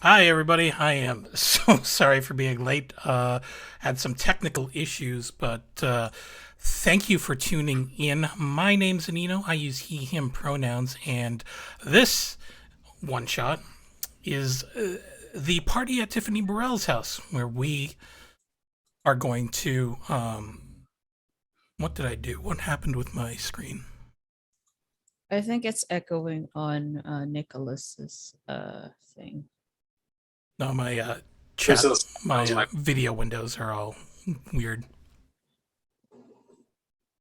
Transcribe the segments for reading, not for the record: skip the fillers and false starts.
Hi, everybody. I am so sorry for being late. Had some technical issues, but thank you for tuning in. My name's Anino. I use he, him pronouns, and this one shot is the party at Tiffany Burrell's house, where we are going to. What did I do? What happened with my screen? I think it's echoing on Nicholas's thing. No, my There's chat, those. my video windows are all weird.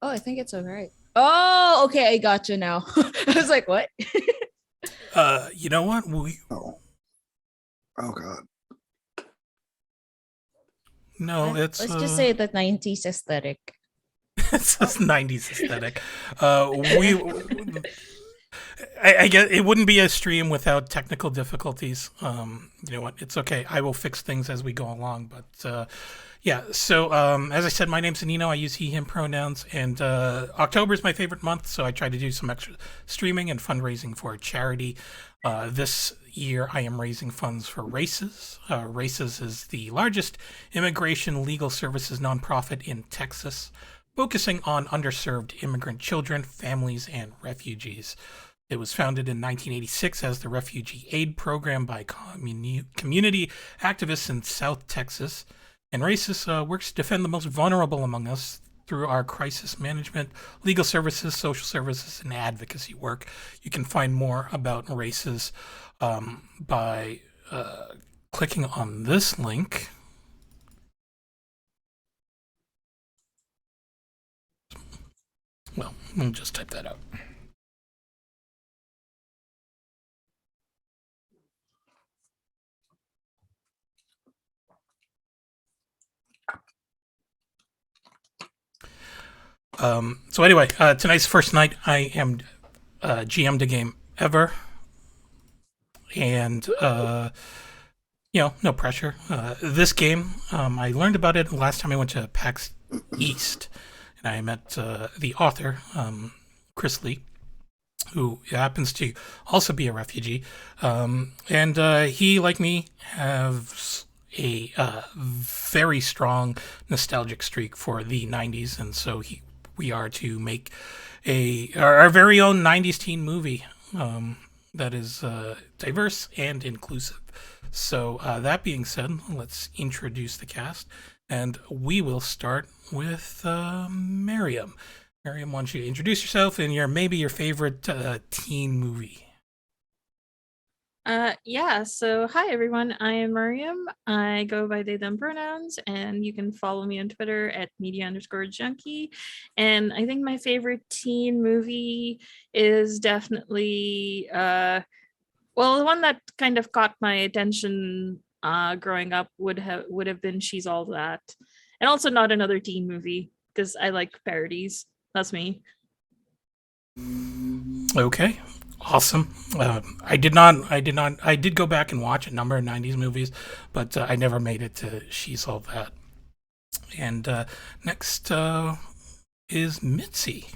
Oh, I think it's all right. Oh, okay, I got you now. I was like, what? You know what? Oh, oh God. No, Let's just say the 90s aesthetic. It's this 90s aesthetic. We, I guess it wouldn't be a stream without technical difficulties. You know what? It's okay. I will fix things as we go along. But yeah, so as I said, my name's Anino. I use he, him pronouns. And October is my favorite month, so I try to do some extra streaming and fundraising for a charity. This year, I am raising funds for Races. Races is the largest immigration legal services nonprofit in Texas, focusing on underserved immigrant children, families, and refugees. It was founded in 1986 as the Refugee Aid Program by community activists in South Texas. And RACIS works to defend the most vulnerable among us through our crisis management, legal services, social services, and advocacy work. You can find more about RACIS by clicking on this link. Well, we'll just type that out. So anyway, tonight's first night. I am GM'd a game ever, and no pressure. This game, I learned about it last time I went to PAX East, and I met the author, Chris Lee, who happens to also be a refugee, and he, like me, has a very strong nostalgic streak for the 90s, and so we are to make our very own 90s teen movie that is diverse and inclusive. So that being said, let's introduce the cast, and we will start with Miriam. Miriam, why don't you introduce yourself and maybe your favorite teen movie? So hi everyone, I am Miriam. I go by they them pronouns, and you can follow me on Twitter at media_junkie. And I think my favorite teen movie is definitely the one that kind of caught my attention growing up would have been She's All That. And also not another teen movie, because I like parodies. That's me. Okay, awesome. I did go back and watch a number of 90s movies, but I never made it to She's All That. And next is Mitzi.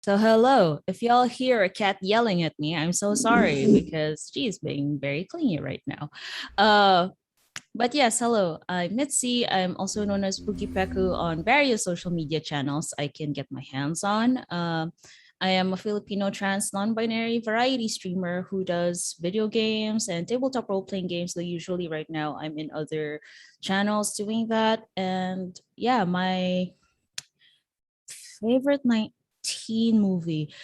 So hello. If y'all hear a cat yelling at me, I'm so sorry because she's being very clingy right now. But yes, hello. I'm Mitzi. I'm also known as Pookie Peku on various social media channels I can get my hands on. I am a Filipino trans non-binary variety streamer who does video games and tabletop role-playing games. Though usually right now I'm in other channels doing that. And yeah, my favorite teen movie.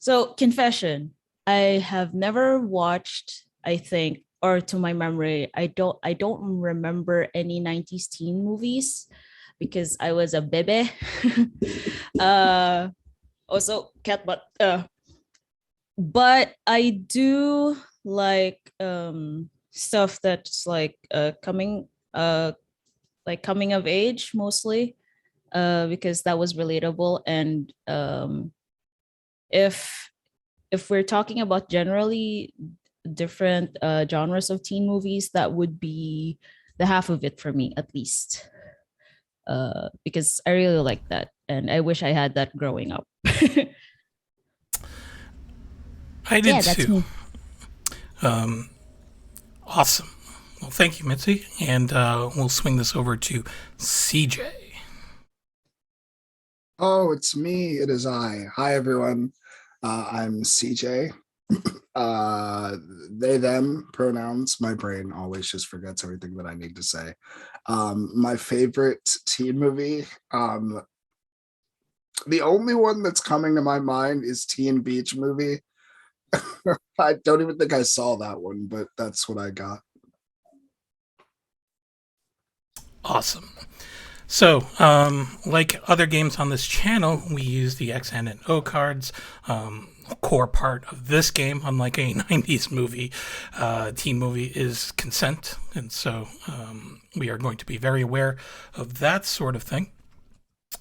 So confession, I have never watched, I think, or to my memory, I don't remember any 90s teen movies because I was a bebe. Also cat but I do like stuff that's like coming of age mostly, because that was relatable. And if we're talking about generally different genres of teen movies, that would be the half of it for me at least, because I really like that and I wish I had that growing up. I did Yeah, that's too. me. Awesome. Well, thank you, Mitzi, and we'll swing this over to CJ. Oh, it's me. It is I. Hi, everyone. I'm CJ. They, them pronouns. My brain always just forgets everything that I need to say. My favorite teen movie. The only one that's coming to my mind is Teen Beach Movie. I don't even think I saw that one, but that's what I got. Awesome. So, like other games on this channel, we use the X, N, and O cards. Core part of this game, unlike a 90s movie, teen movie, is consent. And so we are going to be very aware of that sort of thing.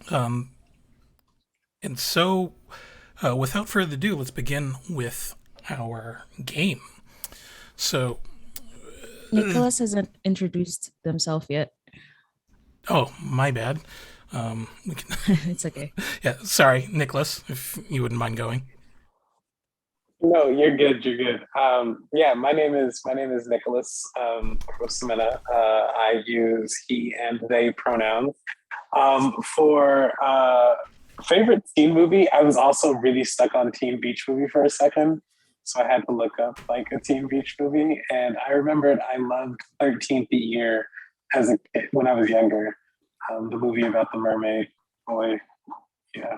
And so, without further ado, let's begin with our game. So, Nicholas hasn't introduced themselves yet. oh, my bad. We can, It's okay. yeah, sorry, Nicholas, if you wouldn't mind going. No, you're good. You're good. Yeah, my name is Nicholas Rosamena. I use he and they pronouns. For favorite teen movie, I was also really stuck on Teen Beach Movie for a second, so I had to look up like a Teen Beach movie, and I remembered I loved 13th Year as a kid when I was younger. The movie about the mermaid boy. Yeah.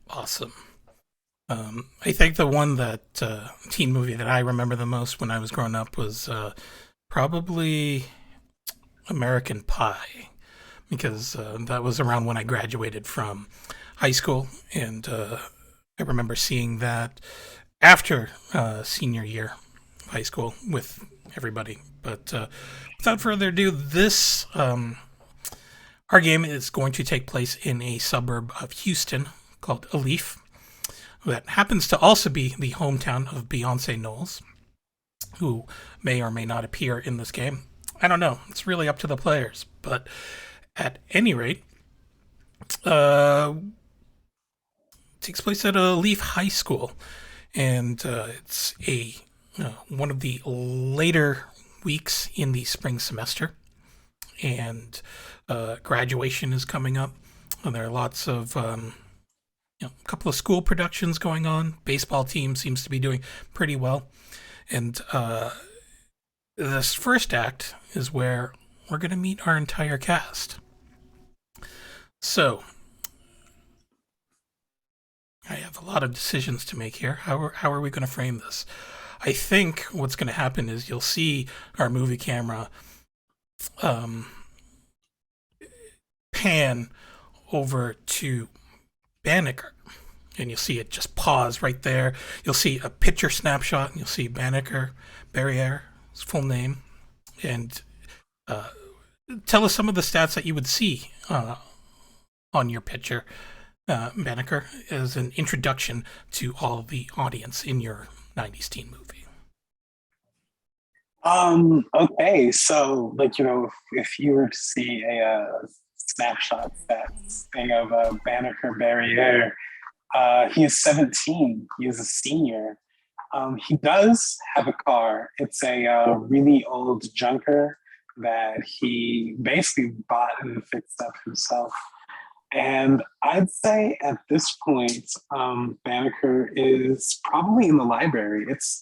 Awesome. I think the one that teen movie that I remember the most when I was growing up was probably American Pie, because that was around when I graduated from high school, and I remember seeing that after senior year of high school with everybody. But without further ado, this our game is going to take place in a suburb of Houston called Aleef, that happens to also be the hometown of Beyonce Knowles, who may or may not appear in this game. I don't know. It's really up to the players. But at any rate, it takes place at a Leaf High School, and it's a one of the later weeks in the spring semester, and graduation is coming up, and there are lots of a couple of school productions going on. Baseball team seems to be doing pretty well. And this first act is where we're going to meet our entire cast. So, I have a lot of decisions to make here. How are we going to frame this? I think what's going to happen is you'll see our movie camera pan over to Banneker, and you'll see it just pause right there. You'll see a picture snapshot, and you'll see Banneker Barriere, his full name, and tell us some of the stats that you would see on your picture, Banneker, as an introduction to all of the audience in your 90s teen movie. Okay, so if you were to see a snapshot stats thing of Banneker Barriere, he is 17. He is a senior. He does have a car. It's a really old junker that he basically bought and fixed up himself. And I'd say at this point, Banneker is probably in the library. It's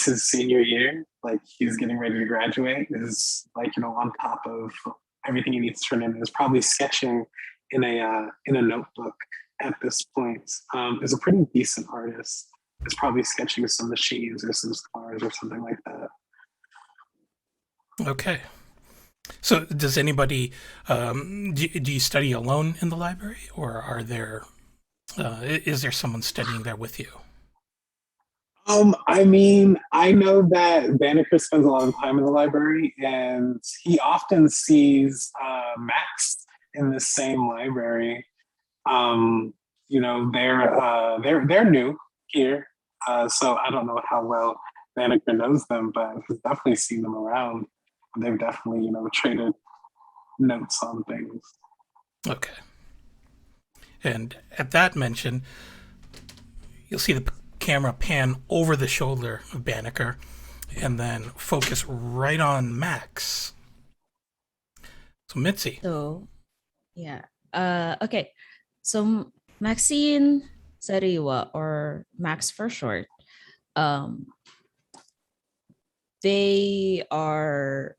his senior year. Like, he's getting ready to graduate. Is on top of everything he needs to turn in. Is probably sketching in a notebook at this point. Is a pretty decent artist. Is probably sketching some machines or some cars or something like that. Okay. So does anybody, do you study alone in the library, or is there someone studying there with you? I mean, I know that Banneker spends a lot of time in the library, and he often sees Max in the same library. They're new here, so I don't know how well Banneker knows them, but he's definitely seen them around. They've definitely, traded notes on things. Okay. And at that mention, you'll see the camera pan over the shoulder of Banneker and then focus right on Max. So Mitzi. So, yeah. Okay. So Maxine Sariwa, or Max for short, um, they are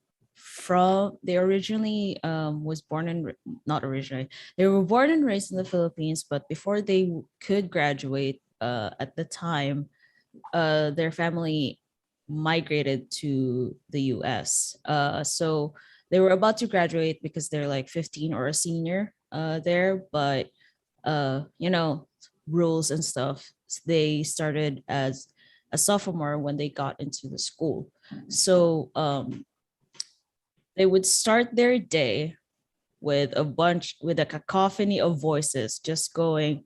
they originally was born in, not originally, they were born and raised in the Philippines, but before they could graduate, at the time, their family migrated to the US. So they were about to graduate because they're like 15 or a senior there, but rules and stuff. They started as a sophomore when they got into the school. So they would start their day with a cacophony of voices just going,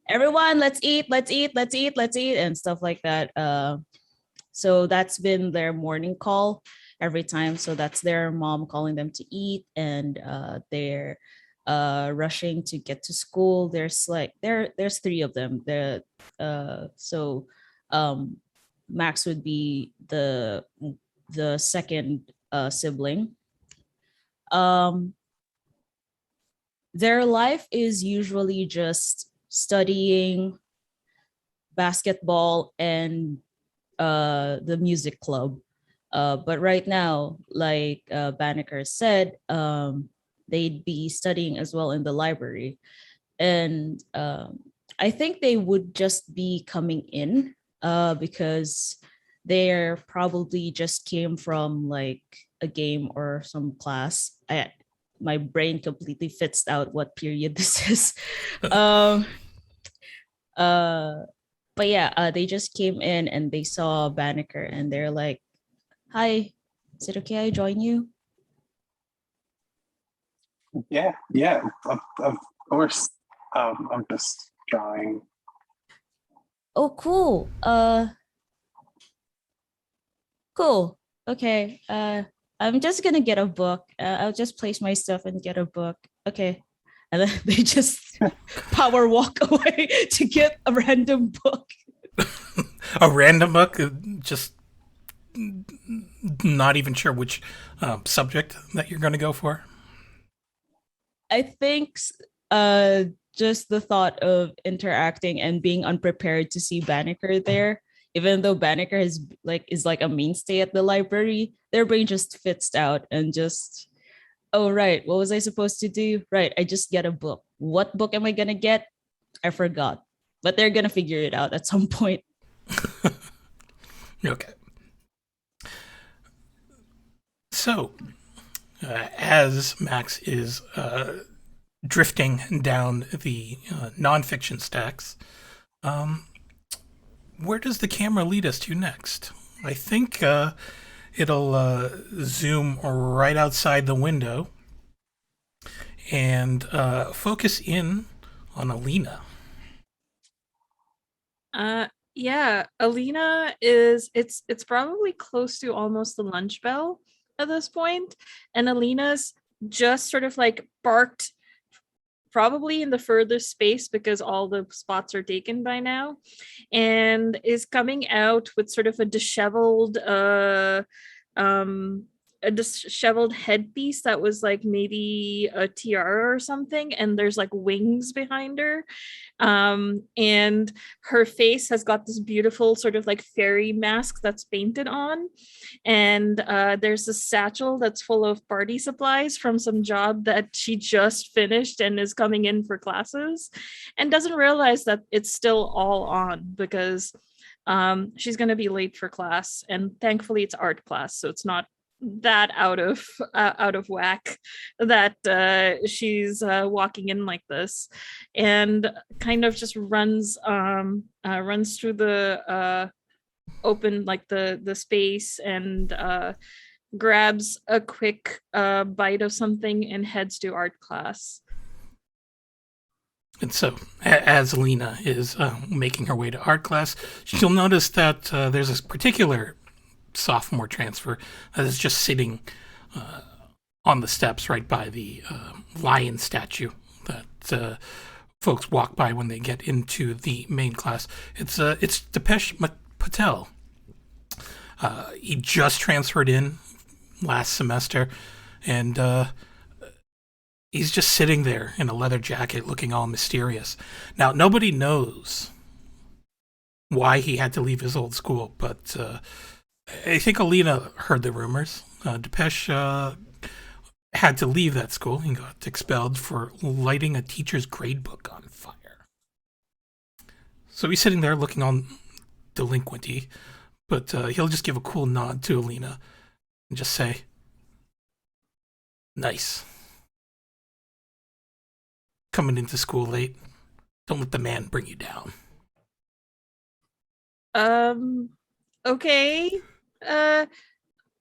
everyone, let's eat, let's eat, let's eat, let's eat, and stuff like that. So that's been their morning call every time. So that's their mom calling them to eat, and they're rushing to get to school. There's three of them. Max would be the second sibling. Their life is usually just studying, basketball, and the music club. But right now, like Banneker said, they'd be studying as well in the library. And I think they would just be coming in because they're probably just came from like a game or some class. My brain completely fits out what period this is. But yeah, they just came in and they saw Banneker and they're like, "Hi, is it okay I join you?" Yeah, of course. I'm just drawing. Oh, cool. Cool. Okay. I'm just gonna get a book. I'll just place my stuff and get a book. Okay. And then they just power walk away to get a random book. A random book? Just not even sure which subject that you're going to go for? I think just the thought of interacting and being unprepared to see Banneker there, even though Banneker is like a mainstay at the library, their brain just fits out and just, oh right, what was I supposed to do? Right, I just get a book. What book am I gonna get? I forgot. But they're gonna figure it out at some point. Okay. So, as Max is drifting down the nonfiction stacks, where does the camera lead us to next? I think it'll zoom right outside the window and focus in on Alina. Yeah, Alina is it's probably close to almost the lunch bell at this point, and Alina's just sort of like parked probably in the furthest space because all the spots are taken by now, and is coming out with sort of a disheveled headpiece that was like maybe a tiara or something, and there's like wings behind her, and her face has got this beautiful sort of like fairy mask that's painted on, and there's a satchel that's full of party supplies from some job that she just finished and is coming in for classes, and doesn't realize that it's still all on because she's going to be late for class, and thankfully it's art class, so it's not that out of whack that she's walking in like this, and kind of just runs through the open, like the space, and grabs a quick bite of something and heads to art class. And so, as Alina is making her way to art class, she'll notice that there's this particular sophomore transfer that is just sitting on the steps right by the lion statue that folks walk by when they get into the main class. It's Depeche Patel. He just transferred in last semester, and he's just sitting there in a leather jacket looking all mysterious. Now, nobody knows why he had to leave his old school, but I think Alina heard the rumors. Depeche had to leave that school. He got expelled for lighting a teacher's gradebook on fire. So he's sitting there looking all delinquent-y, but he'll just give a cool nod to Alina and just say, "Nice. Coming into school late. Don't let the man bring you down." Okay.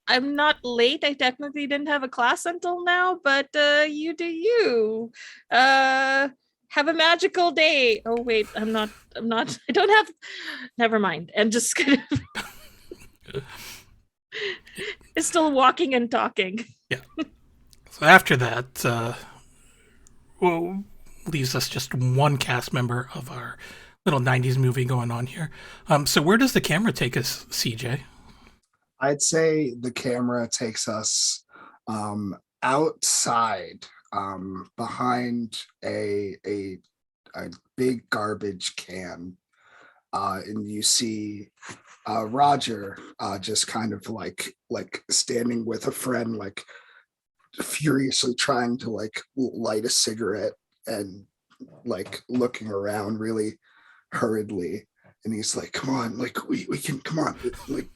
I'm not late. I technically didn't have a class until now, but you do you. Have a magical day. Oh wait, I'm not I don't have never mind. And just kind of it's still walking and talking. Yeah. So after that, well, leaves us just one cast member of our little 90s movie going on here. So where does the camera take us, CJ? I'd say the camera takes us outside, behind a big garbage can, and you see Roger just kind of like standing with a friend, like furiously trying to like light a cigarette and like looking around really hurriedly. And he's like, "Come on, like we can, come on, like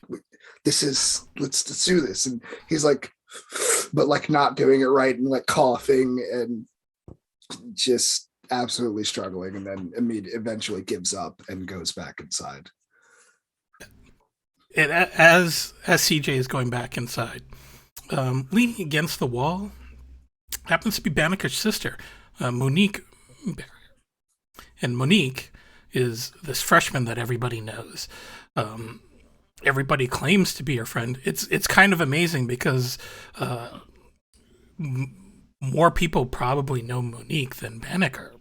let's do this." And he's like, but like not doing it right and like coughing and just absolutely struggling, and then eventually gives up and goes back inside. And as CJ is going back inside, leaning against the wall happens to be Banneker's sister, Monique. And Monique is this freshman that everybody knows. Everybody claims to be her friend. It's kind of amazing because more people probably know Monique than Banneker.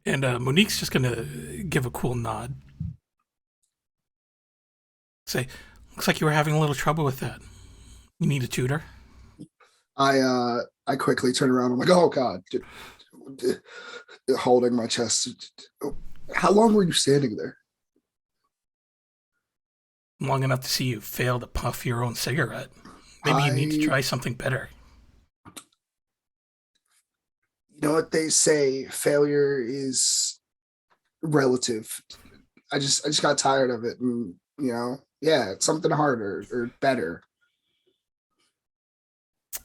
And Monique's just gonna give a cool nod. Say, "Looks like you were having a little trouble with that. You need a tutor?" I quickly turn around. I'm like, "Oh God," holding my chest. "How long were you standing there?" "Long enough to see you fail to puff your own cigarette. Maybe you need to try something better." You know what they say, failure is relative. I just got tired of it, and yeah, it's something harder or better.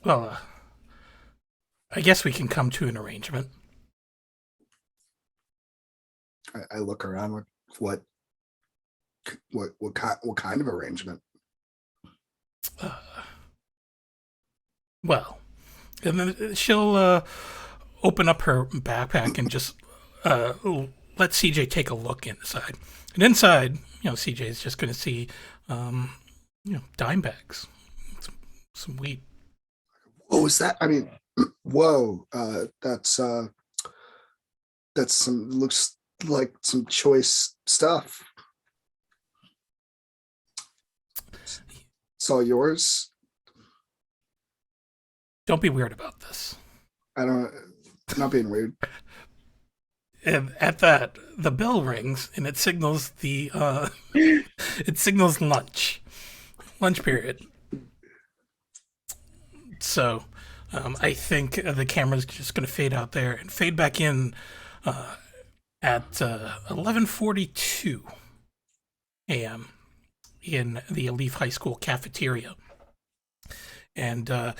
Well, I guess we can come to an arrangement. I look around like, what kind of arrangement? Well, and then she'll open up her backpack and just let CJ take a look inside. And inside, CJ is just going to see, dime bags, some weed. Oh, is that? I mean, whoa! That's some, looks like some choice stuff. It's all yours. Don't be weird about this. I'm not being weird. And at that, the bell rings and it signals lunch period. So I think the camera's just going to fade out there and fade back in at 11:42 a.m. in the Leaf High School cafeteria. And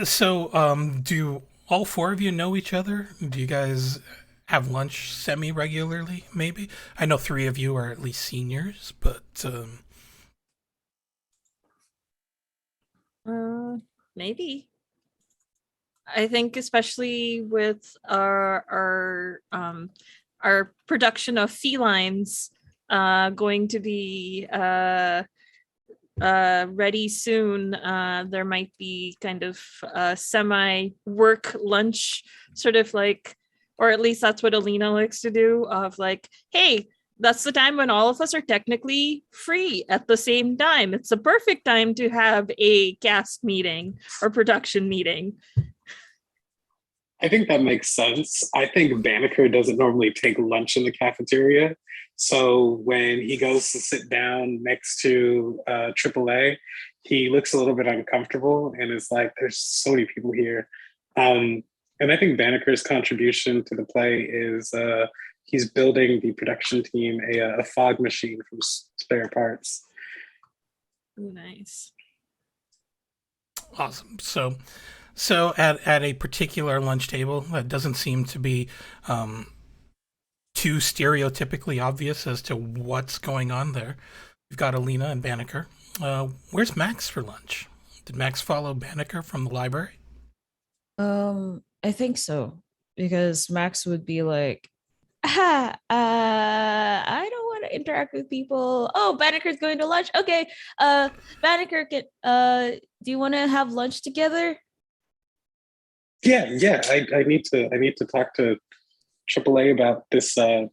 so do all four of you know each other? Do you guys have lunch semi-regularly, maybe? I know three of you are at least seniors, but... Maybe. I think especially with our production of felines going to be ready soon, there might be kind of semi-work lunch, sort of like or at least that's what Alina likes to do. Of like, hey, that's the time when all of us are technically free at the same time. It's a perfect time to have a cast meeting or production meeting. I think that makes sense. I think Banneker doesn't normally take lunch in the cafeteria. So when he goes to sit down next to AAA, he looks a little bit uncomfortable and is like, there's so many people here. And I think Banneker's contribution to the play is he's building the production team a fog machine from spare parts. Nice. Awesome. So at a particular lunch table that doesn't seem to be too stereotypically obvious as to what's going on there. We've got Alina and Banneker. Where's Max for lunch? Did Max follow Banneker from the library? I think so, because Max would be like, I don't want to interact with people. Oh, Banneker's going to lunch. Okay. Banneker, do you want to have lunch together? Yeah. I need to talk to AAA about this. I'm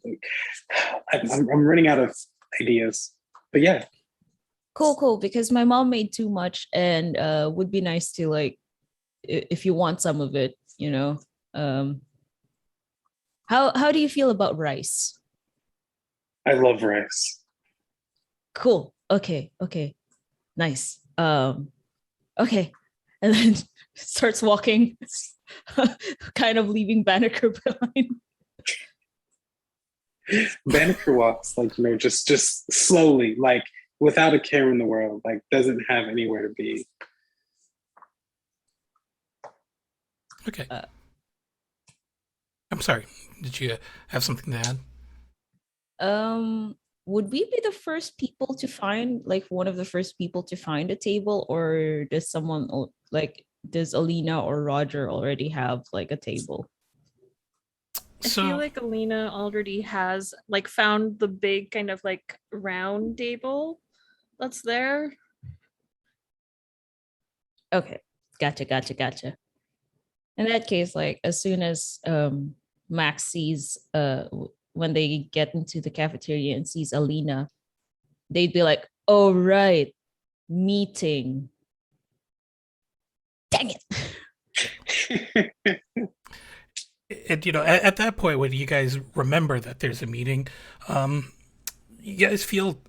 running out of ideas, but yeah. Cool. Because my mom made too much, and would be nice to, like, if you want some of it, you know. How do you feel about rice? I love rice. Cool. Okay. Nice. Okay. And then starts walking, kind of leaving Banneker behind. Banneker walks just slowly, like without a care in the world, like doesn't have anywhere to be. Okay. I'm sorry. Did you have something to add? Would we be the first people to find, like, one of the first people to find a table, or does someone, like, does Alina or Roger already have, like, a table? I feel like Alina already has, like, found the big kind of like round table that's there. Okay. Gotcha. In that case, like, as soon as Max sees when they get into the cafeteria and sees Alina, they'd be like, oh right, meeting. Dang it. And, at that point, when you guys remember that there's a meeting, you guys feel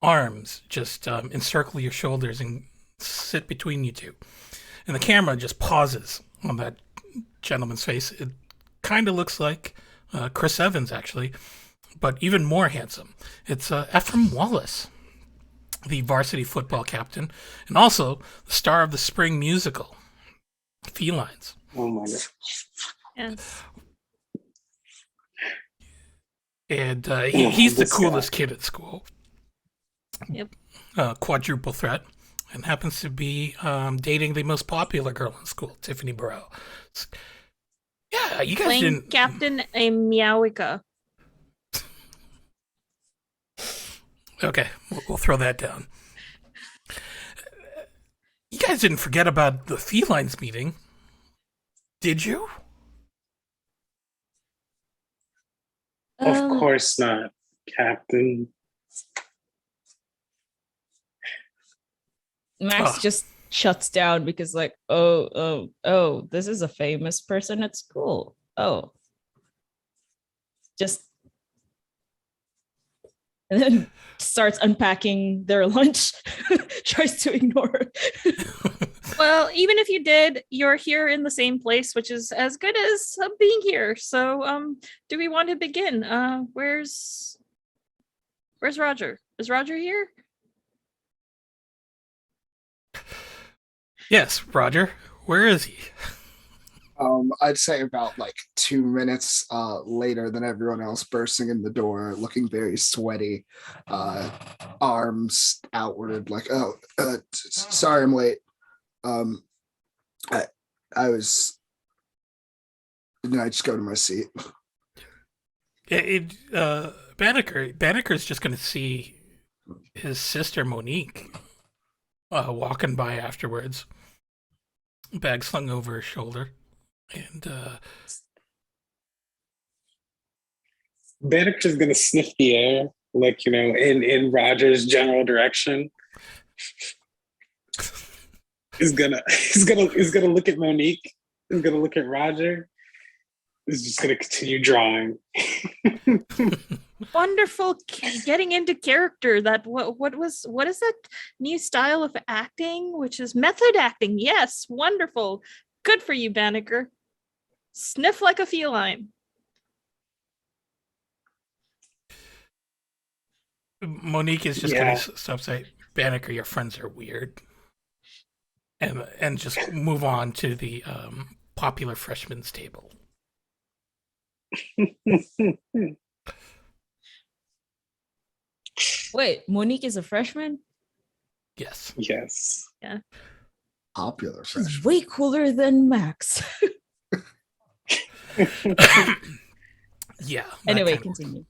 arms just encircle your shoulders and sit between you two. And the camera just pauses on that gentleman's face. It kind of looks like Chris Evans, actually, but even more handsome. It's Ephraim Wallace, the varsity football captain, and also the star of the spring musical, Felines. Oh my god. Yes. And he's the coolest kid at school. Yep. Quadruple threat. And happens to be dating the most popular girl in school, Tiffany Burrell. Yeah, you guys Playing didn't... Captain a Meowica. Okay, we'll throw that down. You guys didn't forget about the Felines meeting, did you? Of course not, Captain. Max just shuts down because, like, oh, this is a famous person at school. Oh. Just, and then starts unpacking their lunch, tries to ignore it. Well, even if you did, you're here in the same place, which is as good as being here. So, do we want to begin? Where's Roger? Is Roger here? Yes, Roger. Where is he? I'd say about like 2 minutes later than everyone else, bursting in the door, looking very sweaty, arms outward, like, sorry I'm late. I was, and I just go to my seat. Banneker's just going to see his sister Monique walking by afterwards, bag slung over his shoulder, and Banneker's gonna sniff the air, like, you know, in Roger's general direction. He's gonna look at Monique. He's gonna look at Roger. He's just gonna continue drawing. Wonderful, getting into character. That what is that new style of acting, which is method acting? Yes, wonderful. Good for you, Banneker. Sniff like a feline. Monique is just Yeah. going to stop saying, Banneker, your friends are weird. And just move on to the popular freshman's table. Wait, Monique is a freshman? Yes. Yes. Popular She's freshman. way cooler than Max. Yeah. that Anyway, kind of- continue.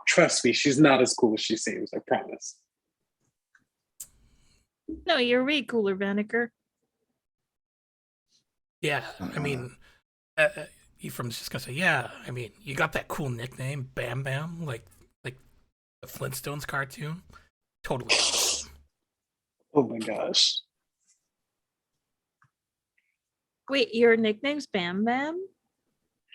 Trust me, she's not as cool as she seems, I promise. No, you're way cooler, Banneker. Yeah. I mean, Ephraim's just going to say, yeah, I mean, you got that cool nickname, Bam Bam, like the Flintstones cartoon. Totally awesome. Oh my gosh. Wait, your nickname's Bam Bam?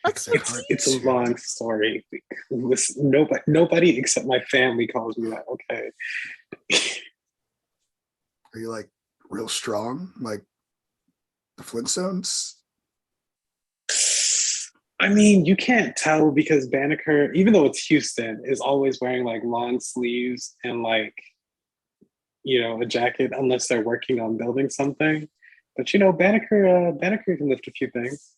That's so It's a long story. Listen, nobody except my family calls me that, okay? Are you like real strong, like the Flintstones? I mean, you can't tell because Banneker, even though it's Houston, is always wearing like long sleeves and like, you know, a jacket unless they're working on building something. But you know, Banneker can lift a few things.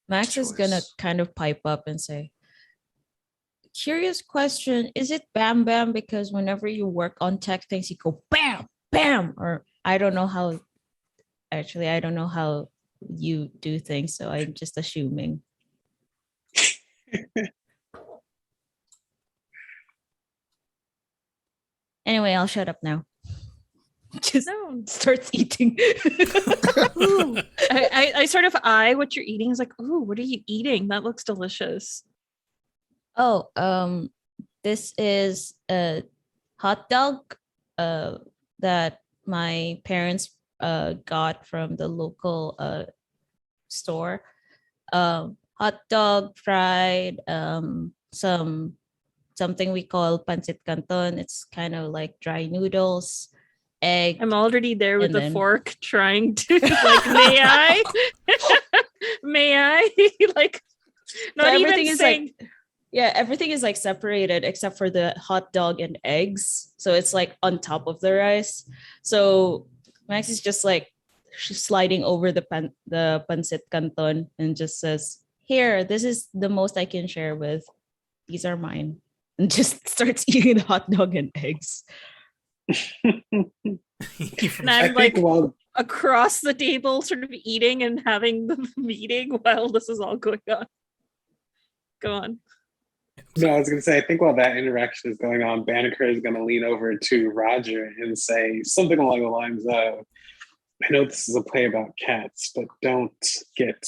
Max is gonna Choice. kind of pipe up and say, curious question, is it Bam Bam because whenever you work on tech things, you go bam, bam, or I don't know how you do things, so I'm just assuming. Anyway, I'll shut up now. Just No. starts eating. Ooh. I sort of eye what you're eating. It's like, ooh, what are you eating? That looks delicious. Oh, this is a hot dog that my parents got from the local store. Hot dog, fried, something we call pancit canton. It's kind of like dry noodles, egg. I'm already there with And the then- fork trying to like, may I? May I? Like, not So even everything is saying. Yeah, everything is like separated except for the hot dog and eggs. So it's like on top of the rice. So Max is just like she's sliding over the pancit canton and just says, "Here, this is the most I can share with. These are mine." And just starts eating the hot dog and eggs. Ephraim's And I'm I think like across the table, sort of eating and having the meeting while this is all going on. Go on. No, I was going to say, I think while that interaction is going on, Banneker is going to lean over to Roger and say something along the lines of, I know this is a play about cats, but don't get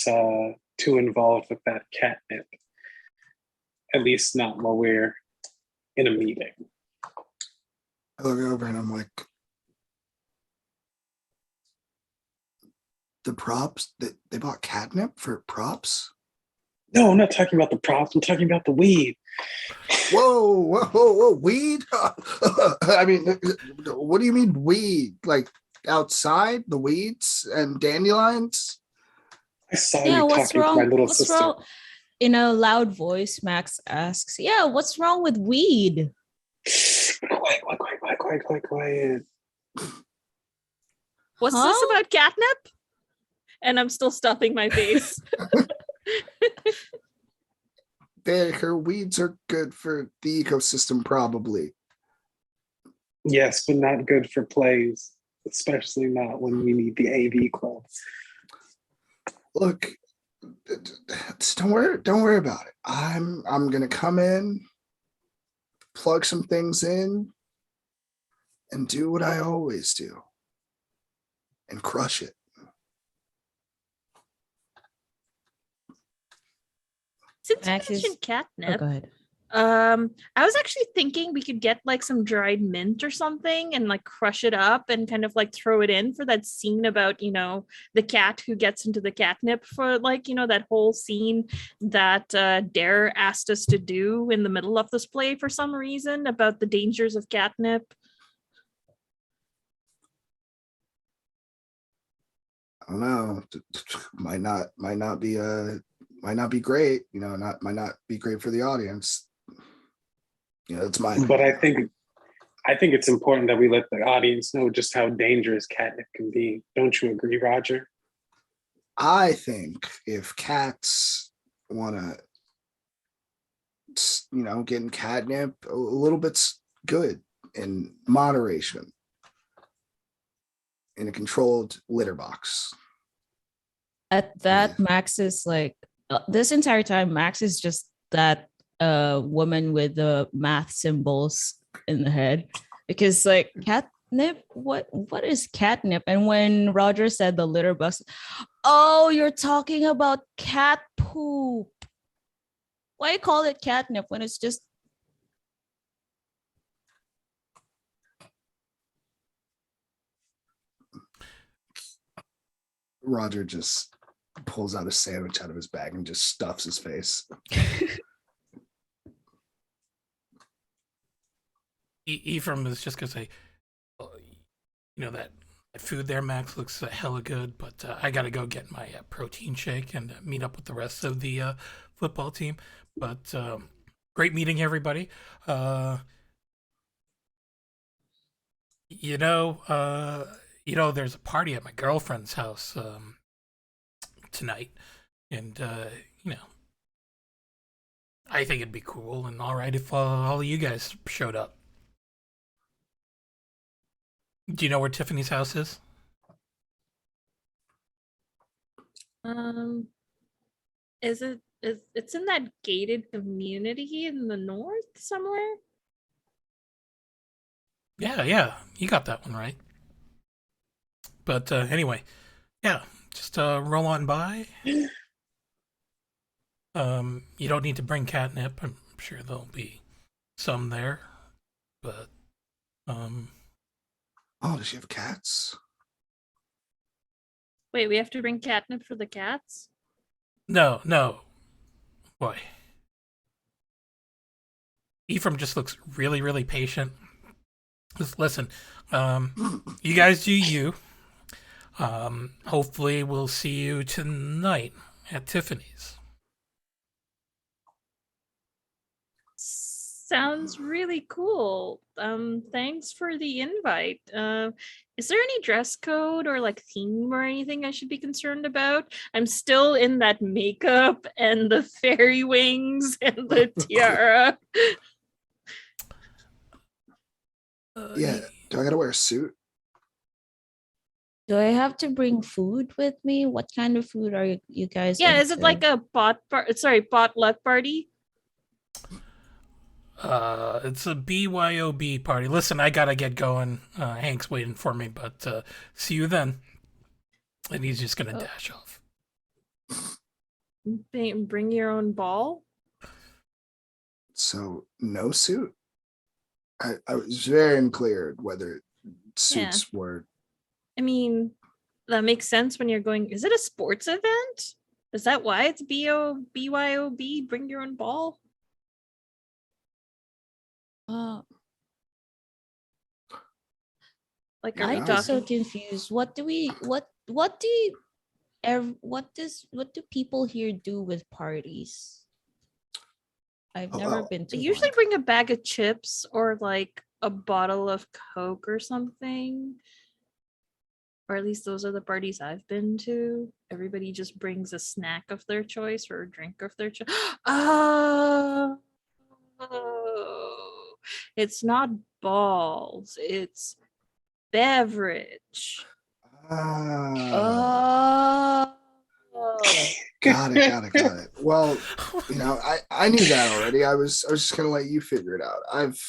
too involved with that catnip. At least not while we're in a meeting. I look over and I'm like, the props, they bought catnip for props? No, I'm not talking about the props. I'm talking about the weed. Whoa, weed? I mean, what do you mean weed? Like outside, the weeds and dandelions? I saw Yeah, you what's talking to my wrong? little What's sister. wrong? In a loud voice, Max asks, "Yeah, what's wrong with weed?" Quiet. What's Huh? this about catnip? And I'm still stuffing my face. Banneker, weeds are good for the ecosystem, probably. Yes, but not good for plays, especially not when we need the AV club. Look, just don't worry about it. I'm gonna come in, plug some things in, and do what I always do. And crush it. Since Max you is- mentioned Oh, catnip, go ahead. I was actually thinking we could get like some dried mint or something and like crush it up and kind of like throw it in for that scene about, the cat who gets into the catnip, for like, that whole scene that Dare asked us to do in the middle of this play for some reason about the dangers of catnip. I don't know. Might not be great. Might not be great for the audience. It's my But opinion. I think it's important that we let the audience know just how dangerous catnip can be. Don't you agree, Roger? I think if cats want to, get in catnip, a little bit's good in moderation, in a controlled litter box. At that, Max is like this entire time. Max is just that woman with the math symbols in the head, because like catnip. What is catnip? And when Roger said the litter box, oh, you're talking about cat poop. Why call it catnip when it's just Roger just pulls out a sandwich out of his bag and just stuffs his face. Ephraim is just gonna say, "Oh, that food there, Max, looks hella good, but I gotta go get my protein shake and meet up with the rest of the football team. But great meeting everybody. There's a party at my girlfriend's house tonight, and I think it'd be cool and all right if all of you guys showed up. Do you know where Tiffany's house is? It's in that gated community in the north somewhere? Yeah, you got that one right. But anyway, yeah, just roll on by. You don't need to bring catnip. I'm sure there'll be some there, but Oh, does she have cats? Wait, we have to bring catnip for the cats? no, boy. Ephraim just looks really, really patient. Just listen, you guys do you. Hopefully we'll see you tonight at Tiffany's. Sounds really cool. Thanks for the invite. Is there any dress code or like theme or anything I should be concerned about? I'm still in that makeup and the fairy wings and the tiara. Yeah. Do I gotta wear a suit? do I have to bring food with me? What kind of food are you guys Yeah, is it into? like a potluck party? It's a BYOB party. Listen, I gotta get going. Hank's waiting for me, but see you then. And he's just gonna dash off. Bring your own ball? So no suit? I was very unclear whether suits were. I mean, that makes sense when you're going. Is it a sports event? Is that why it's BYOB? Bring your own ball? Like, are we I'm so talking? confused. What do people here do with parties? I've never been to I usually one. bring a bag of chips or like a bottle of Coke or something. Or at least those are the parties I've been to. Everybody just brings a snack of their choice or a drink of their choice. Oh, it's not balls, it's beverage. Ah, Oh, got it. Well, I knew that already. I was just gonna let you figure it out. I've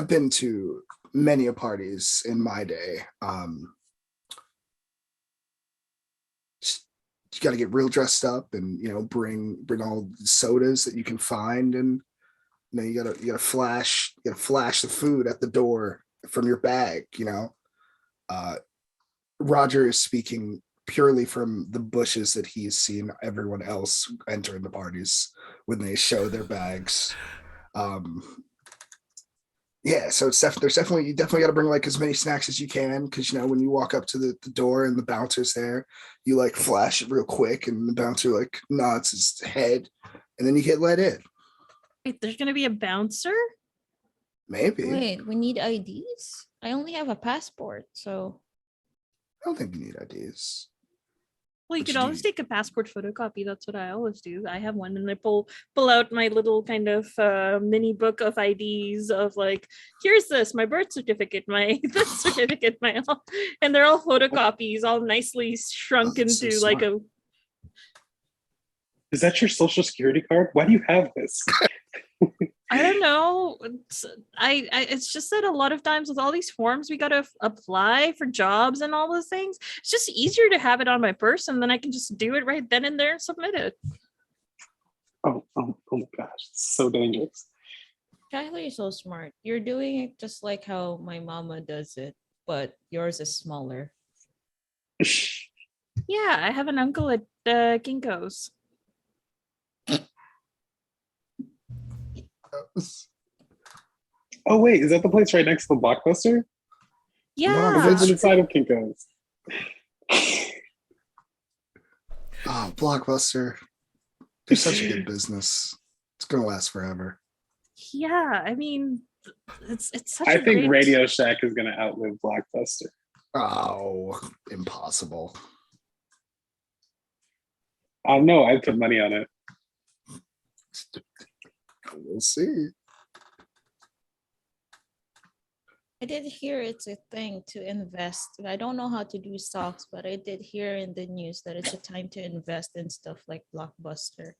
been to many a parties in my day. you got to get real dressed up and bring all the sodas that you can find, and you gotta flash the food at the door from your bag. Uh, Roger is speaking purely from the bushes that he's seen everyone else entering the parties when they show their bags. Yeah, so there's definitely you definitely got to bring like as many snacks as you can, because when you walk up to the door and the bouncer's there, you like flash it real quick and the bouncer like nods his head, and then you get let in. Wait, there's gonna be a bouncer? Maybe. Wait, we need IDs? I only have a passport, so I don't think you need IDs. Well, you But could you always do- take a passport photocopy. That's what I always do. I have one, and I pull out my little kind of mini book of IDs of like, here's this, my birth certificate, my this certificate, my all, and they're all photocopies, all nicely shrunk that's so into like smart. a. Is that your social security card? Why do you have this? I don't know. It's just that a lot of times with all these forms, we gotta apply for jobs and all those things. It's just easier to have it on my person, then I can just do it right then and there and submit it. Oh my gosh, it's so dangerous. Tyler, you're so smart. You're doing it just like how my mama does it, but yours is smaller. Yeah, I have an uncle at Kinko's. Oh wait, is that the place right next to the Blockbuster? Yeah, It lives inside of Kinko's. Oh, Blockbuster. They're such a good business. It's gonna last forever. yeah. I mean, it's such. I a think great... Radio Shack is gonna outlive Blockbuster. Oh, impossible. No, I'd put money on it. We'll see. I did hear it's a thing to invest. I don't know how to do stocks, but I did hear in the news that it's a time to invest in stuff like Blockbuster.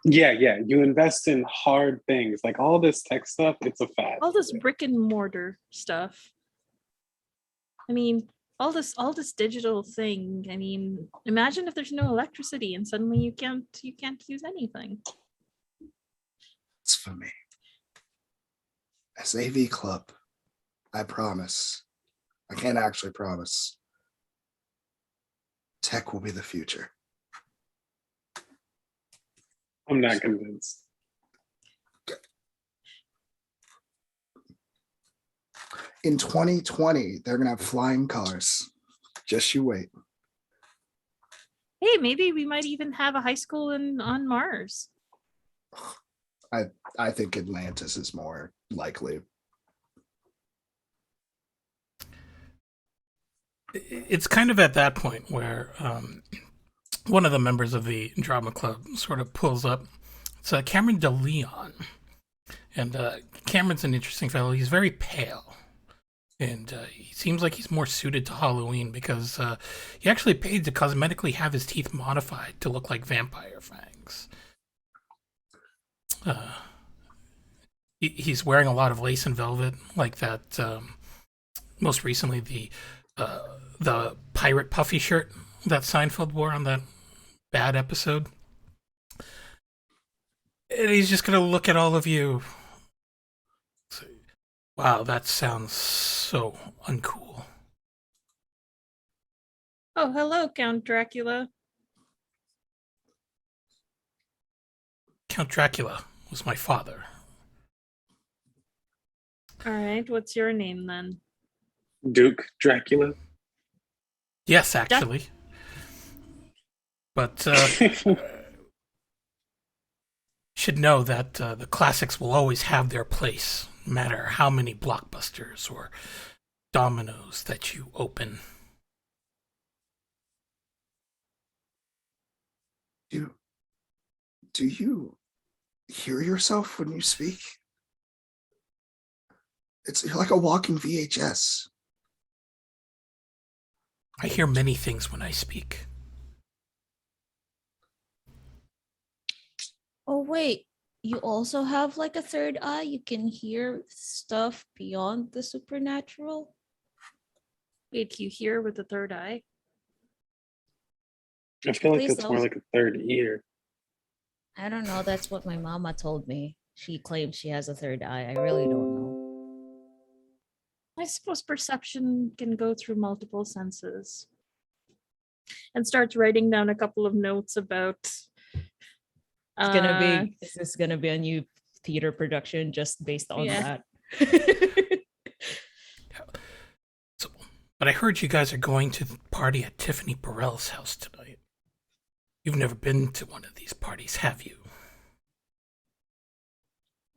Yeah. You invest in hard things like all this tech stuff. It's a fad. all this brick and mortar stuff. I mean, all this digital thing. I mean, imagine if there's no electricity and suddenly you can't use anything. It's for me. SAV Club. I promise. I can't actually promise. Tech will be the future. I'm not convinced. In 2020, they're gonna have flying cars. Just you wait. Hey, maybe we might even have a high school on Mars. I think Atlantis is more likely. It's kind of at that point where one of the members of the drama club sort of pulls up. It's Cameron DeLeon. And Cameron's an interesting fellow. He's very pale. And he seems like he's more suited to Halloween because he actually paid to cosmetically have his teeth modified to look like vampire fangs. He's wearing a lot of lace and velvet, like that. Most recently, the pirate puffy shirt that Seinfeld wore on that bad episode. And he's just gonna look at all of you. Say, wow, that sounds so uncool. Oh, hello, Count Dracula. Count Dracula was my father. All right, what's your name then? Duke Dracula. Yes, actually. But should know that the classics will always have their place, no matter how many blockbusters or dominoes that you open. Do you hear yourself when you speak? You're like a walking VHS. I hear many things when I speak. Oh, wait. You also have like a third eye? You can hear stuff beyond the supernatural? Wait, you hear with the third eye? I feel like Please that's more don't. like a third ear. I don't know. That's what my mama told me. She claims she has a third eye. I really don't know. I suppose perception can go through multiple senses. And starts writing down a couple of notes about. It's gonna be. Is this gonna be a new theater production just based on Yeah. that? So, but I heard you guys are going to the party at Tiffany Burrell's house tonight. You've never been to one of these parties, have you?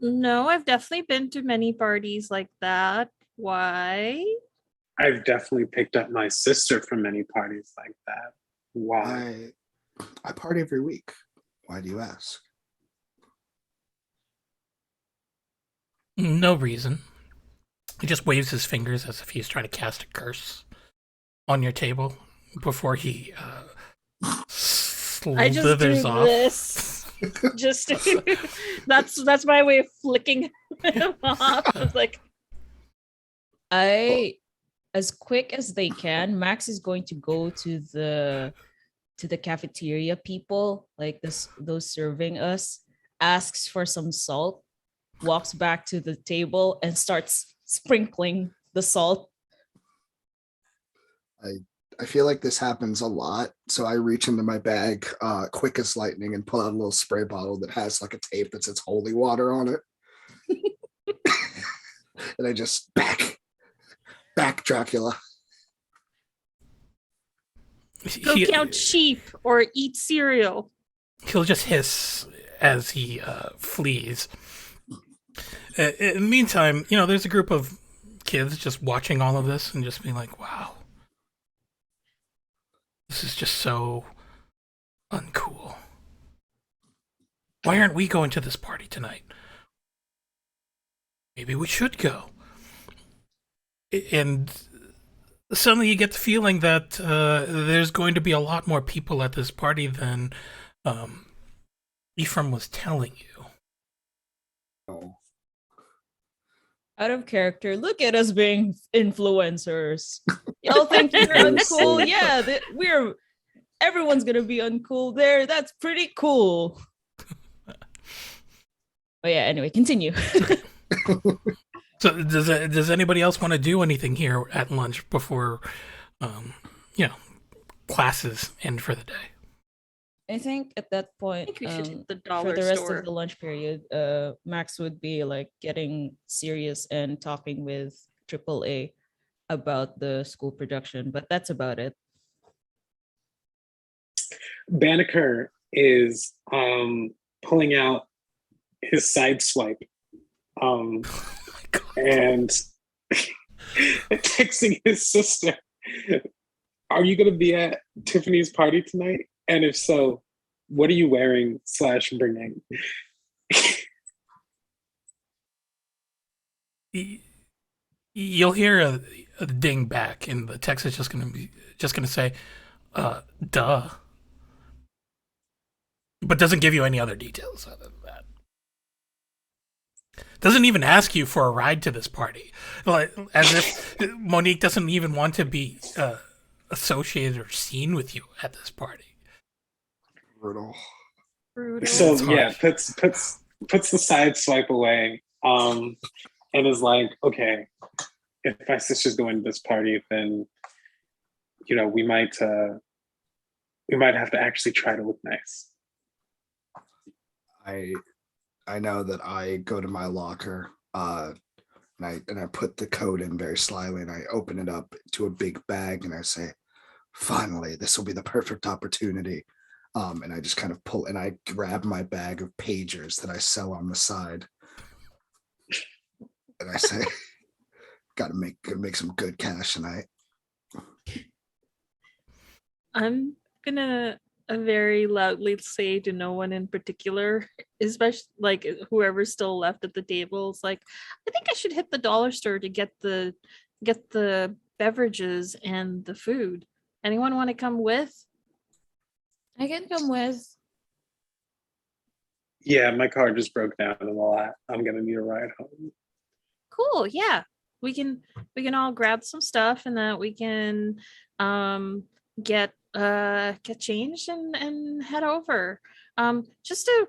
No, I've definitely been to many parties like that. Why? I've definitely picked up my sister from many parties like that. Why? I party every week. Why do you ask? No reason. He just waves his fingers as if he's trying to cast a curse on your table before he I just do slithers off. this. Just that's my way of flicking him off. It's like As quick as they can, Max is going to go to the cafeteria people, like those serving us, asks for some salt, walks back to the table and starts sprinkling the salt. I feel like this happens a lot. So I reach into my bag quick as lightning and pull out a little spray bottle that has like a tape that says holy water on it. And I just back Dracula. go count sheep or eat cereal. He'll just hiss as he flees. In the meantime, there's a group of kids just watching all of this and just being like, wow, this is just so uncool. Why aren't we going to this party tonight? Maybe we should go. And suddenly you get the feeling that there's going to be a lot more people at this party than Ephraim was telling you. Oh. Out of character, look at us being influencers. Y'all think you're uncool? Yeah, everyone's gonna be uncool there. That's pretty cool. Oh yeah, anyway, continue. So does anybody else want to do anything here at lunch before classes end for the day? I think at that point, I think we should hit the for dollar the rest store. of the lunch period, Max would be like getting serious and talking with AAA about the school production, but that's about it. Banneker is pulling out his side swipe and texting his sister, are you going to be at Tiffany's party tonight? And if so, what are you wearing / bringing? You'll hear a ding back, and the text is just gonna say, duh. But doesn't give you any other details other than that. Doesn't even ask you for a ride to this party. Like, as if Monique doesn't even want to be associated or seen with you at this party. Brutal. So It's yeah, hard. puts the side swipe away, and is like, okay, if my sister's going to this party, then we might have to actually try to look nice. I know that I go to my locker and I put the coat in very slyly and I open it up to a big bag and I say, finally, this will be the perfect opportunity. And I just kind of pull and I grab my bag of pagers that I sell on the side. And I say, gotta make some good cash tonight. I'm gonna very loudly say to no one in particular, especially like whoever's still left at the table, is like, I think I should hit the dollar store to get the beverages and the food. Anyone want to come with? I can come with. Yeah, my car just broke down in the lot. I'm gonna need a ride home. Cool, yeah. We can all grab some stuff and that we can get get changed and head over. Just to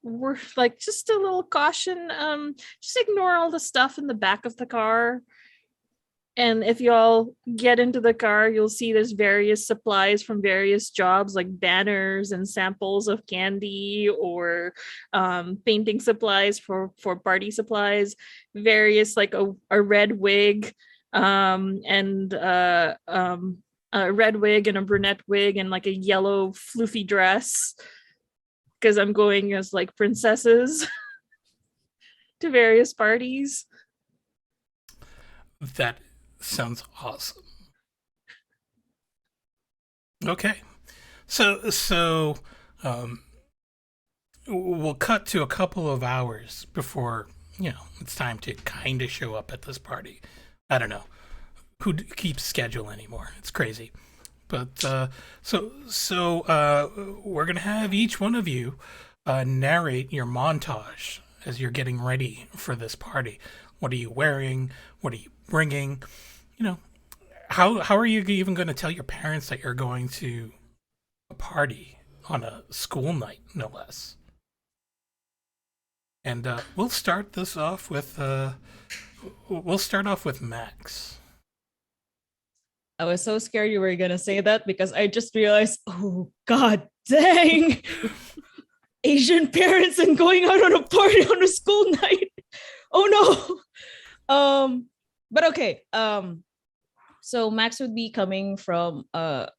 we're like just a little caution. Just ignore all the stuff in the back of the car. And if y'all get into the car, you'll see there's various supplies from various jobs, like banners and samples of candy, or painting supplies for party supplies, various like a red wig, and a red wig and a brunette wig and like a yellow floofy dress, because I'm going as like princesses to various parties. That sounds awesome. Okay. So we'll cut to a couple of hours before, it's time to kind of show up at this party. I don't know who keeps schedule anymore. It's crazy. But so we're going to have each one of you narrate your montage as you're getting ready for this party. What are you wearing? What are you bringing? How are you even going to tell your parents that you're going to a party on a school night, no less? And we'll start off with Max. I was so scared you were gonna say that because I just realized, oh god dang, Asian parents and going out on a party on a school night. Oh no. But okay. So Max would be coming from a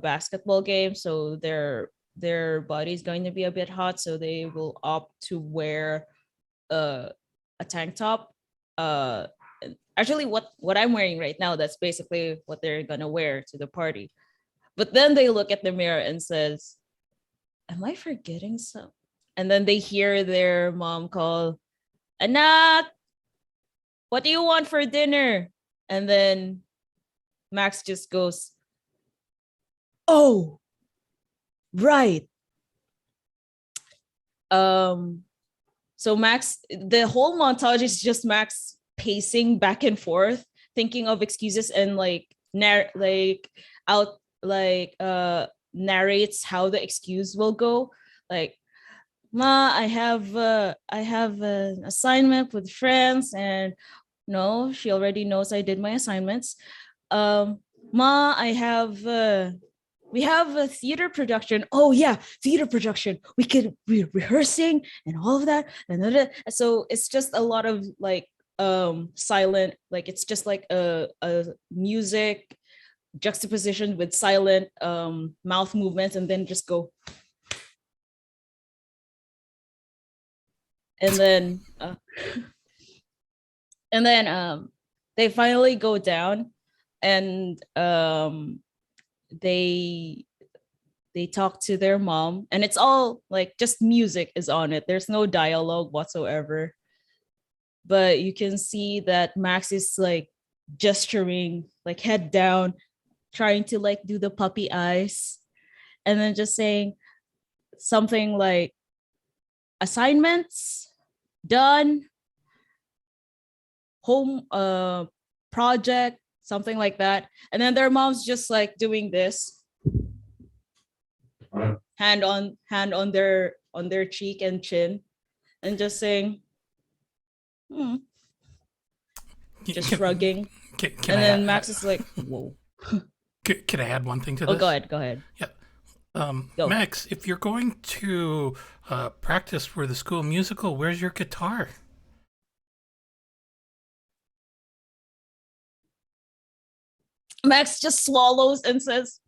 basketball game, so their body's going to be a bit hot, so they will opt to wear a tank top. Actually, what I'm wearing right now, that's basically what they're gonna wear to the party. But then they look at the mirror and says, "Am I forgetting some?" And then they hear their mom call, "Anak, what do you want for dinner?" And then Max just goes, "Oh, right." So Max, the whole montage is just Max pacing back and forth, thinking of excuses, and narrates how the excuse will go. Like, "Ma, I have an assignment with friends," and no, she already knows I did my assignments. "Ma, we have a theater production." "Oh yeah, theater production. We're rehearsing and all of that." And so it's just a lot of like silent, like it's just like a music juxtaposition with silent mouth movements, and then just go. And then they finally go down, and they talk to their mom, and it's all like just music is on it. There's no dialogue whatsoever, but you can see that Max is like gesturing, like head down, trying to like do the puppy eyes, and then just saying something like, "Assignments done, home project," something like that. And then their mom's just like doing this, hand on their cheek and chin, and just saying, just shrugging. Can And I then Max is like, "Whoa." Can I add one thing to this? Oh, go ahead. Yeah. Go. Max, if you're going to practice for the school musical, where's your guitar? Max just swallows and says,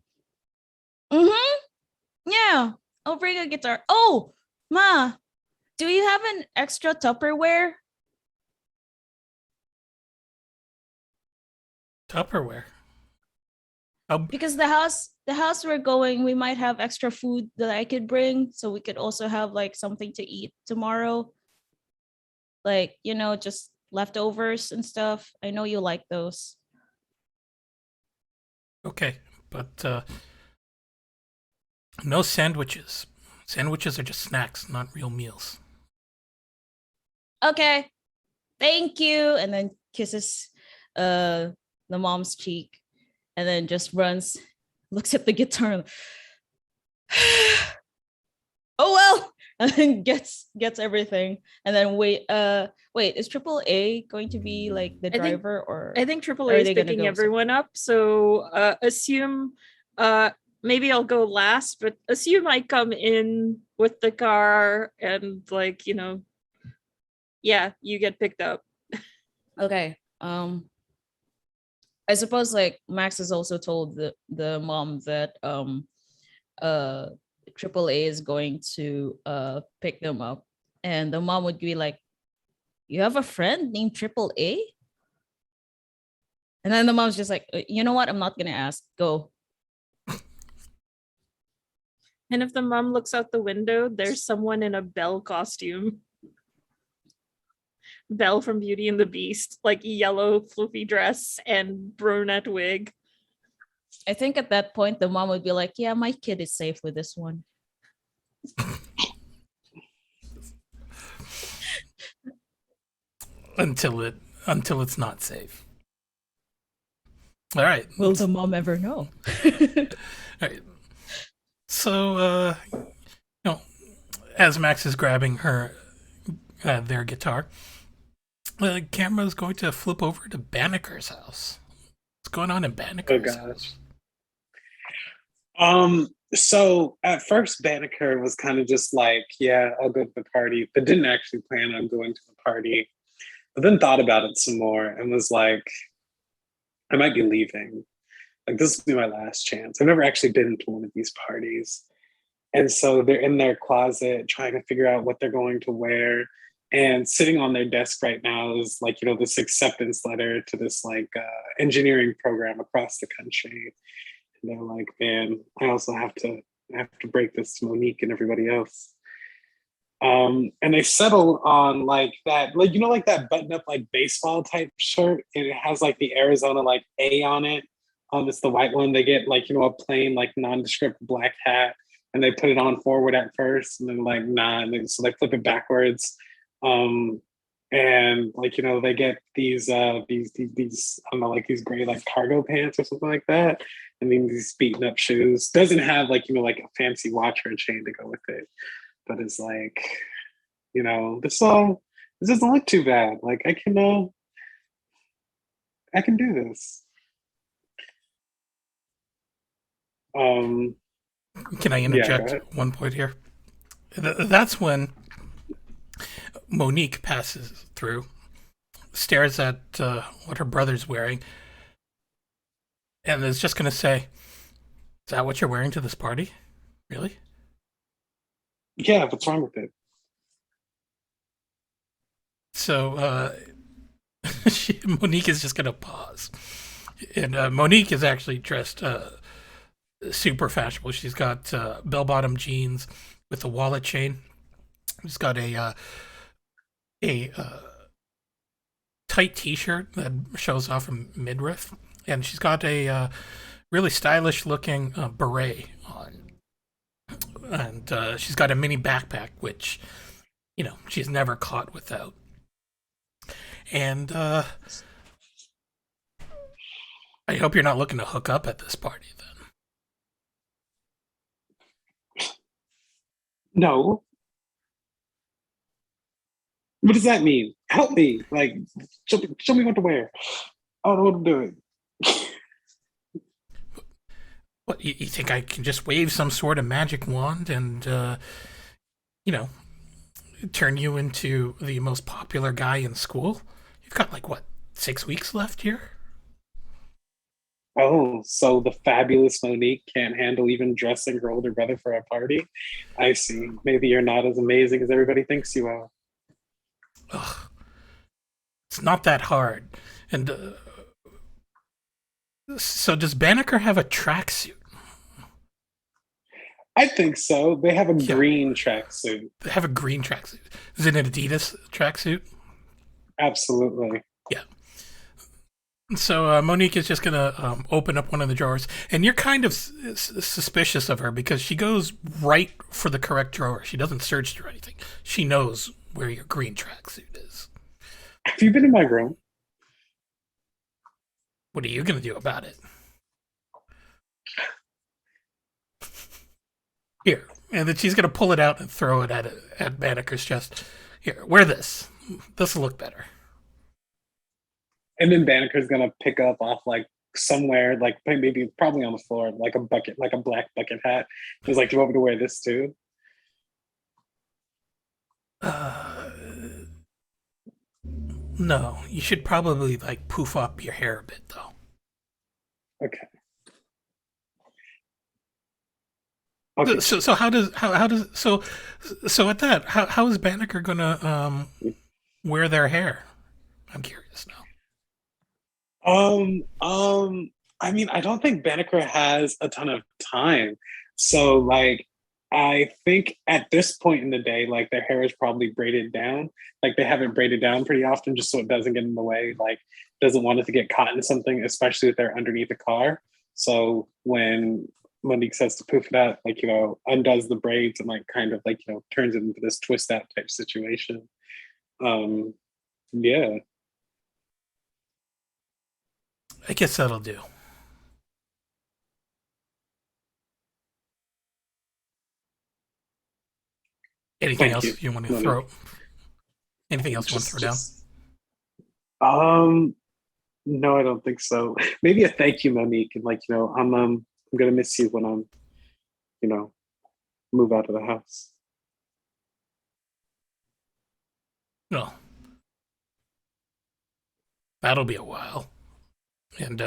"Yeah, I'll bring a guitar. Oh, Ma, do you have an extra Tupperware?" Tupperware. Because the house we're going, we might have extra food that I could bring, so we could also have like something to eat tomorrow, like just leftovers and stuff. I know you like those. Okay, but no sandwiches. Sandwiches are just snacks, not real meals. Okay, thank you. And then kisses the mom's cheek, and then just runs looks at the guitar. Oh well, and then gets everything, and then wait, is Triple A going to be like the I think- driver, or I think are AAA is they gonna picking go everyone up. So assume maybe I'll go last, but assume I come in with the car and like, yeah, you get picked up. Okay. I suppose like Max has also told the mom that uh AAA is going to pick them up, and the mom would be like, "You have a friend named Triple A?" And then the mom's just like, "You know what? I'm not gonna ask. Go." And if the mom looks out the window, there's someone in a Belle costume. Belle from Beauty and the Beast, like yellow floofy dress and brunette wig. I think at that point the mom would be like, "Yeah, my kid is safe with this one." Until it's not safe. All right. Will the mom ever know? All right. So, as Max is grabbing their guitar, the camera is going to flip over to Banneker's house. What's going on in Banneker's house? So at first Banneker was kind of just like, yeah, I'll go to the party, but didn't actually plan on going to the party. But then thought about it some more and was like, I might be leaving. Like, this will be my last chance. I've never actually been to one of these parties. And so they're in their closet trying to figure out what they're going to wear. And sitting on their desk right now is like, this acceptance letter to this like engineering program across the country. And they're like, man, I also have to break this to Monique and everybody else. And they settled on like that, like, like that button up like baseball type shirt. And it has like the Arizona like A on it. It's the white one. They get like, a plain like nondescript black hat, and they put it on forward at first, and then like nah, and so they flip it backwards. And like, they get these I don't know, like these gray like cargo pants or something like that. And then these beaten up shoes. Doesn't have like, like a fancy watch or a chain to go with it. But it's like, this doesn't look too bad. Like I can do this. Can I interject one point here? That's when Monique passes through, stares at what her brother's wearing, and is just going to say, "Is that what you're wearing to this party? Really?" Yeah, what's wrong with it? So Monique is just going to pause. And Monique is actually dressed super fashionable. She's got bell-bottom jeans with a wallet chain. She's got a tight t-shirt that shows off her midriff. And she's got a really stylish-looking beret on. And she's got a mini backpack, which, she's never caught without. And I hope you're not looking to hook up at this party, then. No. What does that mean? Help me. Like, show me what to wear. I don't know what I'm doing. What, you think I can just wave some sort of magic wand and, turn you into the most popular guy in school? You've got, 6 weeks left here? Oh, so the fabulous Monique can't handle even dressing her older brother for a party? I see. Maybe you're not as amazing as everybody thinks you are. Ugh. It's not that hard. And, so does Banneker have a tracksuit? I think so. They have a green tracksuit. They have a green tracksuit. Is it an Adidas tracksuit? Absolutely. Yeah. So Monique is just going to open up one of the drawers. And you're kind of suspicious of her because she goes right for the correct drawer. She doesn't search through anything. She knows where your green tracksuit is. Have you been in my room? What are you going to do about it? Here. And then she's gonna pull it out and throw it at Banneker's chest. Here, wear this. This will look better. And then Banneker's gonna pick up off like somewhere, like maybe probably on the floor, like a bucket, like a black bucket hat. He's like, "Do you want me to wear this too?" No, you should probably like poof up your hair a bit though. Okay. Okay. So how does so at that how is Banneker gonna wear their hair? I'm curious now. I mean, I don't think Banneker has a ton of time. So like I think at this point in the day, like their hair is probably braided down. Like they have it braided down pretty often just so it doesn't get in the way, like doesn't want it to get caught in something, especially if they're underneath the car. So when Monique says to poof it out, like, undoes the braids and like kind of like, turns it into this twist out type situation. Yeah. I guess that'll do. Anything Thank else you want to Monique. throw? Anything else you want to throw down? No, I don't think so. Maybe a thank you, Monique, and like, I'm gonna miss you when I'm, move out of the house. No. That'll be a while. And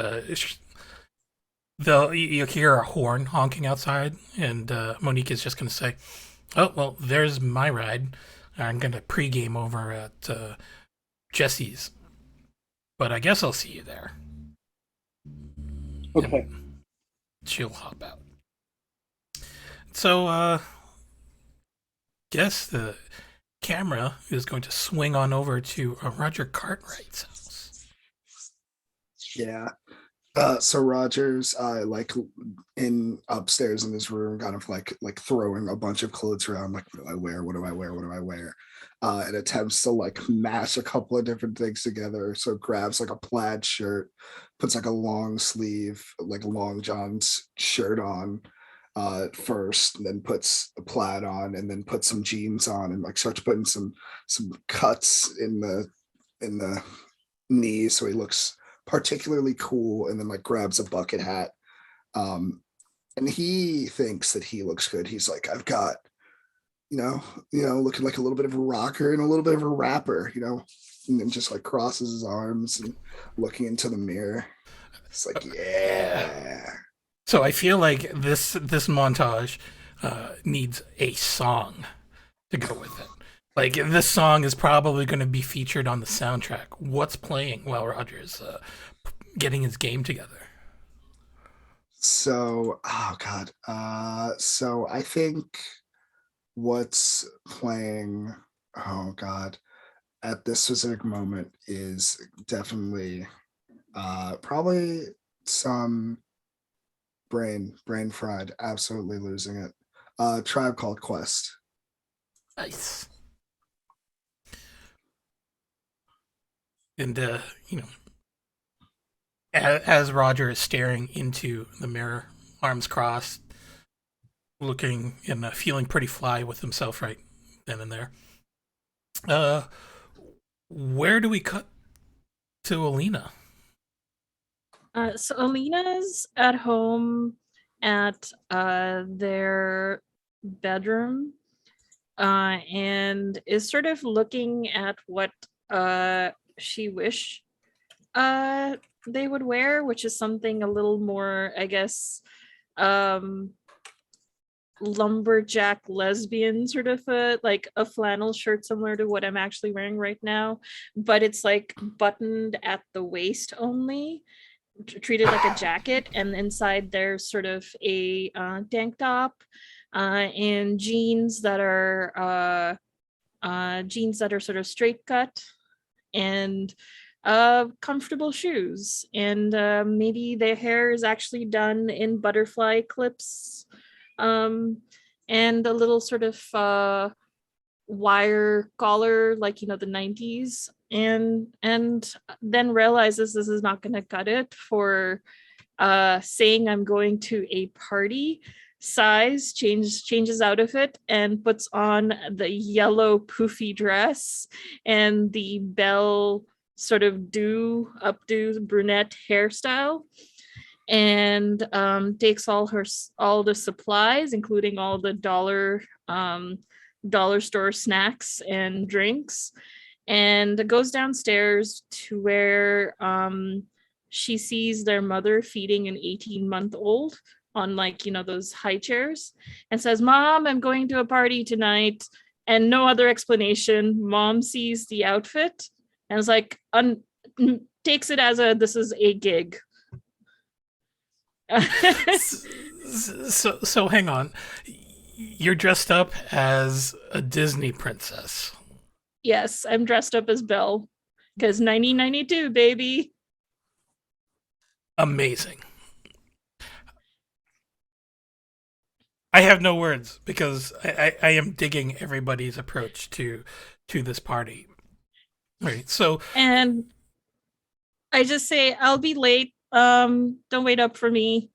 you'll hear a horn honking outside, and Monique is just going to say, "Oh, well, there's my ride. I'm going to pregame over at Jesse's, but I guess I'll see you there." Okay. And she'll hop out. So, guess the camera is going to swing on over to Roger Cartwright's house. Yeah. So Roger's like in upstairs in his room, kind of like throwing a bunch of clothes around, like, what do I wear? What do I wear? What do I wear? And attempts to like mash a couple of different things together. So grabs like a plaid shirt, puts like a long sleeve, like long John's shirt on first, and then puts a plaid on, and then puts some jeans on, and like starts putting some cuts in the knees, so he looks particularly cool, and then like grabs a bucket hat, and he thinks that he looks good. He's like, I've got looking like a little bit of a rocker and a little bit of a rapper, and then just like crosses his arms and looking into the mirror. It's like, yeah. So I feel like this montage needs a song to go with it. Like, this song is probably going to be featured on the soundtrack. What's playing while Roger's getting his game together? So, oh God. So I think what's playing, oh God, at this specific moment is definitely probably some brain fried, absolutely losing it. Tribe Called Quest. Nice. And, as Roger is staring into the mirror, arms crossed, looking and feeling pretty fly with himself right then and there, where do we cut to Alina? So Alina's at home at their bedroom and is sort of looking at what she wish they would wear, which is something a little more, I guess, lumberjack lesbian sort of like a flannel shirt similar to what I'm actually wearing right now, but it's like buttoned at the waist only, treated like a jacket, and inside there's sort of a tank top and jeans that are sort of straight cut, and comfortable shoes, and maybe their hair is actually done in butterfly clips, and a little sort of wire collar, like the 90s, and then realizes this is not going to cut it for saying I'm going to a party. size, changes out of it, and puts on the yellow poofy dress and the Belle sort of updo brunette hairstyle, and takes all the supplies, including all the dollar store snacks and drinks, and goes downstairs to where she sees their mother feeding an 18-month-old on, like, those high chairs, and says, "Mom, I'm going to a party tonight." And no other explanation. Mom sees the outfit and is like, takes it as this is a gig. So hang on. You're dressed up as a Disney princess. Yes, I'm dressed up as Belle because 1992, baby. Amazing. I have no words because I am digging everybody's approach to this party. Right. So, And I just say, I'll be late. Don't wait up for me.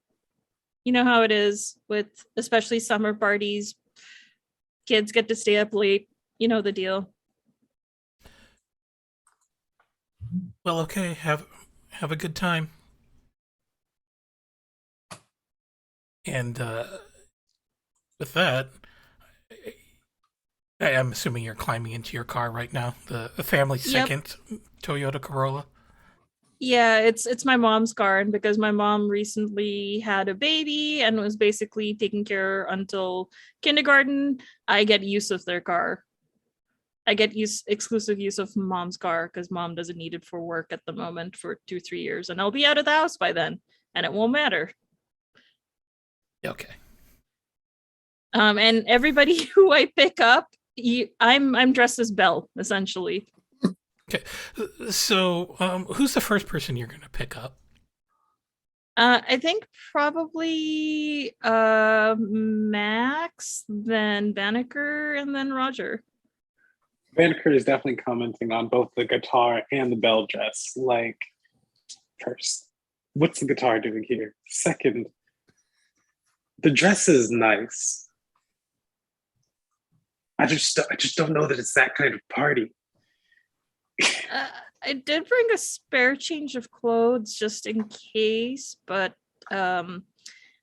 You know how it is with especially summer parties. Kids get to stay up late. You know the deal. well, okay. Have a good time. And with that, I am assuming you're climbing into your car right now. The family's Yep. second Toyota Corolla. Yeah, it's my mom's car, and because my mom recently had a baby and was basically taking care until kindergarten, I get use of their car. I get exclusive use of mom's car because mom doesn't need it for work at the moment for 2-3 years, and I'll be out of the house by then, and it won't matter. Okay. And everybody who I pick up, I'm dressed as Belle, essentially. Okay. So, who's the first person you're going to pick up? I think probably Max, then Banneker, and then Roger. Banneker is definitely commenting on both the guitar and the bell dress. Like, first, what's the guitar doing here? Second, the dress is nice. I just don't know that it's that kind of party. I did bring a spare change of clothes just in case, but I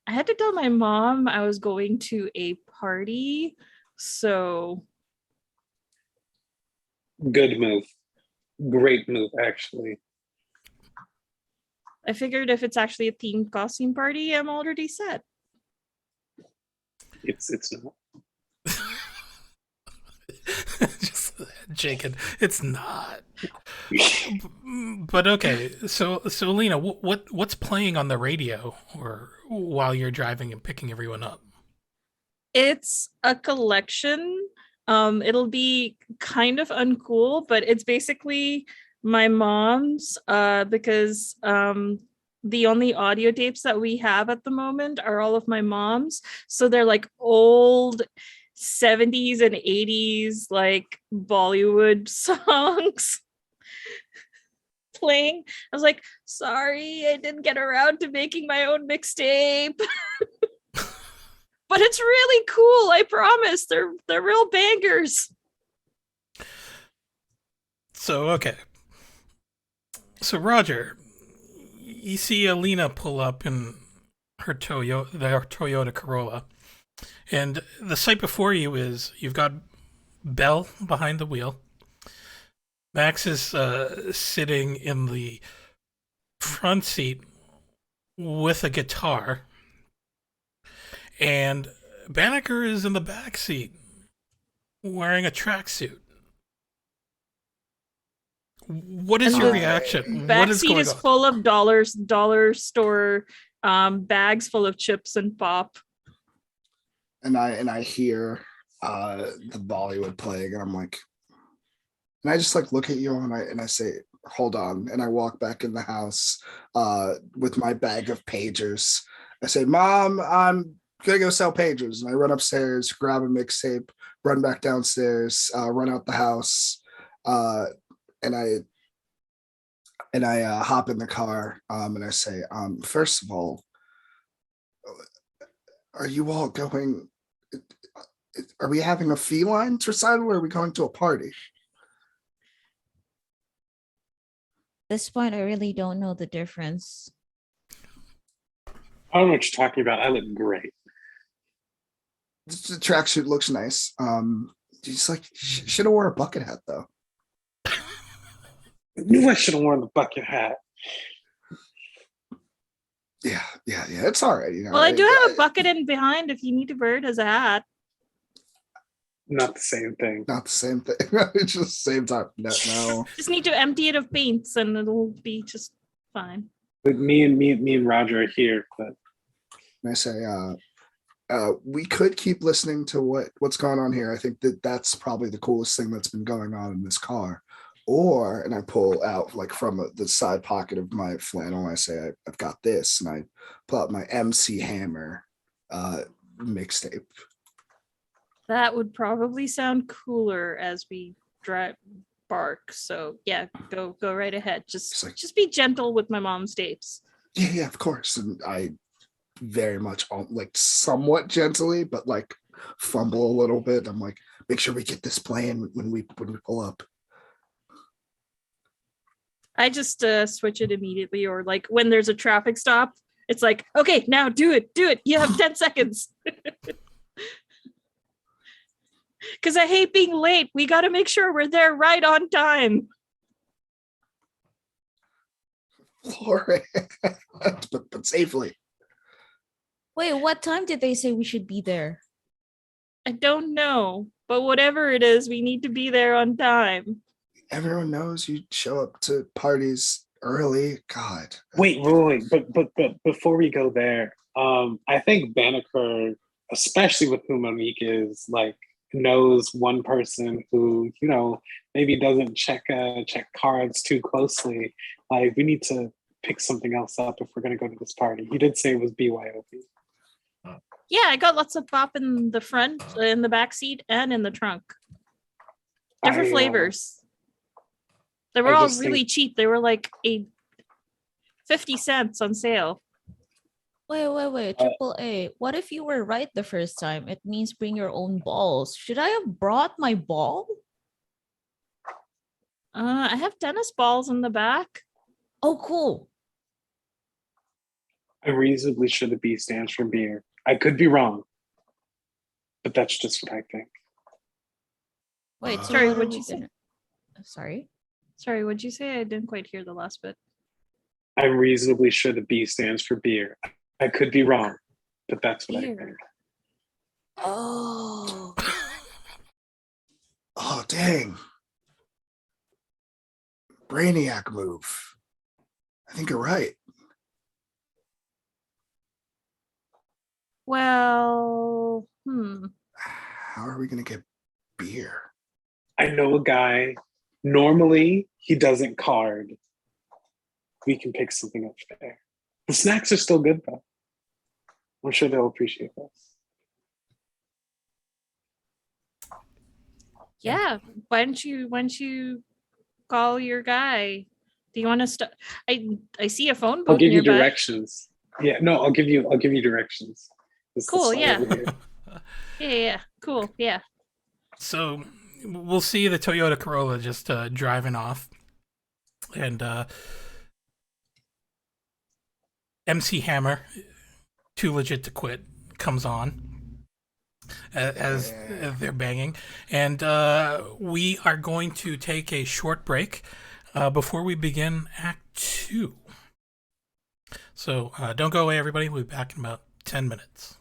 had to tell my mom I was going to a party, so Good move. Great move, actually. I figured if it's actually a themed costume party, I'm already set. It's not. Just Jacob, it's not. But okay, so Lena, what's playing on the radio or while you're driving and picking everyone up? It's a collection. It'll be kind of uncool, but it's basically my mom's because the only audio tapes that we have at the moment are all of my mom's. So they're like old 70s and 80s like Bollywood songs playing. I was like, sorry, I didn't get around to making my own mixtape. But it's really cool, I promise. They're real bangers. So okay. So Roger, you see Alina pull up in her Toyota Corolla, and the sight before you is you've got Belle behind the wheel. Max is sitting in the front seat with a guitar, and Banneker is in the back seat wearing a tracksuit. What is And your the reaction? Back What is seat going is on? full of dollar store bags full of chips and pop. And I hear the Bollywood playing, and I'm like, and I just like look at you and I say, hold on. And I walk back in the house with my bag of pagers. I say, Mom, I'm gonna go sell pagers. And I run upstairs, grab a mixtape, run back downstairs, run out the house, and I hop in the car, and I say, first of all, Are you all going? Are we having a feline recital or are we going to a party? At this point, I really don't know the difference. I don't know what you're talking about. I look great. The tracksuit looks nice. Just like should have wore a bucket hat though. I knew I should have worn the bucket hat. Yeah. It's all right. Well, I do have a bucket in behind if you need to wear it as a hat. Not the same thing. Not the same thing. It's just the same time. No. Just need to empty it of paints and it'll be just fine. But me and Roger are here, but And I say, we could keep listening to what's going on here. I think that's probably the coolest thing that's been going on in this car. Or, and I pull out like from the side pocket of my flannel, and I say, I've got this, and I pull out my MC Hammer mixtape. That would probably sound cooler as we bark. So yeah, go right ahead. Just be gentle with my mom's tapes. Yeah, of course. And I very much like somewhat gently, but like fumble a little bit. I'm like, make sure we get this playing when we pull up. I just switch it immediately, or like when there's a traffic stop, it's like, okay, now do it. You have 10 seconds. Because I hate being late. We got to make sure we're there right on time. but safely. Wait, what time did they say we should be there? I don't know, but whatever it is, we need to be there on time. Everyone knows you show up to parties early. God. wait, but before we go there, I think Banneker, especially with who Monique is, like knows one person who, you know, maybe doesn't check cards too closely. Like we need to pick something else up if we're gonna go to this party. He did say it was BYOB. Yeah, I got lots of pop in the front, in the back seat, and in the trunk. Different flavors. They were all really cheap. They were like 50 cents on sale. Wait, triple A. What if you were right the first time? It means bring your own balls. Should I have brought my ball? I have tennis balls in the back. Oh, cool. I'm reasonably sure the B stands for beer. I could be wrong, but that's just what I think. Wait, sorry, what what'd are you we say? gonna- Sorry? Sorry, what'd you say? I didn't quite hear the last bit. I'm reasonably sure the B stands for beer. I could be wrong, but that's what I think. Beer. Oh. Oh, dang. Brainiac move. I think you're right. Well, How are we going to get beer? I know a guy. Normally, he doesn't card. We can pick something up there. The snacks are still good, though. I'm sure they'll appreciate this. yeah. Why don't you call your guy? Do you want to start? I see a phone book I'll give you nearby. directions. Yeah, no, I'll give you directions. This Cool, is yeah. over here. Yeah, cool, yeah. So we'll see the Toyota Corolla just driving off, and MC Hammer, too legit to quit, comes on as they're banging, and we are going to take a short break before we begin Act 2. So don't go away, everybody. We'll be back in about 10 minutes.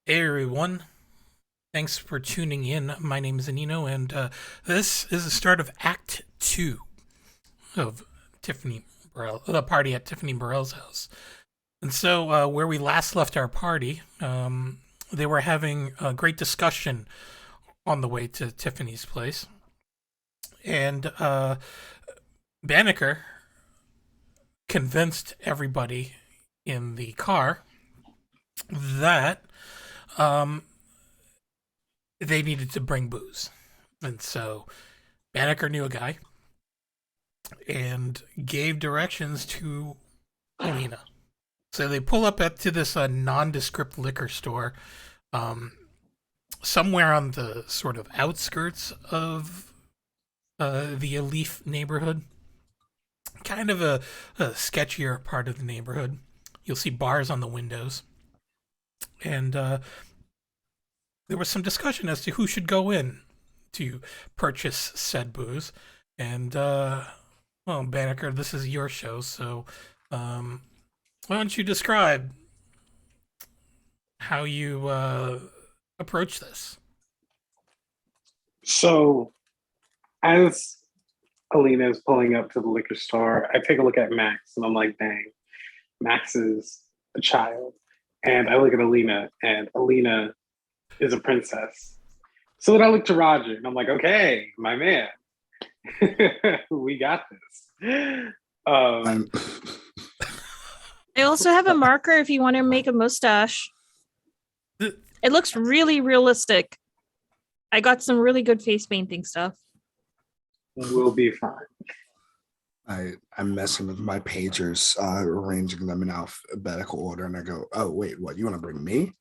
Hey everyone, thanks for tuning in. My name is Anino, and this is the start of Act 2 of Tiffany Burrell, the party at Tiffany Burrell's house. And so, where we last left our party, they were having a great discussion on the way to Tiffany's place. And Banneker convinced everybody in the car that they needed to bring booze. And so Banneker knew a guy and gave directions to Alina. So they pull up to this nondescript liquor store somewhere on the sort of outskirts of the Elif neighborhood. Kind of a sketchier part of the neighborhood. You'll see bars on the windows. And there was some discussion as to who should go in to purchase said booze. And, well, Banneker, this is your show, so why don't you describe how you approach this? So, as Alina is pulling up to the liquor store, I take a look at Max and I'm like, dang, Max is a child. And I look at Alina and Alina is a princess. So then I look to Roger and I'm like, okay, my man, we got this. I'm I also have a marker if you want to make a mustache. It looks really realistic. I got some really good face painting stuff. We'll be fine. I'm messing with my pagers, arranging them in alphabetical order, and I go, "Oh wait, what? You want to bring me?"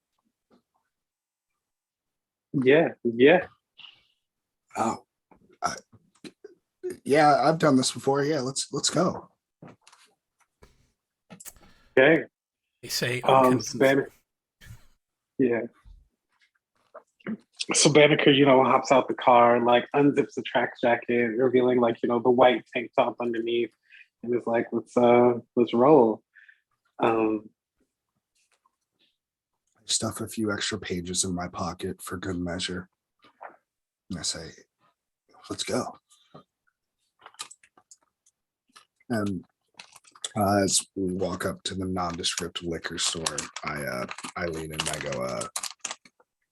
Yeah. Oh, yeah, I've done this before. Yeah, let's go. Okay. They say, yeah. So Banneker, hops out the car, like unzips the track jacket, revealing the white tank top underneath, and is like, let's roll. I stuff a few extra pages in my pocket for good measure, and I say, "Let's go." And as we walk up to the nondescript liquor store, I lean in and I go,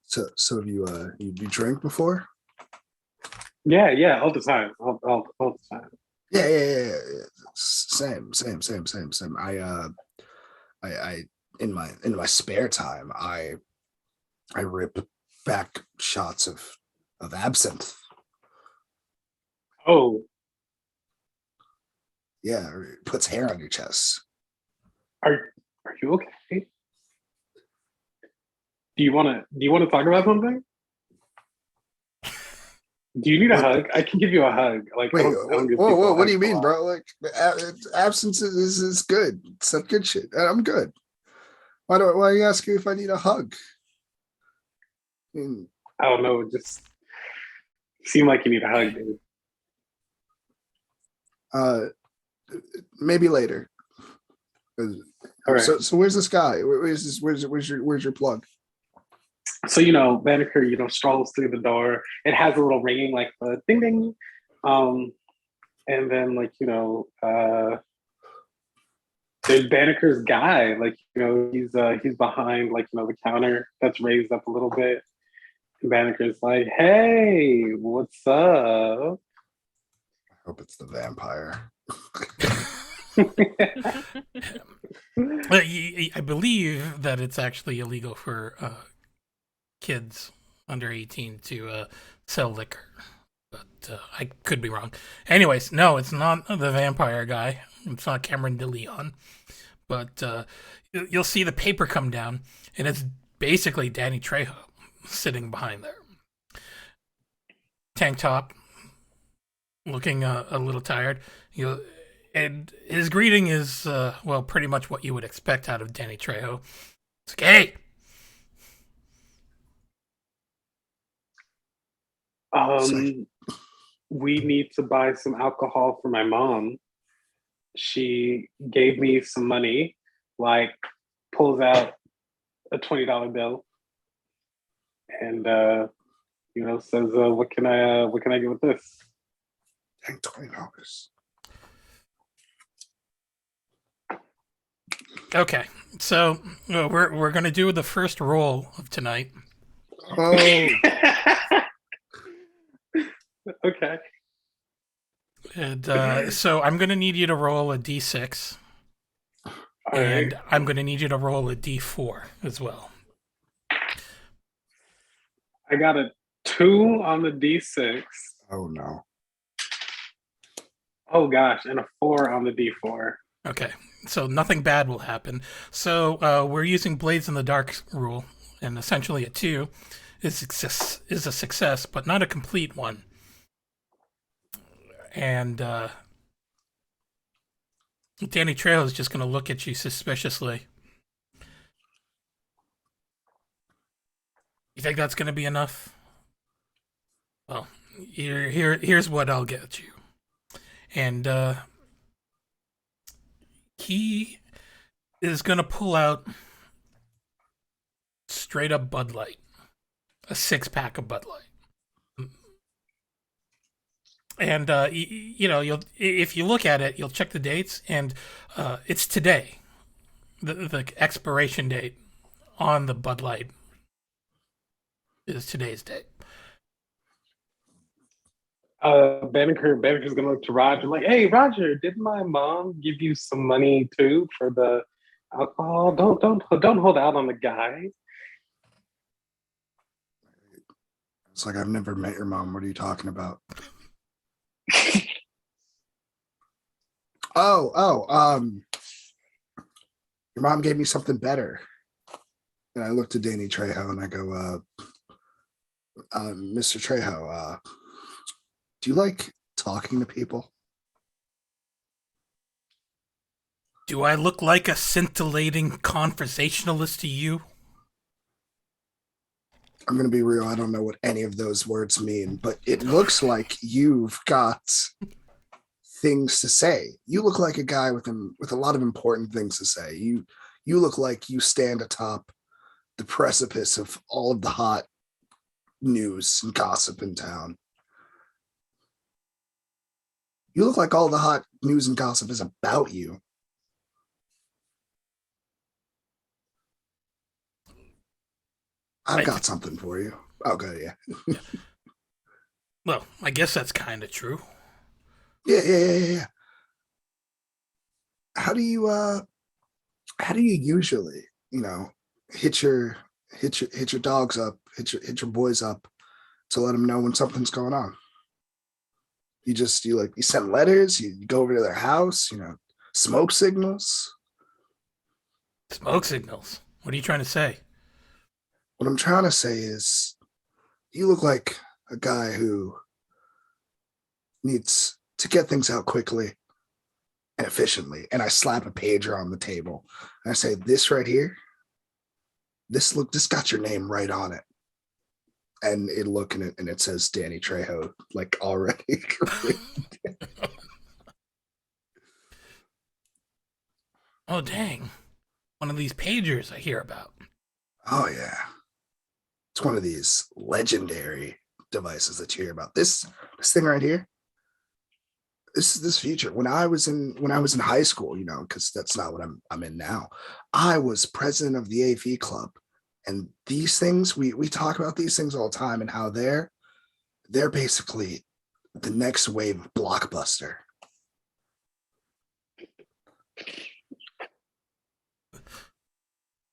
So have you drank before? Yeah, all the time, all the time. Yeah. Same. I in my spare time, I rip back shots of absinthe. Oh, Yeah, it puts hair on your chest. are you okay? Do you want to talk about something? Do you need a hug? I can give you a hug. Like, Wait, I don't give whoa, people what do you hugs a mean, lot. bro? Like, absence is good. It's that good shit. I'm good. Why are you asking if I need a hug? I mean, I don't know. It just seemed like you need a hug, dude. maybe later. All right. So where's this guy? Where's your plug? So Banneker, strolls through the door. It has a little ringing like the ding ding, and then there's Banneker's guy. He's behind the counter that's raised up a little bit. And Banneker's like, "Hey, what's up?" I hope it's the vampire. I believe that it's actually illegal for kids under 18 to sell liquor. But I could be wrong. Anyways, no, it's not the vampire guy. It's not Cameron DeLeon. But you'll see the paper come down, and it's basically Danny Trejo sitting behind there. Tank top, looking a little tired. And his greeting is, well, pretty much what you would expect out of Danny Trejo. It's like, hey! We need to buy some alcohol for my mom. She gave me some money, pulls out a $20 bill. and says, what can I get with this? Dang, $20. Okay, so we're gonna do the first roll of tonight. Oh, Okay. And so I'm gonna need you to roll a d6, All and right. I'm gonna need you to roll a d4 as well. I got a 2 on the D6. oh no. Oh gosh, and a 4 on the D4. Okay, so nothing bad will happen. So we're using Blades in the Dark rule, and essentially a 2 is a success, but not a complete one. And Danny Trejo is just going to look at you suspiciously. You think that's going to be enough? Well, here's what I'll get you. And he is going to pull out straight up Bud Light, a 6-pack of Bud Light. And you'll if you look at it, you'll check the dates, and it's today. The expiration date on the Bud Light is today's date. Banneker's gonna look to Roger like, hey Roger, did my mom give you some money too for the alcohol? Don't hold out on the guy. It's like, I've never met your mom. What are you talking about? Your mom gave me something better. And I looked at Danny Trejo and I go, Mr. Trejo, do you like talking to people? Do I look like a scintillating conversationalist to you? I'm going to be real. I don't know what any of those words mean, but it looks like you've got things to say. You look like a guy with a lot of important things to say. You look like you stand atop the precipice of all of the hot news and gossip in town. You look like all the hot news and gossip is about you. I've got something for you. Okay, yeah. Well, I guess that's kind of true. Yeah. How do you usually, hit your dogs up, hit your boys up to let them know when something's going on? You send letters, you go over to their house, smoke signals. Smoke signals? What are you trying to say? What I'm trying to say is, you look like a guy who needs to get things out quickly and efficiently. And I slap a pager on the table and I say, this right here, this got your name right on it. And it look in it and it says Danny Trejo, like, already. Oh, dang. One of these pagers I hear about. Oh, yeah. It's one of these legendary devices that you hear about. This thing right here. This feature. When I was in high school, because that's not what I'm in now. I was president of the AV club, and these things we talk about these things all the time and how they're basically the next wave of Blockbuster.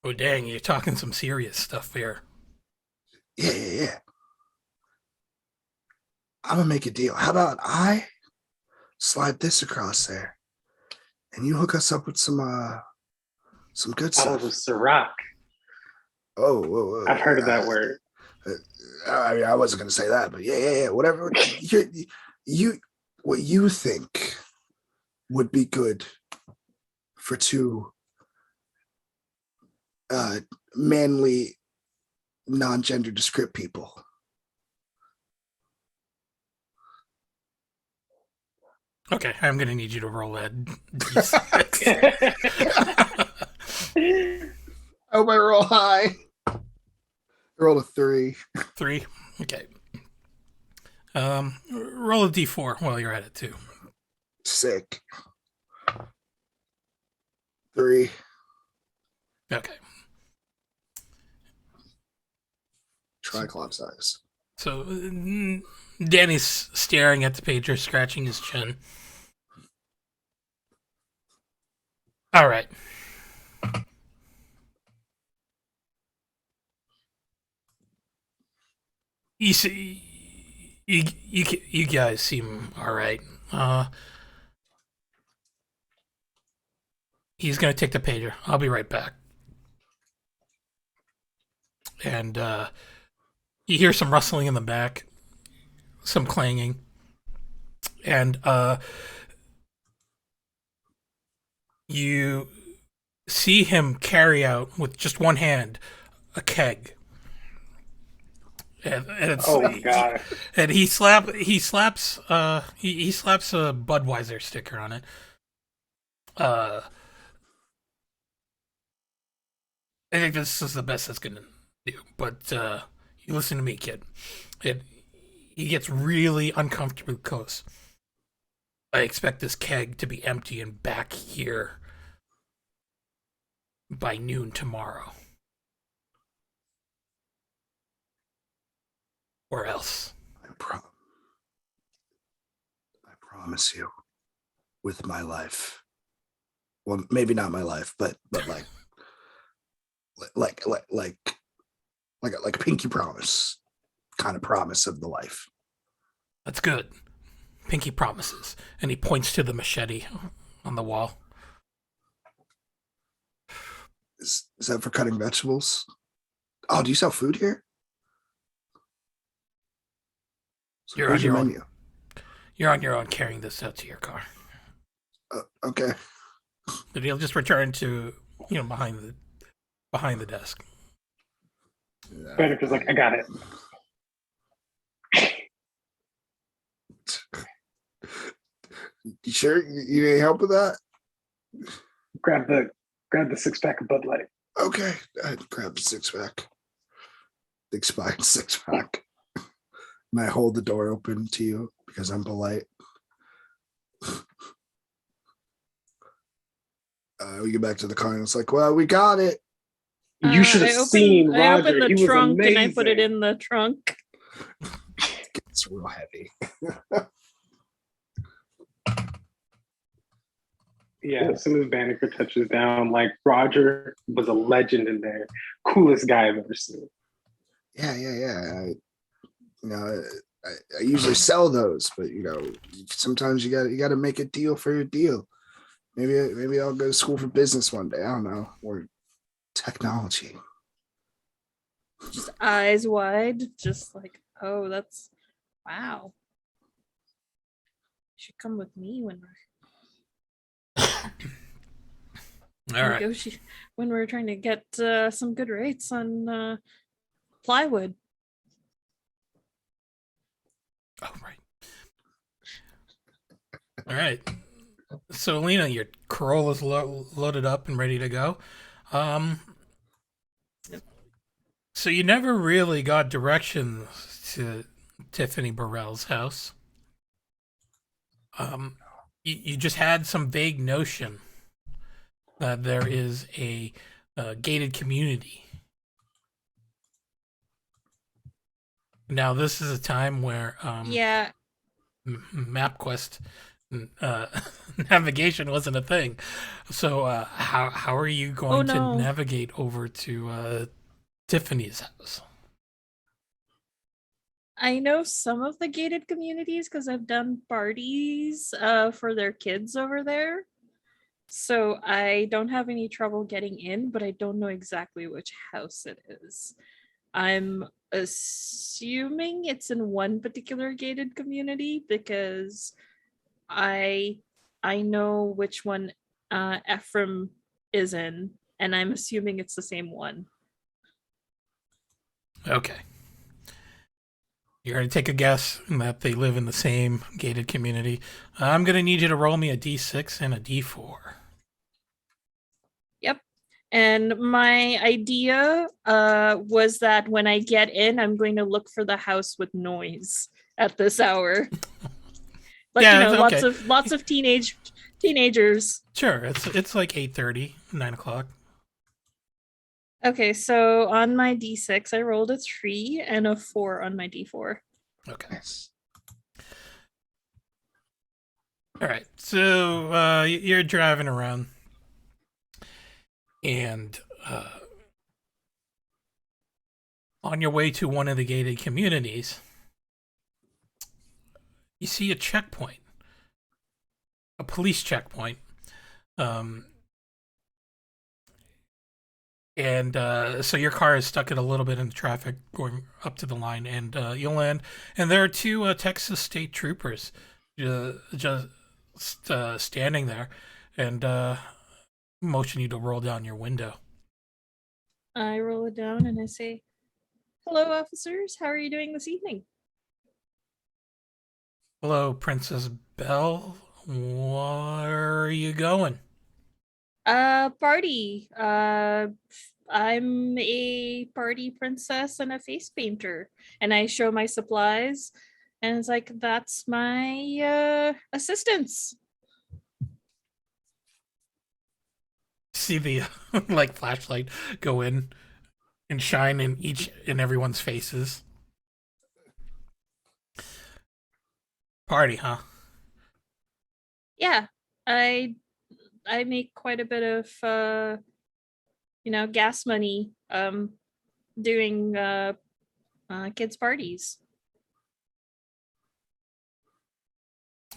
Oh, dang, you're talking some serious stuff here. Yeah. I'm gonna make a deal. How about I slide this across there, and you hook us up with some good stuff. Out of a Ciroc. Oh, I've heard of that word. I mean, I wasn't gonna say that, but yeah. Whatever. What you think would be good for two manly, non-gender descript people. Okay, I'm going to need you to roll that. Oh, my roll high. Roll a 3. 3. Okay. Roll a d4 while you're at it too. Sick. 3. Okay. Triclops eyes. So Danny's staring at the pager, scratching his chin. All right. You see, you guys seem all right. He's gonna take the pager. I'll be right back. And you hear some rustling in the back, some clanging, and you see him carry out with just one hand a keg. And it's, Oh my god. and he slaps a Budweiser sticker on it. I think this is the best it's gonna do. But you listen to me, kid. He gets really uncomfortably close. I expect this keg to be empty and back here by noon tomorrow. Or else. I promise you, with my life. Well, maybe not my life, but like a pinky promise, kind of promise of the life. That's good. Pinky promises. And he points to the machete on the wall. Is that for cutting vegetables? Oh, do you sell food here? So You're where's on your menu? You're on your own carrying this out to your car. Okay. But he'll just return to, behind the desk. Banneker's like, I got it. You sure you need help with that? Grab the 6-pack of Bud Light. Okay, I grab the 6-pack. The expired 6-pack. And I hold the door open to you because I'm polite. We get back to the car and it's like, well, we got it. You should have seen Roger. I opened He the was trunk and I amazing. put it in the trunk. It's real heavy. Yeah, as soon as Banneker touches down, like Roger was a legend in there. Coolest guy I've ever seen. Yeah. I usually sell those, but sometimes you got to make a deal for your deal. Maybe I'll go to school for business one day. I don't know, or technology. Just eyes wide, just like, oh, that's wow. You should come with me when All right. when we're trying to get some good rates on plywood. Oh, right. All right. So, Lena, your Corolla's loaded up and ready to go. So you never really got directions to Tiffany Burrell's house. You just had some vague notion that there is a gated community. Now, this is a time where Yeah, MapQuest navigation wasn't a thing. So how are you going no. to navigate over to Tiffany's house? I know some of the gated communities because I've done parties for their kids over there. So I don't have any trouble getting in, but I don't know exactly which house it is. I'm assuming it's in one particular gated community because I know which one Ephraim is in, and I'm assuming it's the same one. Okay. You're going to take a guess that they live in the same gated community. I'm going to need you to roll me a d6 and a d4. Yep. And my idea was that when I get in, I'm going to look for the house with noise at this hour. Like, Yeah, you know, okay. lots of teenagers. Sure, it's like 8:30, 9 o'clock. Okay, so on my D6, I rolled a 3 and a 4 on my D4. Okay. Nice. All right. So you're driving around, and on your way to one of the gated communities, you see a checkpoint, a police checkpoint. And so your car is stuck in a little bit in the traffic going up to the line, and you'll land. And there are two Texas state troopers just standing there and motion you to roll down your window. I roll it down and I say, "Hello, officers. How are you doing this evening?" Hello, Princess Belle. Where are you going? Party. I'm a party princess and a face painter, and I show my supplies, and it's like, that's my assistants. See the like flashlight go in and shine in everyone's faces. Party, huh? Yeah, I make quite a bit of gas money doing kids parties.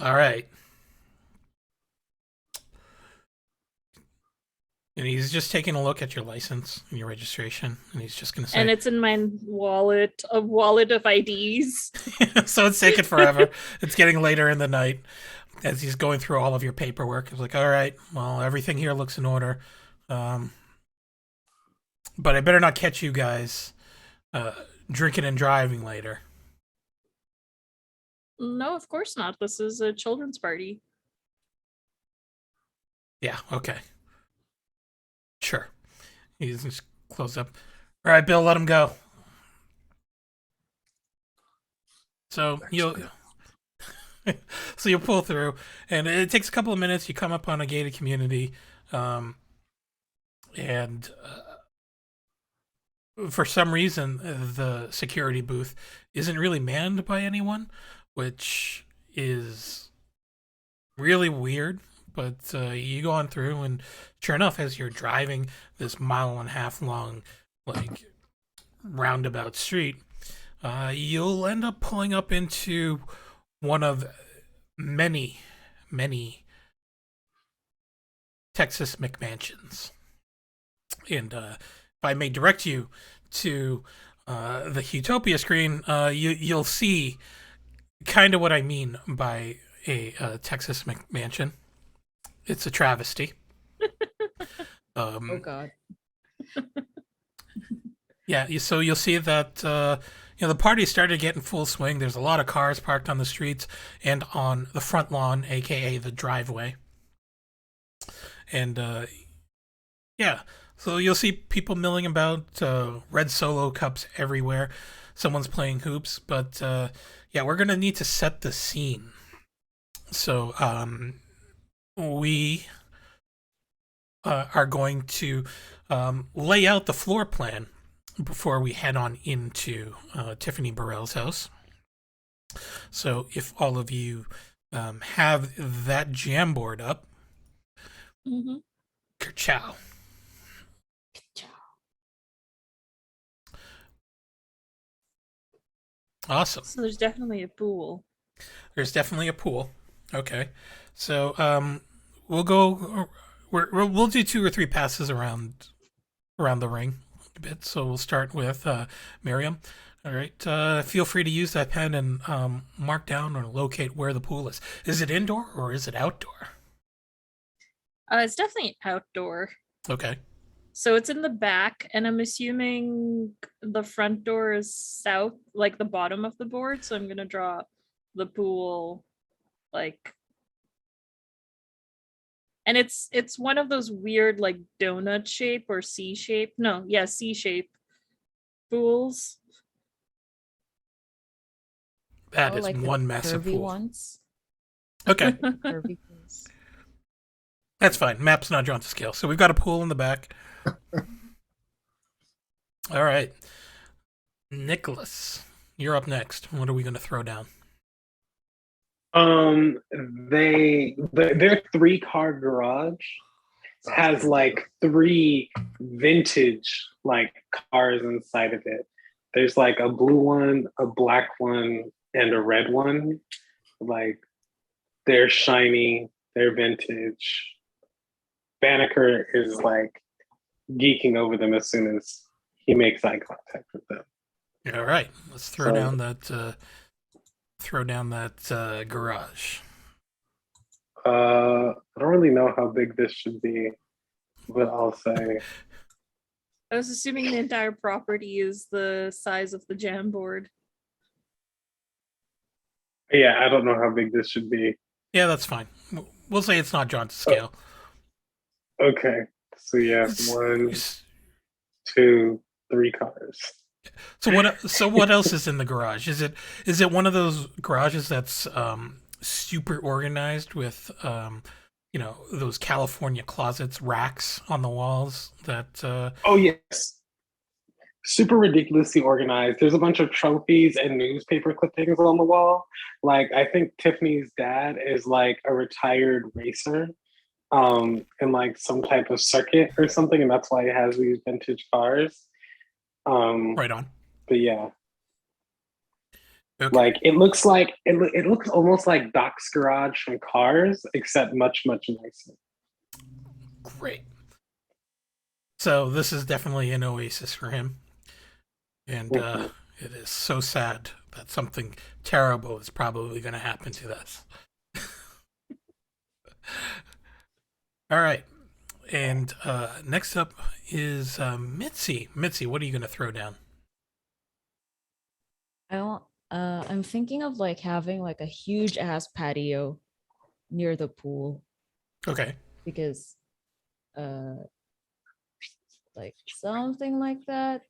All right. And he's just taking a look at your license and your registration, and he's just going to say, And it's in my wallet, a wallet of IDs. so it's taking forever. It's getting later in the night as he's going through all of your paperwork. He's like, all right, well, everything here looks in order. But I better not catch you guys drinking and driving later. No, of course not. This is a children's party. Yeah, okay. Sure. He's just closed up. All right, Bill, let him go. So you'll pull through, and it takes a couple of minutes. You come up on a gated community, and for some reason, the security booth isn't really manned by anyone, which is really weird. But you go on through, and sure enough, as you're driving this 1.5 mile long, like, roundabout street, you'll end up pulling up into one of many, many Texas McMansions. And if I may direct you to the Huetopia screen, you'll see kind of what I mean by a Texas McMansion. It's a travesty. Oh God. Yeah, so you'll see that the party started getting full swing. There's a lot of cars parked on the streets and on the front lawn, aka the driveway. And yeah, so you'll see people milling about, red Solo cups everywhere. Someone's playing hoops, but yeah, we're gonna need to set the scene. So we are going to lay out the floor plan before we head on into Tiffany Burrell's house. So if all of you have that Jamboard up, Mm-hmm. Ka-chow. Awesome. So there's definitely a pool. There's definitely a pool. Okay, so we'll go. We'll do 2 or 3 passes around the ring a bit. So we'll start with Miriam. All right. Feel free to use that pen and mark down or locate where the pool is. Is it indoor or is it outdoor? It's definitely outdoor. Okay. So it's in the back, and I'm assuming the front door is south, like the bottom of the board. So I'm gonna draw the pool like And it's one of those weird like donut shape or C shape. No, yeah, C shape pools. That Oh, is like the one massive curvy pool. ones. Okay, Curvy pools. that's fine. Map's not drawn to scale, so we've got a pool in the back. All right, Nicholas, you're up next. What are we going to throw down? Their 3-car garage has like 3 vintage like cars inside of it. There's like a blue one, a black one, and a red one. Like they're shiny, they're vintage. Banneker is like geeking over them as soon as he makes eye contact with them. All right, let's throw So- down that. Throw down that garage. I don't really know how big this should be, but I'll say I was assuming the entire property is the size of the Jamboard. yeah, I don't know how big this should be. Yeah, that's fine. We'll say it's not drawn to scale. Okay, so yeah, 1, 2, 3 cars. So what? So what else is in the garage? Is it one of those garages that's super organized with those California closets, racks on the walls that Oh yes, super ridiculously organized. There's a bunch of trophies and newspaper clippings on the wall. Like I think Tiffany's dad is like a retired racer, in like some type of circuit or something, and that's why he has these vintage cars. right on? But yeah, Okay. like it looks like it looks almost like Doc's garage from Cars, except much nicer. Great. So this is definitely an oasis for him, and it is so sad that something terrible is probably going to happen to this. All right, and next up is Mitzi. Mitzi, what are you going to throw down? I'm thinking of like having like a huge ass patio near the pool Okay. because like something like that.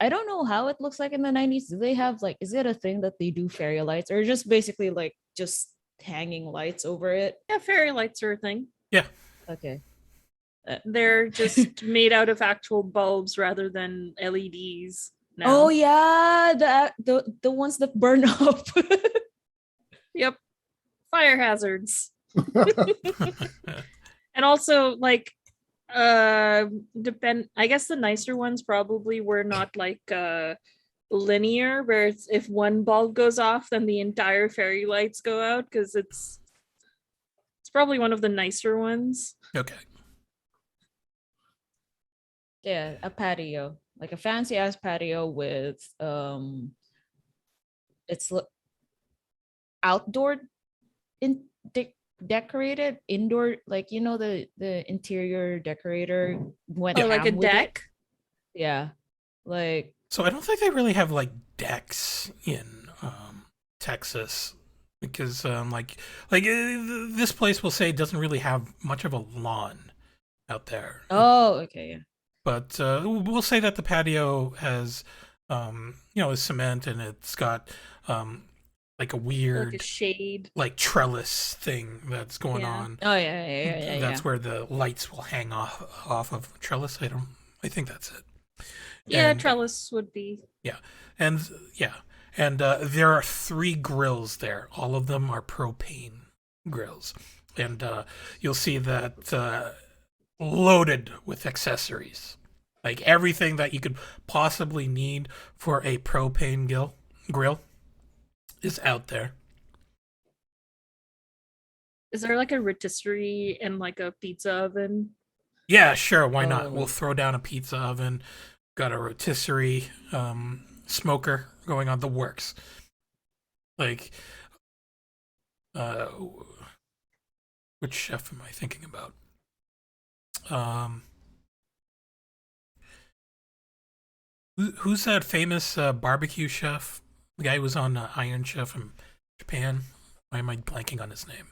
I don't know how it looks like in the 90s. Do they have like, is it a thing that they do fairy lights or just basically like just hanging lights over it? Yeah, fairy lights are a thing. Yeah. Okay. They're just made out of actual bulbs rather than LEDs. Now. Oh yeah, the ones that burn up. Yep. Fire hazards. And also like I guess the nicer ones probably were not like linear where if one bulb goes off then the entire fairy lights go out because it's probably one of the nicer ones. Okay. Yeah, a patio, like a fancy ass patio with it's outdoor in decorated, indoor, like the interior decorator went Oh, like a ham with it. deck. Yeah, like So I don't think they really have like decks in Texas because this place will say doesn't really have much of a lawn out there. oh okay, yeah. But we'll say that the patio has is cement and it's got like a weird Like a shade. like trellis thing that's going Yeah. on. Oh yeah. That's where the lights will hang off of trellis. I think that's it. Yeah, And- trellis would be. And there are 3 grills there. All of them are propane grills, and you'll see that loaded with accessories, like everything that you could possibly need for a propane grill is out there. Is there like a rotisserie and like a pizza oven? Yeah, sure, why not? Oh. We'll throw down a pizza oven, got a rotisserie, smoker going on, the works. Like, which chef am I thinking about? Who's that famous barbecue chef? The guy who was on Iron Chef in Japan. Why am I blanking on his name?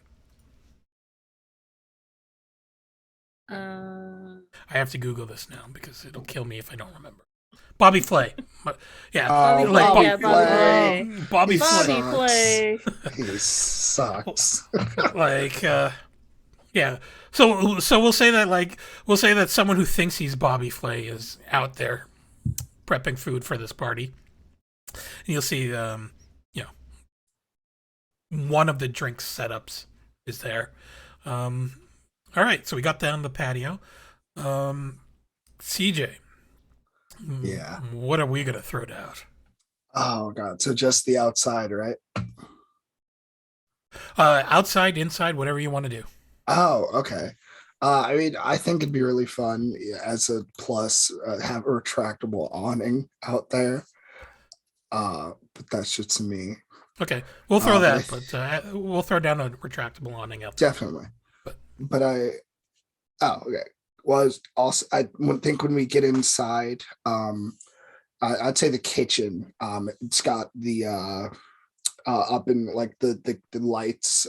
I have to Google this now because it'll kill me if I don't remember. Bobby Flay. Yeah, Oh, like Bobby yeah, Bobby Flay. Flay. Bobby He Flay. Bobby Flay. He sucks. Like, yeah. So we'll say that someone who thinks he's Bobby Flay is out there prepping food for this party. And you'll see, one of the drink setups is there. All right, so we got down the patio. CJ, Yeah. what are we gonna throw down? Oh god. So just the outside, right? Outside, inside, whatever you want to do. Oh, okay. I mean, I think it'd be really fun as a plus have a retractable awning out there. But that's just me. Okay, we'll throw that, but but we'll throw down a retractable awning out there. definitely. But okay. Was also I would think when we get inside, I'd say the kitchen. It's got the up in like the lights.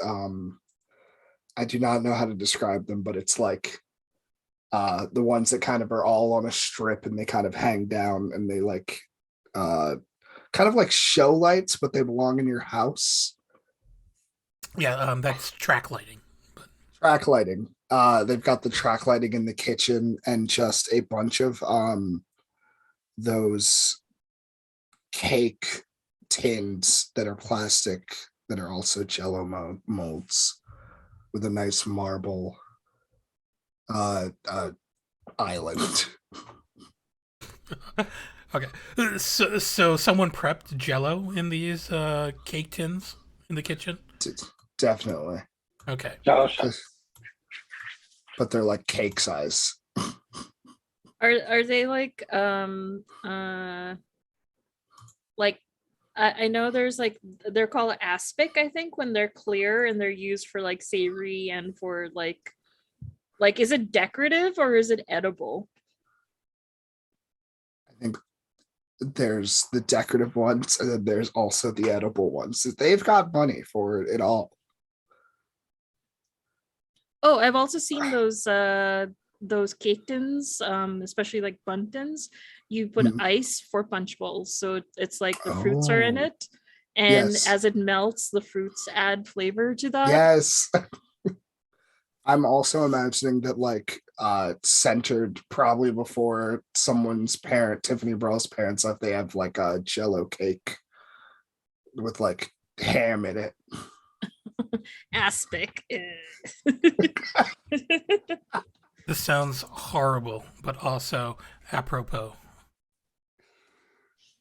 I do not know how to describe them, but it's like the ones that kind of are all on a strip and they kind of hang down and they like kind of like show lights, but they belong in your house. Yeah, that's track lighting. Track lighting. They've got the track lighting in the kitchen and just a bunch of those cake tins that are plastic that are also jello molds with a nice marble island. Okay, so someone prepped jello in these cake tins in the kitchen? Definitely. Okay. Jello shots. But they're like cake size. Are they like I know there's like they're called aspic, I think, when they're clear and they're used for like savory and for like is it decorative or is it edible? I think there's the decorative ones and then there's also the edible ones. They've got money for it all. Oh, I've also seen those cake tins, especially like bun tins. You put Mhm. ice for punch bowls, so it's like the fruits are in Oh, it, and yes. as it melts, the fruits add flavor to that. Yes. I'm also imagining that like centered probably before someone's parent, Tiffany Burrell's parents left, they have like a jello cake with like ham in it. Aspic. This sounds horrible, but also apropos.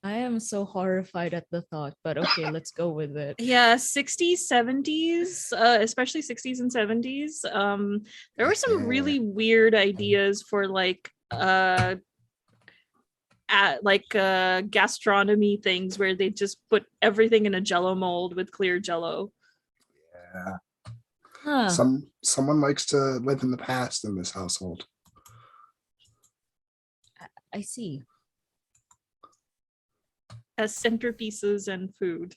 I am so horrified at the thought, but okay, let's go with it. Yeah, 60s, 70s, especially 60s and 70s. There were some really weird ideas for gastronomy things where they just put everything in a jello mold with clear jello. Yeah. Huh. Someone likes to live in the past in this household. I see. As centerpieces and food.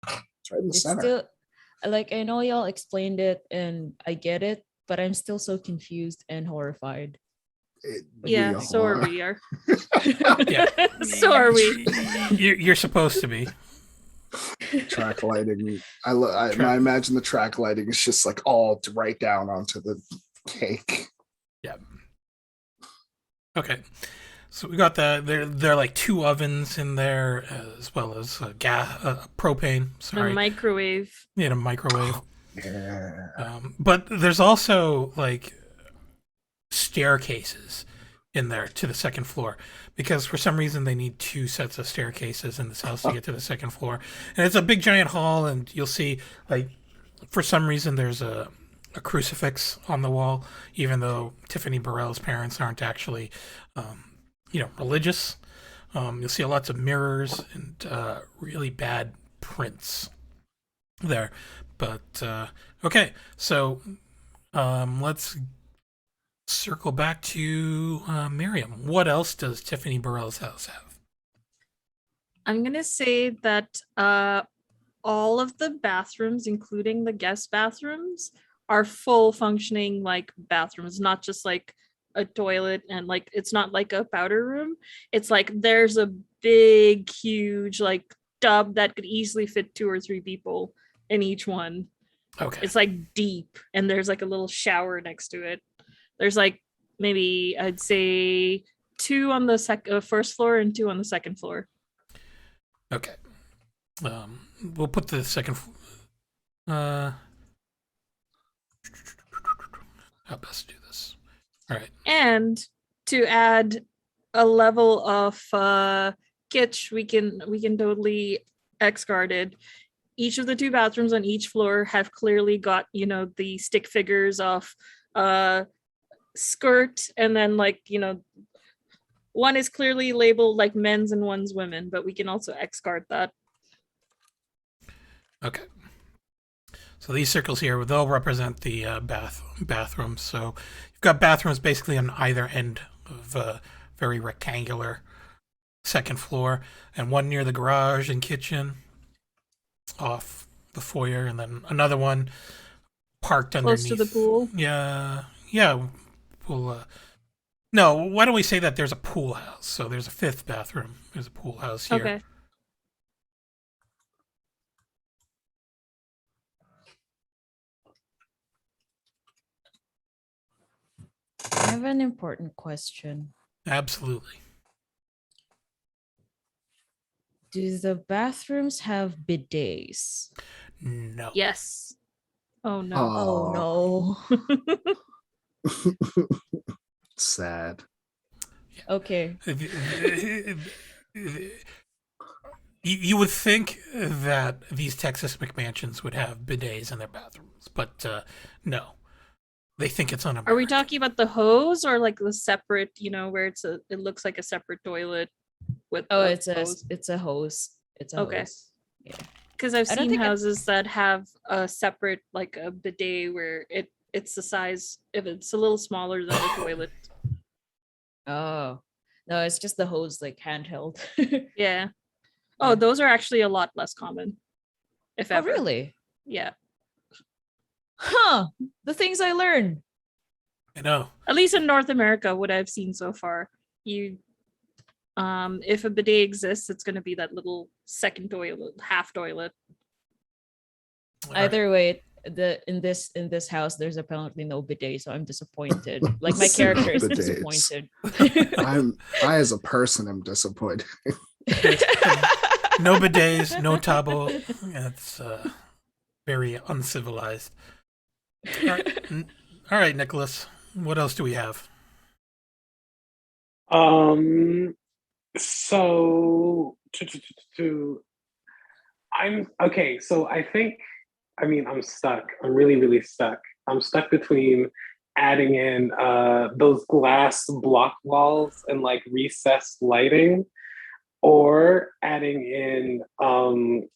It's right in the It's center. still like I know y'all explained it and I get it, but I'm still so confused and horrified. Yeah, We so are are. we. Yeah. So are we. You're supposed to be. Track lighting. I imagine the track lighting is just like all right down onto the cake. Yeah. Okay. So we got that. There are like 2 ovens in there, as well as propane. Sorry, A microwave. in a microwave. Yeah. But there's also like staircases in there to the second floor because for some reason they need 2 sets of staircases in this house to get to the second floor, and it's a big giant hall. And you'll see like for some reason there's a crucifix on the wall, even though Tiffany Burrell's parents aren't actually religious. You'll see lots of mirrors and really bad prints there. But okay, so let's circle back to Miriam. What else does Tiffany Burrell's house have? I'm gonna say that all of the bathrooms, including the guest bathrooms, are full functioning like bathrooms, not just like a toilet, and like it's not like a powder room. It's like there's a big, huge like tub that could easily fit 2 or 3 people in each one. Okay. It's like deep, and there's like a little shower next to it. There's like maybe I'd say 2 on the first floor and 2 on the second floor. Okay. We'll put the second. How best to do this? All right. And to add a level of kitsch, we can totally X guarded. Each of the 2 bathrooms on each floor have clearly got, you know, the stick figures of skirt, and then like, you know, one is clearly labeled like men's and one's women, but we can also X guard that. Okay. So these circles here, they'll represent the bathrooms. So you've got bathrooms basically on either end of a very rectangular second floor, and one near the garage and kitchen off the foyer, and then another one parked Close underneath. to the pool. Yeah. Pool. No, why don't we say that there's a pool house? So there's a 5th bathroom. There's a pool house here. Okay. I have an important question. Absolutely. Do the bathrooms have bidets? No. Yes. Oh no. Oh no. Sad. Okay. You would think that these Texas McMansions would have bidets in their bathrooms, but no. They think it's un-American. Are we talking about the hose or like the separate, you know, where it looks like a separate toilet with It's a hose? it's a hose. It's a Okay. hose. Yeah. Because I've I don't seen think houses that have a separate like a bidet where it's the size, if it's a little smaller than a toilet. Oh. No, it's just the hose, like handheld. Yeah. Oh, those are actually a lot less common. If Oh, ever. really? Yeah. Huh. The things I learned. I know. At least in North America, what I've seen so far, if a bidet exists, it's going to be that little second toilet, half toilet. Either way, in this house, there's apparently no bidet, so I'm disappointed. Like my Zero character is bidets. disappointed. I as a person am disappointed. No bidets, no tabo. It's very uncivilized. All right, Nicholas. What else do we have? So I'm okay. So I'm stuck. I'm really stuck. I'm stuck between adding in those glass block walls and like recessed lighting, or adding in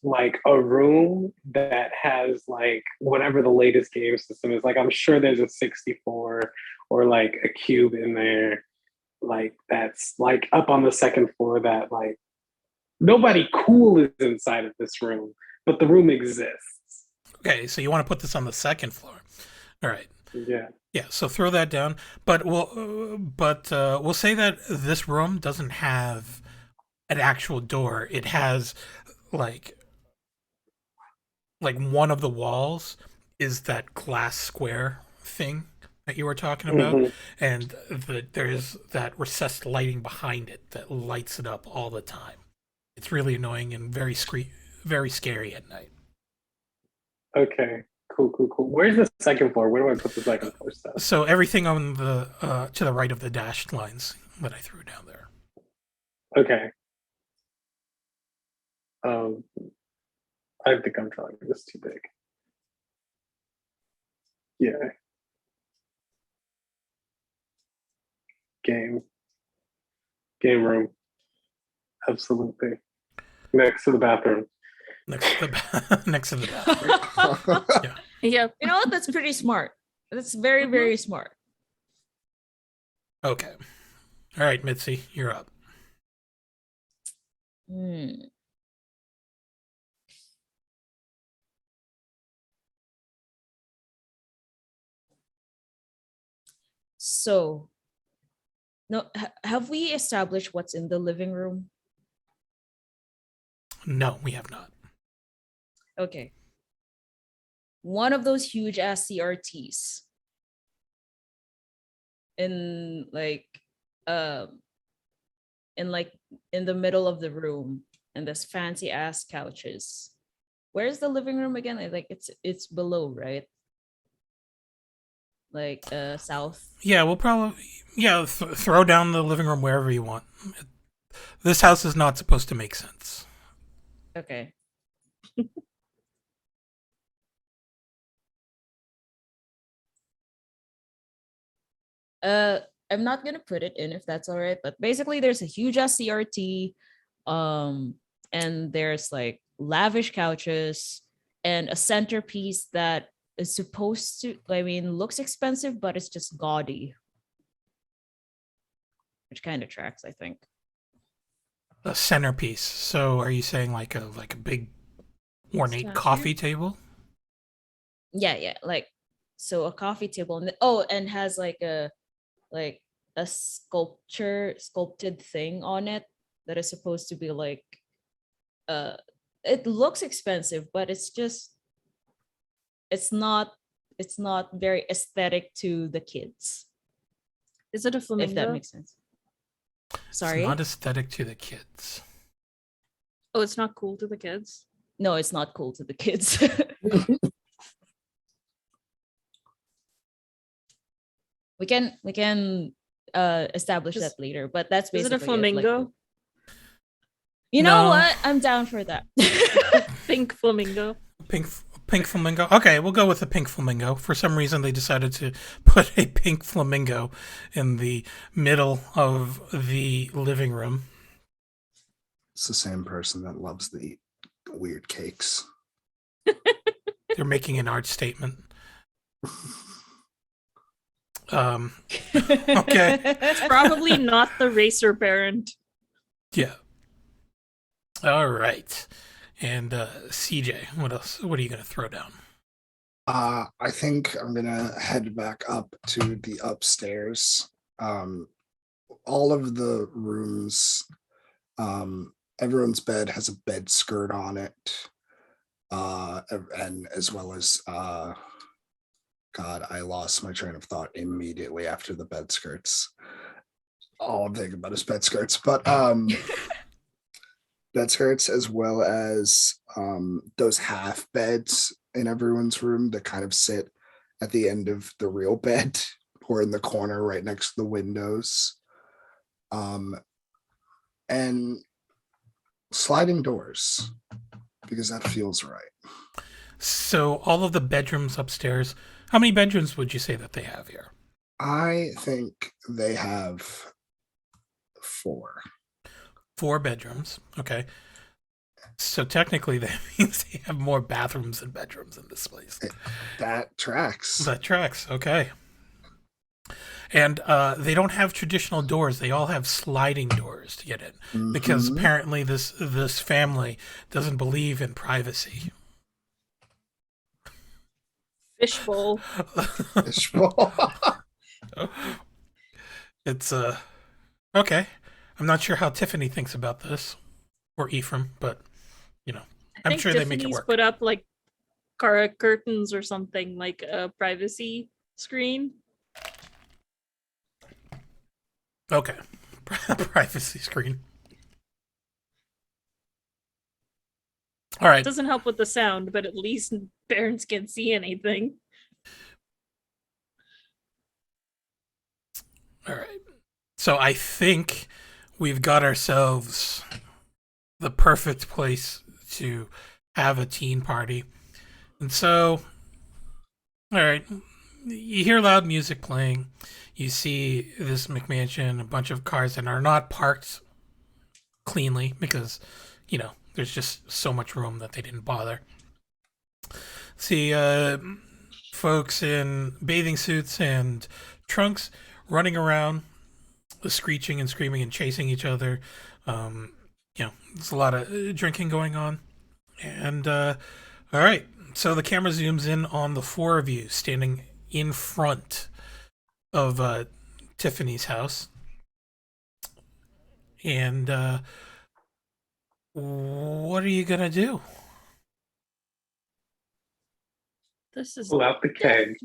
like a room that has like whatever the latest game system is. Like I'm sure there's a 64 or like a cube in there, like that's like up on the second floor, that like nobody cool is inside of this room, but the room exists. Okay, so you want to put this on the second floor. All right. Yeah. Yeah, so throw that down. But we'll say that this room doesn't have an actual door. It has like one of the walls is that glass square thing that you were talking about, Mhm. and there's that recessed lighting behind it that lights it up all the time. It's really annoying and very scary at night. Okay. Cool. Where's the second floor? Where do I put the second floor stuff? So everything on the to the right of the dashed lines that I threw down there. Okay. I think I'm drawing this too big. Yeah. Game room. Absolutely. Next to the bathroom. Next to the bathroom. Yeah. Yeah. You know what? That's pretty smart. That's very, very smart. Okay. All right, Mitzi, you're up. Hmm. So, no, have we established what's in the living room? No, we have not. Okay. One of those huge ass CRTs in like in like in the middle of the room, and this fancy ass couches. Where's the living room again? Like it's below, right? Like south. Yeah, we'll probably throw down the living room wherever you want. This house is not supposed to make sense. Okay. I'm not gonna put it in if that's all right, but basically there's a huge ass CRT, and there's like lavish couches and a centerpiece that is supposed to, I mean, looks expensive, but it's just gaudy, which kind of tracks, I think. A centerpiece. So, are you saying like a big ornate Statue? coffee table? Yeah, like so a coffee table, and and has like a sculpted thing on it that is supposed to be like it looks expensive, but it's not very aesthetic to the kids, Is it a if that flamingo? makes sense. Sorry. It's not aesthetic to the kids. Oh, it's not cool to the kids. No, it's not cool to the kids. we can establish Is- that later, but that's Is basically it a flamingo? You know No. what? I'm down for that. Pink flamingo. Pink flamingo. Okay, we'll go with the pink flamingo. For some reason, they decided to put a pink flamingo in the middle of the living room. It's the same person that loves to eat weird cakes. They're making an art statement. Okay. It's probably not the racer parent. Yeah. All right. And CJ, what else? What are you going to throw down? I think I'm gonna head back up to the upstairs. All of the rooms, everyone's bed has a bed skirt on it, and as well as God, I lost my train of thought immediately after the bed skirts. All I'm thinking about is bed skirts, but bed skirts as well as those half beds in everyone's room that kind of sit at the end of the real bed or in the corner right next to the windows. And sliding doors, because that feels right. So, all of the bedrooms upstairs, how many bedrooms would you say that they have here? I think they have 4. 4 bedrooms. Okay. So, technically, that means they have more bathrooms than bedrooms in this place. That tracks. That tracks. Okay. And they don't have traditional doors. They all have sliding doors to get in, because Mhm. apparently this family doesn't believe in privacy. Fishbowl. Fishbowl. It's okay. I'm not sure how Tiffany thinks about this, or Ephraim, but you know, I I'm think sure they make it Tiffany's work. put up like curtains or something, like a privacy screen. Okay, privacy screen. All right. Doesn't help with the sound, but at least parents can't see anything. All right. So I think we've got ourselves the perfect place to have a teen party. And so, all right, you hear loud music playing. You see this McMansion, a bunch of cars that are not parked cleanly because, you know, there's just so much room that they didn't bother. See folks in bathing suits and trunks running around, screeching and screaming and chasing each other. You know, there's a lot of drinking going on. And, all right, so the camera zooms in on the 4 of you standing in front of Tiffany's house. And what are you gonna do? This is Pull out the keg.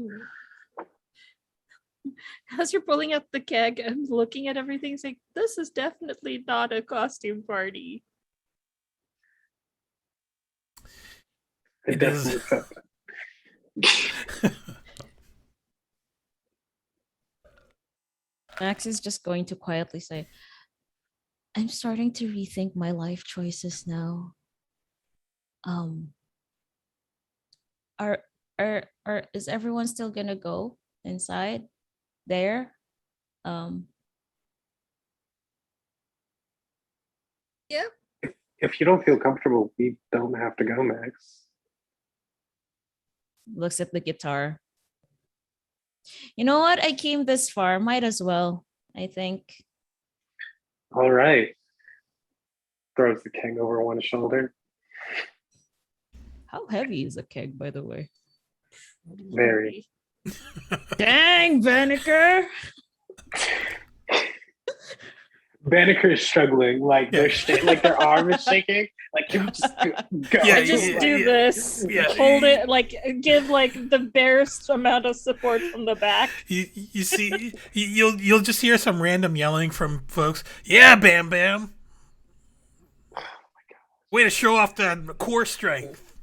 as you're pulling out the keg and looking at everything, it's like, this is definitely not a costume party. I It is. definitely said that. Max is just going to quietly say, I'm starting to rethink my life choices now. Are is everyone still gonna go inside there? If you don't feel comfortable, we don't have to go, Max. Looks at the guitar. You know what? I came this far. Might as well, I think. All right. Throws the keg over one shoulder. How heavy is a keg, by the way? Very. Dang, Banneker! Banneker is struggling, like Yeah. like their arm is shaking. Like, can we just go? Yeah, I just do this, yeah. hold it, like give like the barest amount of support from the back. You see, you'll just hear some random yelling from folks. Yeah, Bam Bam. Way to show off that core strength.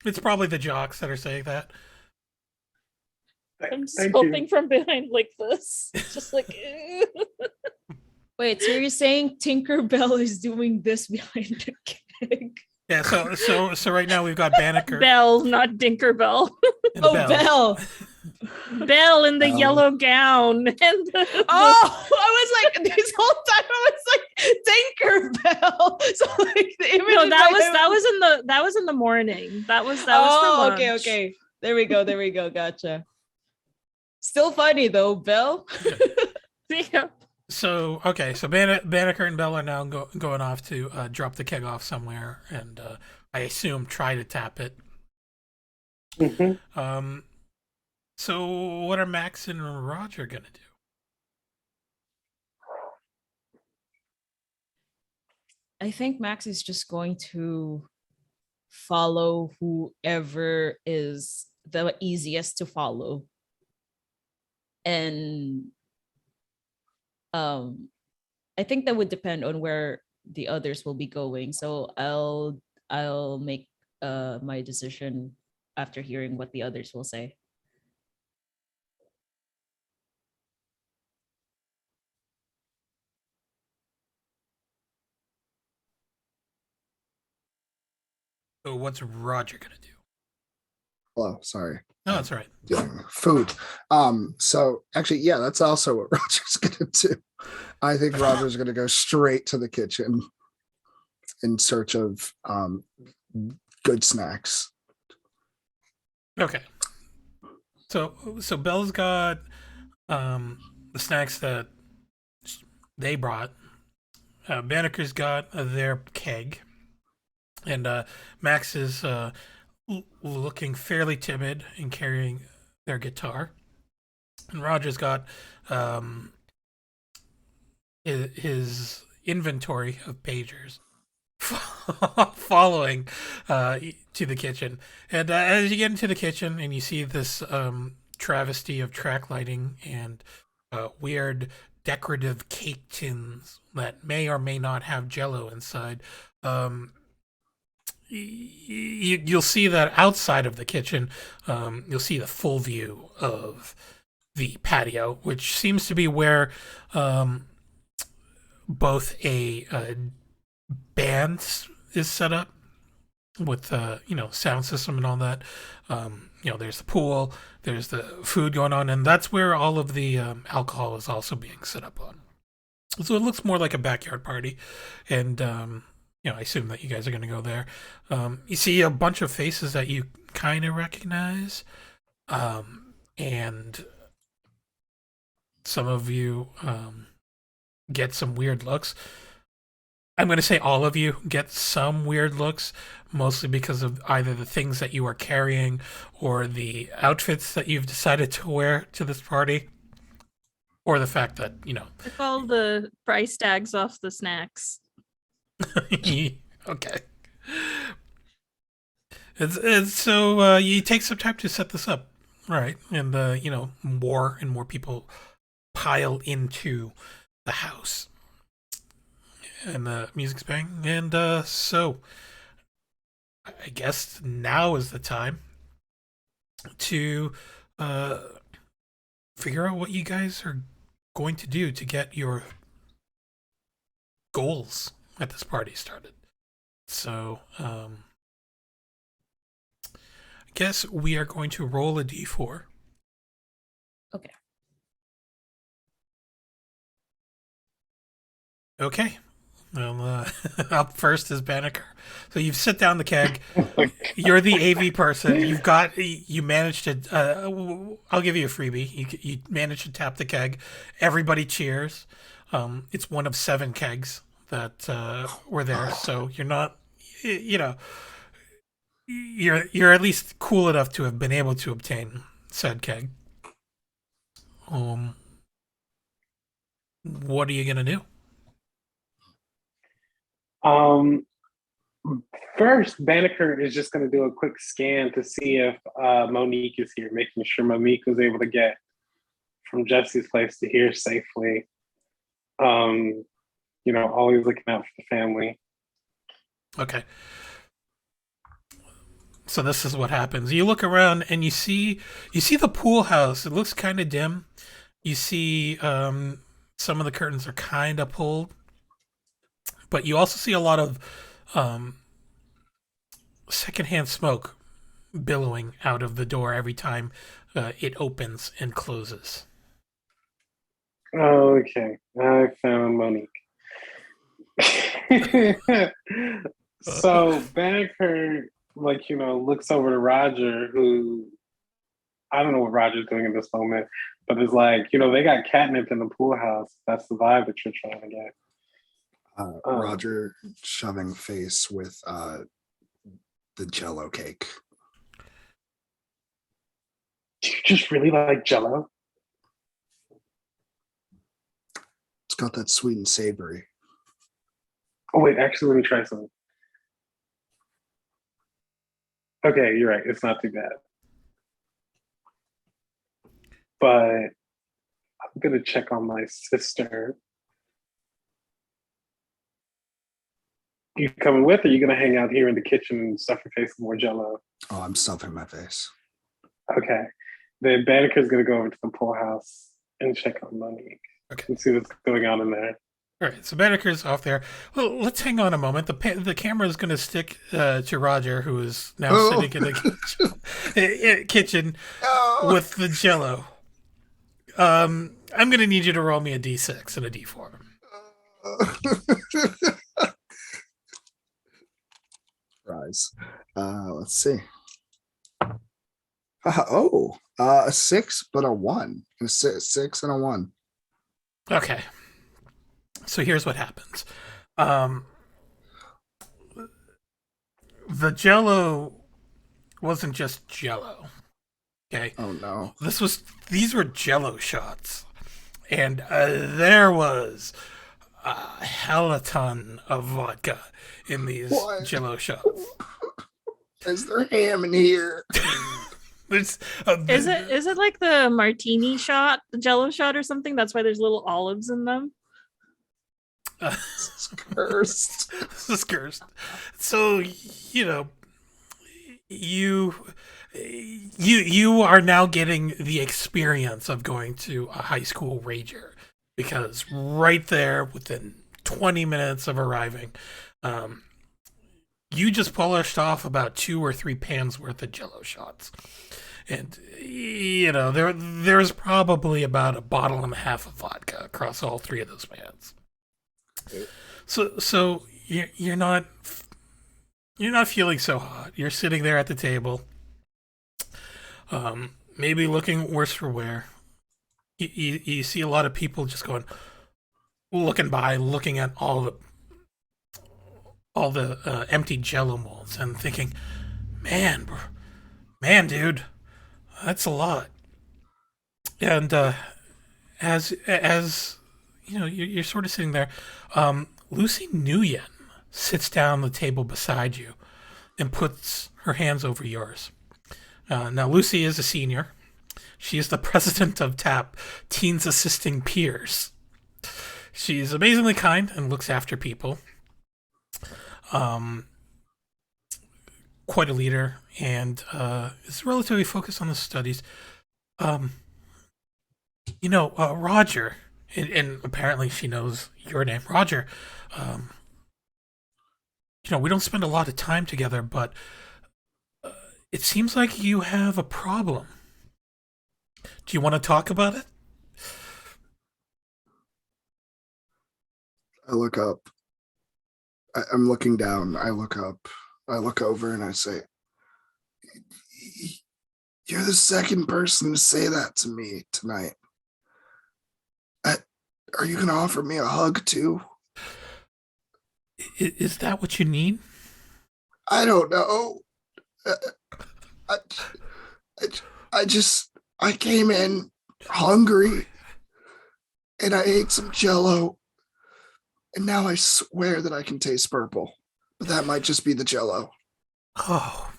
It's probably the jocks that are saying that. I'm Thank scoping you. from behind like this, just like. Wait, so you're saying Tinkerbell is doing this behind the keg? Yeah. So right now we've got Banneker Bell, not Dinkerbell. and Oh, Belle. Belle! Belle in the Belle. yellow gown. And Oh, I was like, this whole time I was like Tinkerbell. So like the image no, in that my head was in the morning. That was Oh, for okay, lunch. okay. There we go. Gotcha. Still funny though, Belle. Yeah. So Banneker and Belle are now going off to drop the keg off somewhere, and I assume try to tap it. Mhm. So what are Max and Roger gonna do? I think Max is just going to follow whoever is the easiest to follow. And I think that would depend on where the others will be going. So I'll make my decision after hearing what the others will say. So what's Roger gonna do? Oh, sorry. No, that's all right. Food. So actually, yeah, that's also what Roger's gonna do. I think Roger's gonna go straight to the kitchen in search of good snacks. Okay. So Belle's got the snacks that they brought. Banneker's got their keg, and Max is looking fairly timid and carrying their guitar. And Roger's got his inventory of pagers following to the kitchen. And as you get into the kitchen and you see this travesty of track lighting and weird decorative cake tins that may or may not have jello inside, you'll see that outside of the kitchen, you'll see the full view of the patio, which seems to be where both a band is set up with sound system and all that. There's the pool, there's the food going on, and that's where all of the alcohol is also being set up on. So it looks more like a backyard party, and I assume that you guys are going to go there. You see a bunch of faces that you kind of recognize, and some of you get some weird looks. I'm going to say all of you get some weird looks, mostly because of either the things that you are carrying or the outfits that you've decided to wear to this party. or the fact that Took all the price tags off the snacks. okay. So you take some time to set this up, right? And more and more people pile into the house, and the music's playing, and so I guess now is the time to figure out what you guys are going to do to get your goals at this party started. So, I guess we are going to roll a d4. Okay. Okay. Well, up first is Banneker. So you've set down the keg. You're the AV person. You managed to. I'll give you a freebie. You managed to tap the keg. Everybody cheers. It's one of 7 kegs that were there. So you're not. You're at least cool enough to have been able to obtain said keg. What are you gonna do? First, Banneker is just going to do a quick scan to see if Monique is here, making sure Monique was able to get from Jesse's place to here safely. Always looking out for the family. Okay. So this is what happens. You look around and you see the pool house. It looks kind of dim. You see some of the curtains are kind of pulled. But you also see a lot of secondhand smoke billowing out of the door every time it opens and closes. Okay, I found Monique. So Banneker, looks over to Roger, who I don't know what Roger's doing in this moment, but is like, they got catnip in the pool house. That's the vibe that you're trying to get. Roger shoving face with the Jello cake. Do you just really like Jello? It's got that sweet and savory. Oh wait, actually, let me try something. Okay, you're right. It's not too bad. But I'm gonna check on my sister. You coming with, or you gonna hang out here in the kitchen and stuff your face with more Jello? Oh, I'm stuffing my face. Okay. Then Banneker's gonna go over to the pool house and check on Monique. Okay. And see what's going on in there. All right, so Banneker's off there. Well, let's hang on a moment. The camera is going to stick to Roger, who is now sitting in the kitchen with the Jello. I'm going to need you to roll me a d6 and a d4. Rise. Let's see. A 6, but a 1. A 6 and a 1. Okay. So here's what happens. The Jello wasn't just Jello. Okay. Oh no. These were Jello shots, and there was a hell of a ton of vodka in these Jello shots. Is there ham in here? Is it like the martini shot, the Jello shot, or something? That's why there's little olives in them. This is cursed. This is cursed. So you are now getting the experience of going to a high school rager, because right there within 20 minutes of arriving, you just polished off about 2 or 3 pans worth of Jello shots. And there's probably about a bottle and a half of vodka across all 3 of those pans. So you're not feeling so hot. You're sitting there at the table, maybe looking worse for wear. You see a lot of people just looking at all the empty Jello molds and thinking, man, dude, that's a lot. And as you're sort of sitting there. Lucy Nguyen sits down at the table beside you and puts her hands over yours. Now, Lucy is a senior. She is the president of TAP, Teens Assisting Peers. She's amazingly kind and looks after people. Quite a leader, and is relatively focused on the studies. Roger, and apparently she knows your name, Roger. We don't spend a lot of time together, but it seems like you have a problem. Do you want to talk about it? I look up. I'm looking down. I look up. I look over and I say, "You're the second person to say that to me tonight. Are you going to offer me a hug too?" Is that what you need? I don't know. I came in hungry and I ate some Jell-O, and now I swear that I can taste purple, but that might just be the Jell-O. Oh.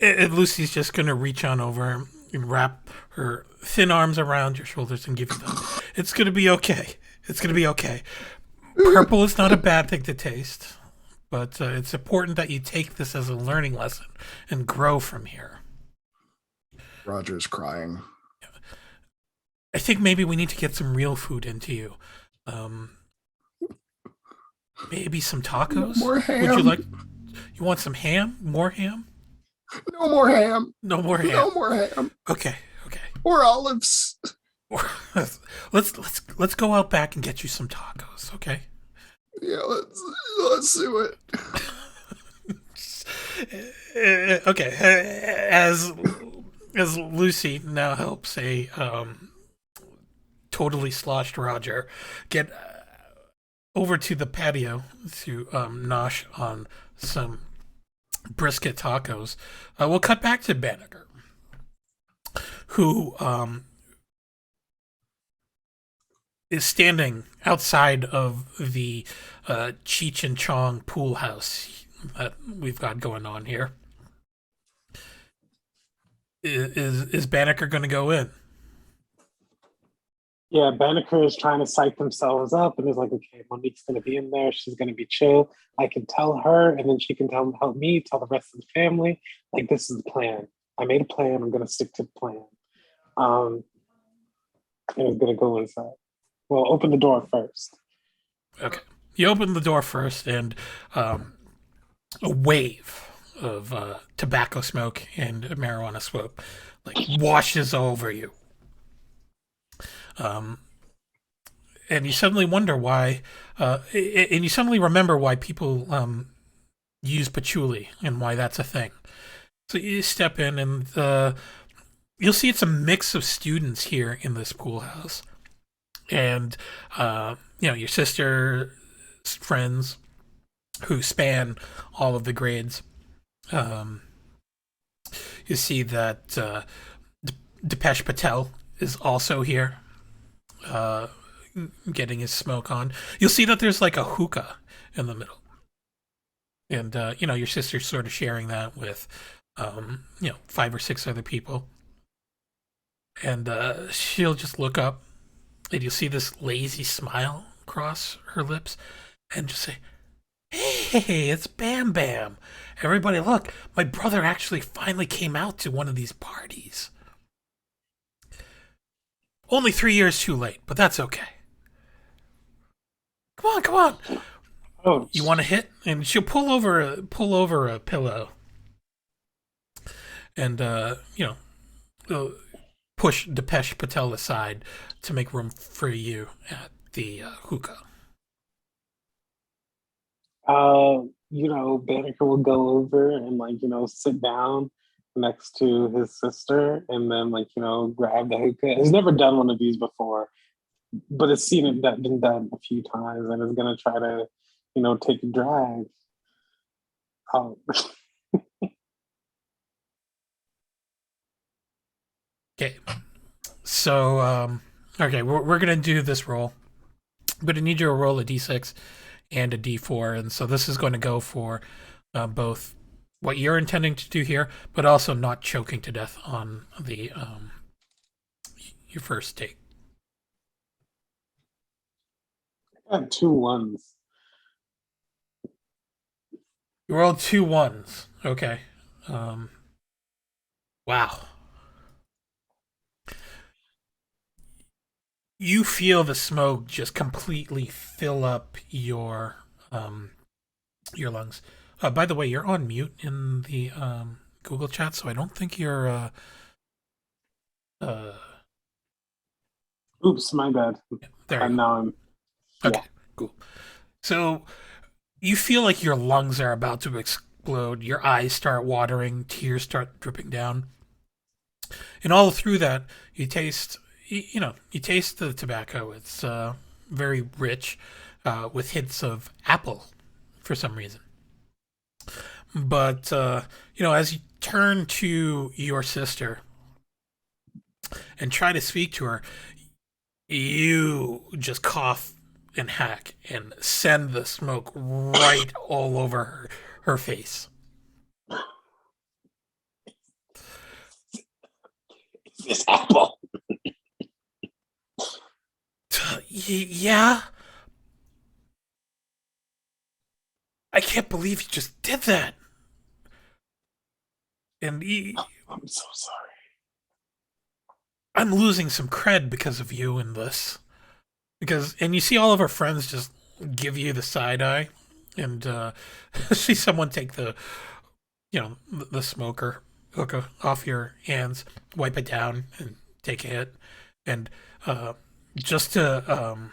And Lucy's just going to reach on over and wrap her thin arms around your shoulders and give you that. It's going to be okay. It's going to be okay. Purple is not a bad thing to taste, but it's important that you take this as a learning lesson and grow from here. Roger's crying. I think maybe we need to get some real food into you. Maybe some tacos? More ham. Would you like? You want some ham? More ham? No more ham. No more ham. No more ham. Okay. Or olives. Let's go out back and get you some tacos, okay? Yeah, let's do it. Okay. As Lucy now helps a totally sloshed Roger get over to the patio to nosh on some brisket tacos, we'll cut back to Banneker, who is standing outside of the Cheech and Chong pool house that we've got going on here. Is Banneker going to go in? Yeah, Banneker is trying to psych themselves up and is like, okay, Monique's going to be in there. She's going to be chill. I can tell her, and then she can help me, tell the rest of the family. Like, this is the plan. I made a plan. I'm going to stick to the plan. And it's going to go inside. Well, open the door first. Okay. You open the door first, and a wave of tobacco smoke and marijuana smoke washes over you. And you suddenly wonder why, and you suddenly remember why people use patchouli and why that's a thing. So you step in, and you'll see it's a mix of students here in this pool house, and your sister's friends who span all of the grades. You see that Dipesh Patel is also here, getting his smoke on. You'll see that there's like a hookah in the middle, and your sister's sort of sharing that with 5 or 6 other people, and she'll just look up, and you'll see this lazy smile cross her lips, and just say, "Hey, it's Bam Bam. Everybody, look, my brother actually finally came out to one of these parties. Only 3 years too late, but that's okay. Come on. Oh, You want to hit?" And she'll pull over a pillow, and push Dipesh Patel aside to make room for you at the hookah. Banneker will go over and sit down next to his sister and then grab the hookah. He's never done one of these before, but it's been done a few times, and is gonna try to take a drag. Okay. So, okay, we're going to do this roll. I'm going to need you to roll a d6 and a d4. And so this is going to go for both what you're intending to do here, but also not choking to death on the your first take. I got 2 1s. You rolled 2 1s. Okay. Wow. You feel the smoke just completely fill up your lungs. By the way, you're on mute in the Google chat, so I don't think you're Oops, my bad. there. You And go. now I'm. Okay, cool. So you feel like your lungs are about to explode. Your eyes start watering, tears start dripping down, and all through that, you taste. You taste the tobacco. It's very rich, with hints of apple, for some reason. But as you turn to your sister and try to speak to her, you just cough and hack and send the smoke right all over her face. This apple. Yeah. I can't believe you just did that. And I'm so sorry. I'm losing some cred because of you in this. And you see all of her friends just give you the side eye, and see someone take the smoker hook off your hands, wipe it down, and take a hit, and just to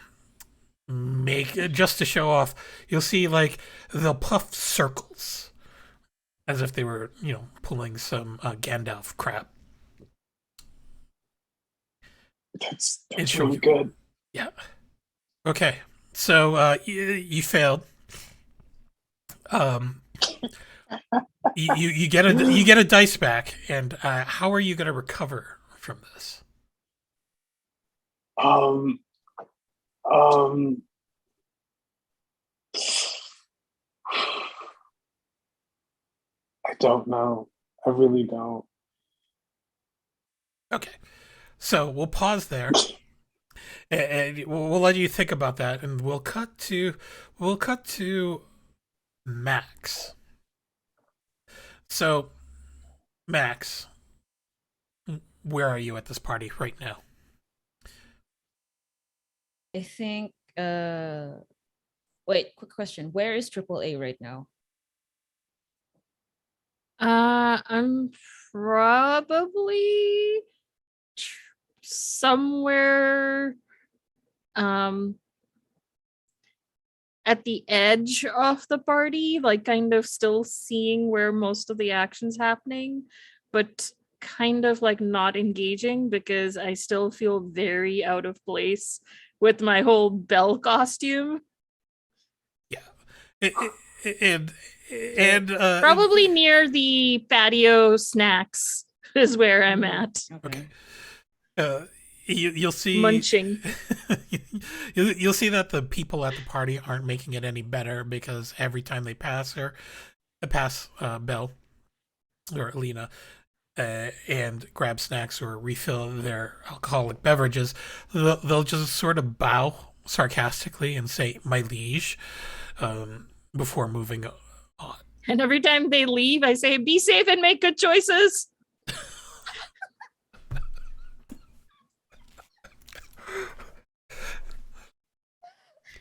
show off, you'll see like they'll puff circles as if they were pulling some Gandalf crap. That's It's really really good. Yeah. Okay. So you failed. You get a dice back, and how are you going to recover from this? I don't know. I really don't. Okay. So we'll pause there, and we'll let you think about that, and we'll cut to Max. So, Max, where are you at this party right now? I think wait, quick question. Where is AAA right now? I'm probably somewhere at the edge of the party, like kind of still seeing where most of the action's happening, but kind of like not engaging because I still feel very out of place with my whole bell costume. Yeah. And Probably near the patio snacks is where I'm at. Okay. You'll see Munching. you'll see that the people at the party aren't making it any better, because every time they pass Belle or Alina and grab snacks or refill their alcoholic beverages, they'll just sort of bow sarcastically and say "my liege" before moving on. And every time they leave, I say, be safe and make good choices.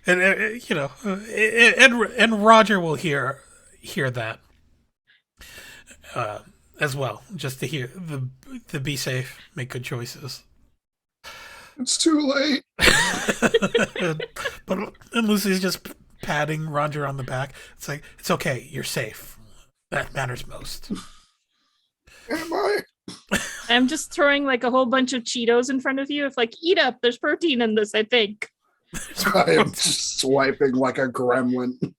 And and Roger will hear that as well, just to hear the be safe, make good choices. It's too late. but Lucy's just patting Roger on the back. It's like, it's okay, you're safe. That matters most. Am I? I'm just throwing like a whole bunch of Cheetos in front of you. If like, eat up, there's protein in this, I think. I am just swiping like a gremlin.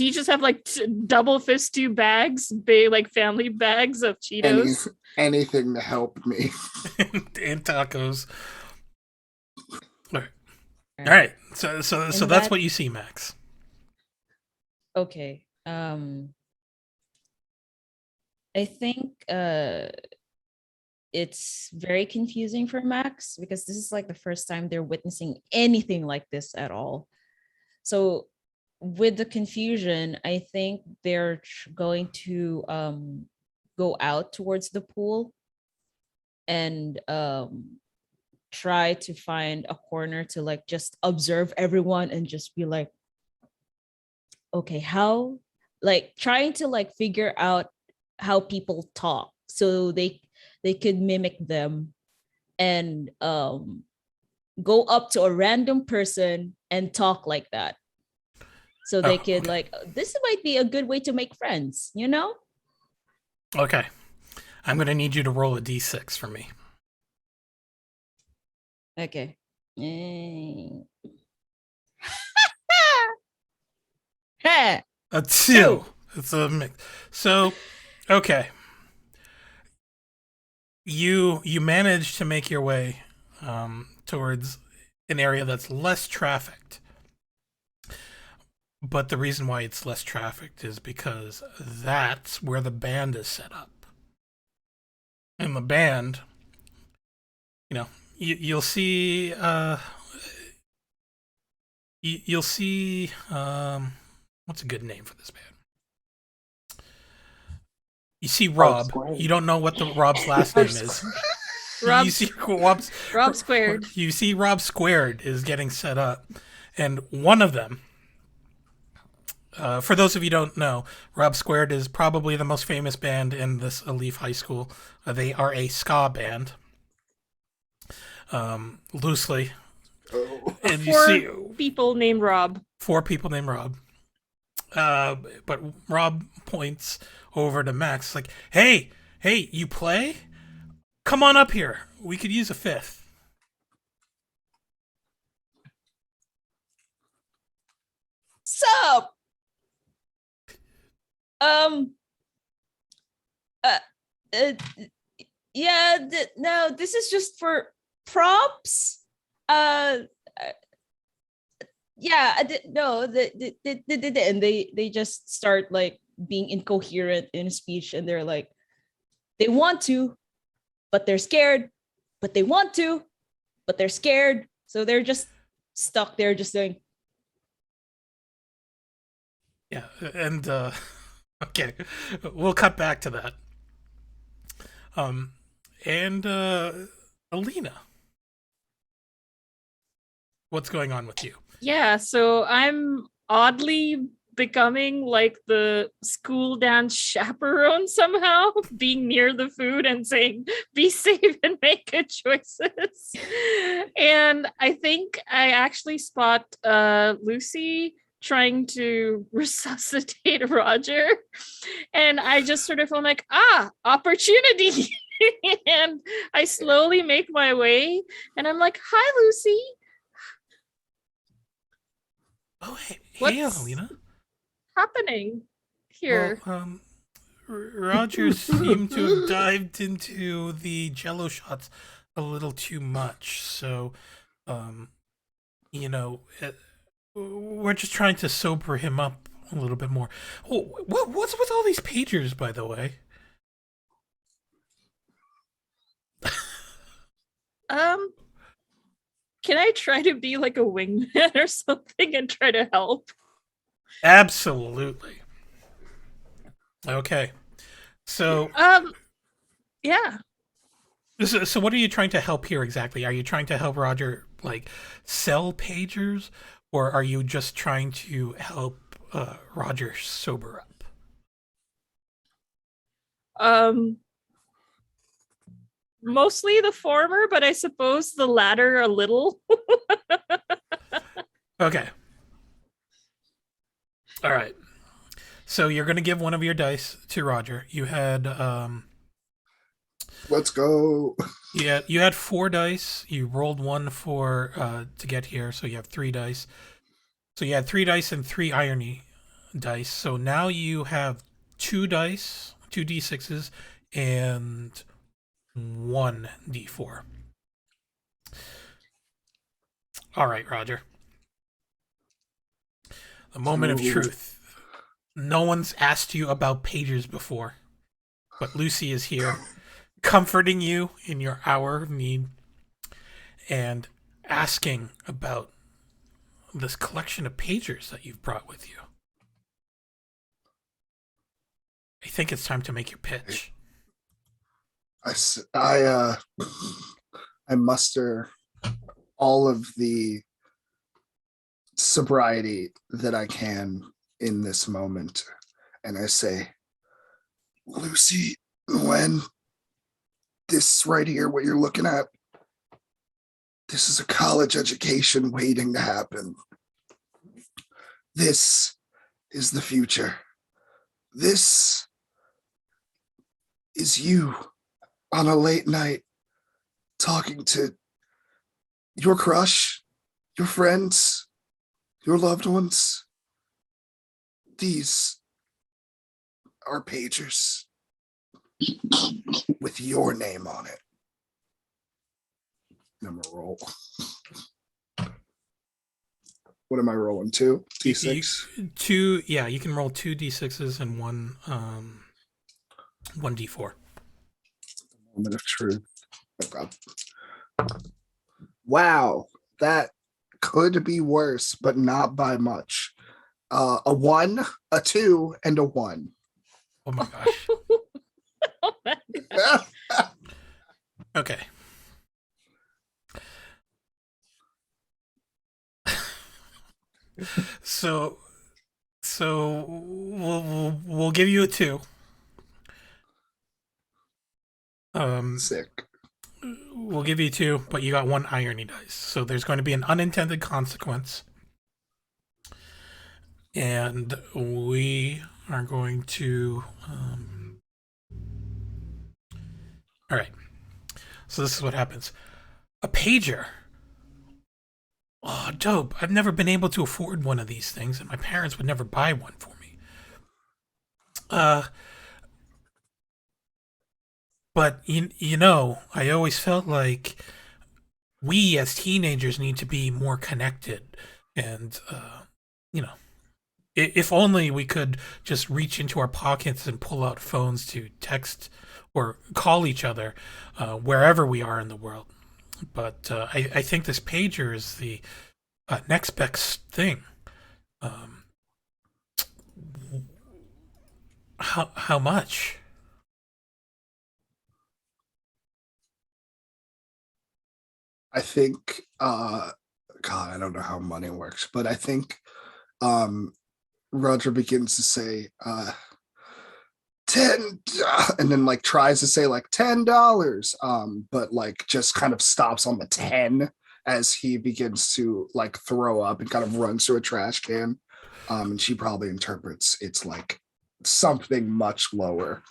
Do you just have like double fist 2 bags, big like family bags of Cheetos? Anything to help me. And tacos. All right. So that's what you see, Max. Okay. I think it's very confusing for Max because this is like the first time they're witnessing anything like this at all. So with the confusion, I think they're going to go out towards the pool and try to find a corner to like just observe everyone and just be like, okay, how, like trying to like figure out how people talk so they could mimic them and go up to a random person and talk like that. So they could like, this might be a good way to make friends, you know? Okay. I'm going to need you to roll a d6 for me. Okay. A 2. It's a mix. So, okay. You manage to make your way towards an area that's less trafficked. But the reason why it's less trafficked is because that's where the band is set up. And the band, you know, you'll see you'll see what's a good name for this band? You see Rob. You don't know what Rob's last name is. Rob, you see Rob Squared. You see Rob Squared is getting set up, and one of them. For those of you who don't know, Rob Squared is probably the most famous band in this Elif High School. They are a ska band, loosely. Oh. And you 4 see people named Rob. 4 people named Rob. But Rob points over to Max, like, hey, you play? Come on up here. We could use a 5th. Sup? Yeah, no, this is just for props. Yeah, and they just start like being incoherent in speech, and they're like, they want to, but they're scared, but they want to, but they're scared, so they're just stuck there, just doing. Yeah, and okay, we'll cut back to that. And Alina, what's going on with you? Yeah, so I'm oddly becoming like the school dance chaperone somehow, being near the food and saying, be safe and make good choices. And I think I actually spot Lucy trying to resuscitate Roger. And I just sort of feel like, opportunity. And I slowly make my way and I'm like, hi, Lucy. Oh, hey, What's Alina. happening here? Well, Roger seemed to have dived into the Jello shots a little too much, so, you know, we're just trying to sober him up a little bit more. Oh, what's with all these pagers, by the way? Can I try to be like a wingman or something and try to help? Absolutely. Okay. So yeah. So what are you trying to help here exactly? Are you trying to help Roger like sell pagers, or are you just trying to help Roger sober up? Mostly the former, but I suppose the latter a little. Okay. All right. So you're going to give one of your dice to Roger. You had Let's go. Yeah, you had 4 dice. You rolled 1 for to get here, so you have 3 dice. So you had 3 dice and 3 irony. dice. So now you have 2 dice, 2d6s, and 1d4. All right, Roger. The moment of Ooh. truth. No one's asked you about pagers before, but Lucy is here, comforting you in your hour of need and asking about this collection of pagers that you've brought with you. I think it's time to make your pitch. I muster all of the sobriety that I can in this moment, and I say, Lucy, when this right here, what you're looking at, this is a college education waiting to happen. This is the future. This is you on a late night talking to your crush, your friends, your loved ones. These are pagers with your name on it. I'm gonna roll. What am I rolling? 2 d6. Two, yeah, you can roll 2d6s and 1d4. Moment of truth. Oh God. Wow, that could be worse, but not by much. A 1, a 2, and a 1. Oh my gosh. Oh my Okay. So we'll give you a 2. Sick. We'll give you 2, but you got 1 irony dice. So there's going to be an unintended consequence. And we are going to all right. So this is what happens. A pager. Oh, dope. I've never been able to afford one of these things, and my parents would never buy one for me. But you know, I always felt like we as teenagers need to be more connected, and you know, if only we could just reach into our pockets and pull out phones to text or call each other wherever we are in the world. But I think this pager is the next best thing. How much? I think God, I don't know how money works, but I think Roger begins to say 10 and then like tries to say like $10, but like just kind of stops on the 10 as he begins to like throw up and kind of runs to a trash can. And she probably interprets it's like something much lower.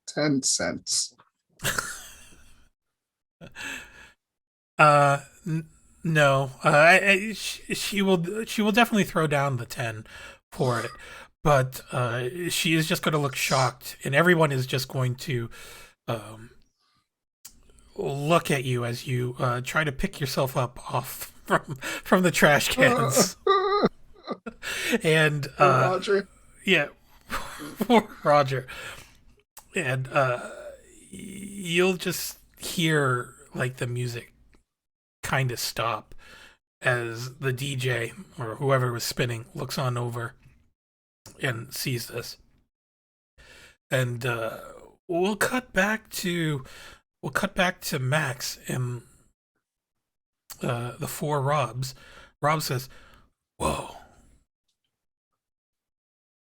10 cents. No. She will definitely throw down the 10 for it, but she is just going to look shocked, and everyone is just going to look at you as you try to pick yourself up off from the trash cans. And Roger. yeah, poor Roger. And you'll just hear like the music kind of stop as the DJ or whoever was spinning looks on over and sees this. And we'll cut back to Max and the 4 Robs. Rob says, "Whoa,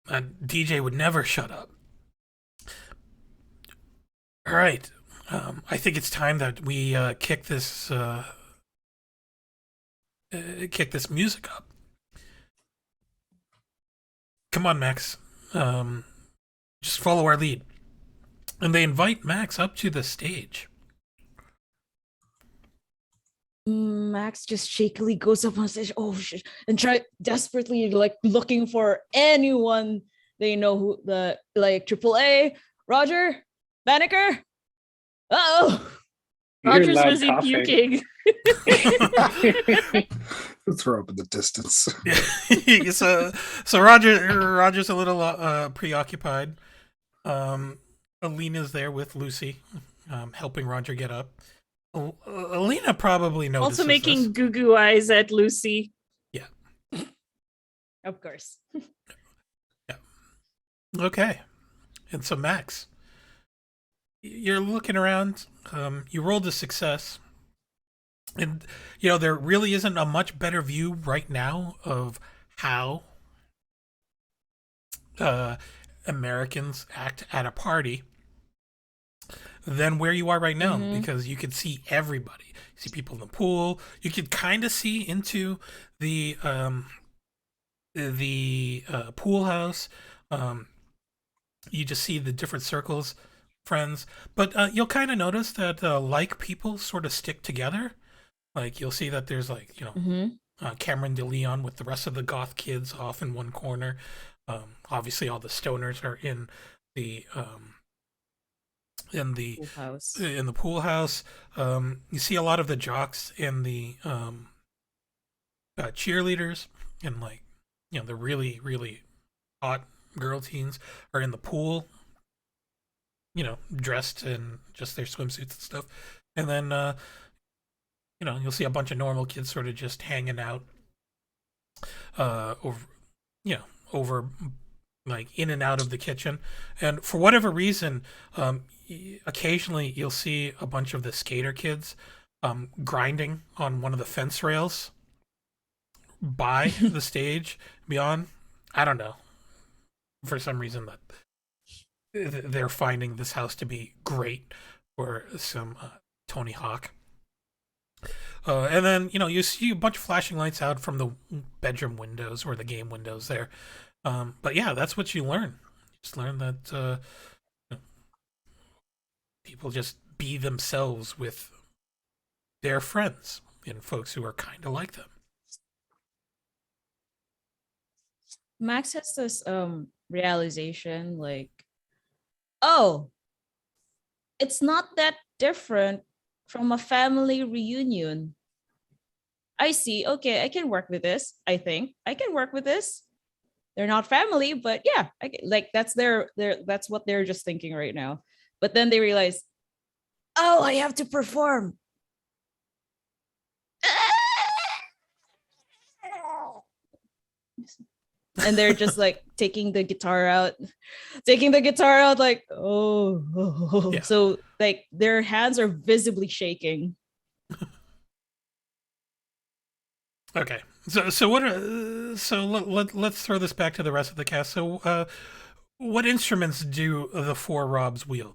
that DJ would never shut up. All right, I think it's time that we kick this music up. Come on, Max. Just follow our lead." And they invite Max up to the stage. Max just shakily goes up on stage, oh shit, and try desperately like looking for anyone they know who the like AAA, Roger, Banneker. Oh, You hear Roger's loud busy coughing. puking. Throw up in the distance. So Roger's a little preoccupied. Alina's there with Lucy, helping Roger get up. Alina probably notices Also making this. goo goo eyes at Lucy. of course. Okay, and so Max, you're looking around. You rolled a success, and there really isn't a much better view right now of how Americans act at a party than where you are right now, Mhm. because you could see everybody. You see people in the pool. You could kind of see into the pool house. You just see the different circles, friends. But you'll kind of notice that like people sort of stick together. Like you'll see that there's like Cameron DeLeon with the rest of the goth kids off in one corner. Obviously, all the stoners are in the Pool house. in the pool house. You see a lot of the jocks and the cheerleaders, and like the really really hot girl teens are in the pool. Dressed in just their swimsuits and stuff. And then you'll see a bunch of normal kids sort of just hanging out over like in and out of the kitchen. And for whatever reason, occasionally you'll see a bunch of the skater kids grinding on one of the fence rails by the stage beyond. I don't know, for some reason that they're finding this house to be great for some Tony Hawk. And then you see a bunch of flashing lights out from the bedroom windows or the game windows there. But yeah, that's what you learn. You just learn that people just be themselves with their friends and folks who are kind of like them. Max has this realization like, oh, it's not that different from a family reunion. I see. Okay, I can work with this. I think I can work with this. They're not family, but yeah, like that's that's what they're just thinking right now. But then they realize, oh, I have to perform. And they're just like taking the guitar out, like, oh. Yeah. So like their hands are visibly shaking. Okay, so what? Let's throw this back to the rest of the cast. So, what instruments do the four Robs wield?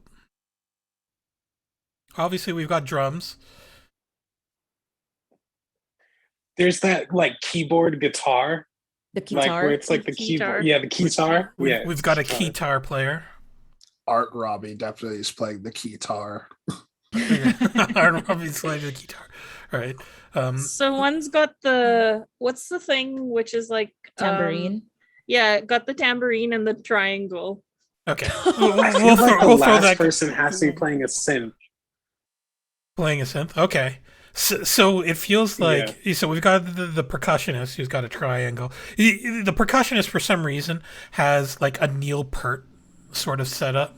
Obviously, we've got drums. There's that like keyboard guitar, The like guitar. where it's like the keyboard. Yeah, the guitar. Yeah, We've got a guitar. keytar player. Art Robbie definitely is playing the guitar. Obviously, playing the guitar. All right. So one's got the what's the thing which is like Tambourine. yeah, got the tambourine and the triangle. Okay. I feel like the last person has to be playing a synth. Playing a synth. Okay. So it feels like so we've got the percussionist who's got a triangle. The percussionist for some reason has like a Neil Peart sort of setup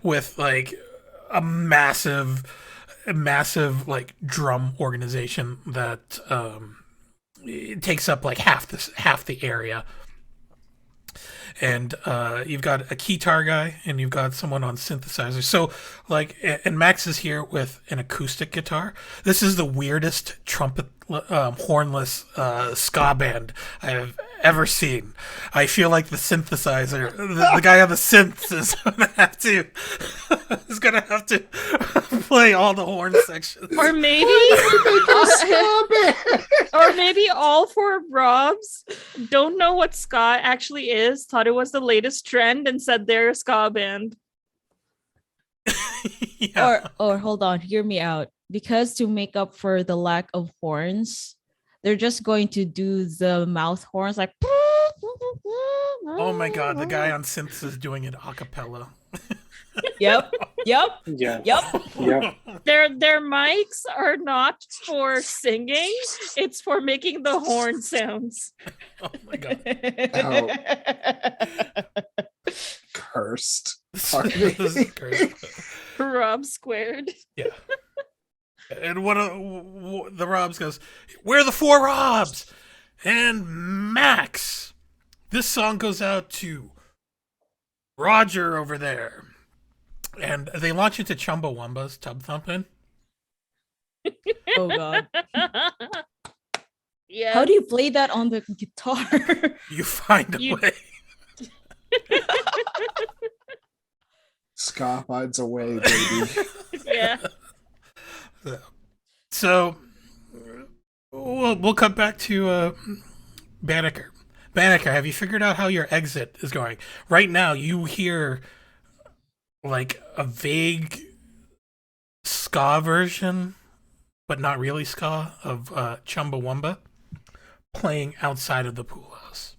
with like a massive like drum organization that it takes up like half the area. And you've got a keytar guy, and you've got someone on synthesizer. So, like, and Max is here with an acoustic guitar. This is the weirdest trumpet, hornless ska band I have ever seen. I feel like the synthesizer, the guy on the synths is gonna have to play all the horn sections. Or maybe or maybe all four Robs don't know what ska actually is, thought it was the latest trend and said they're a ska band. Yeah. Or hold on, hear me out. because to make up for the lack of horns, they're just going to do the mouth horns like. Oh my god, the guy on synths is doing it a cappella. Yep. Yep. Yes. Yep. Yep. Their mics are not for singing; it's for making the horn sounds. Oh my god. Cursed. This is crazy. Rob squared. Yeah. And one of the Robs goes, "We're the 4 Robs!" And Max. This song goes out to Roger over there. And they launch into Chumbawamba's Tub Thumpin'. Oh god. Yeah. How do you play that on the guitar? You find a way. Ska finds a way, baby. Yeah. So we'll cut back to Banneker. Banneker, have you figured out how your exit is going? Right now, you hear like a vague ska version, but not really ska, of Chumbawamba playing outside of the pool house.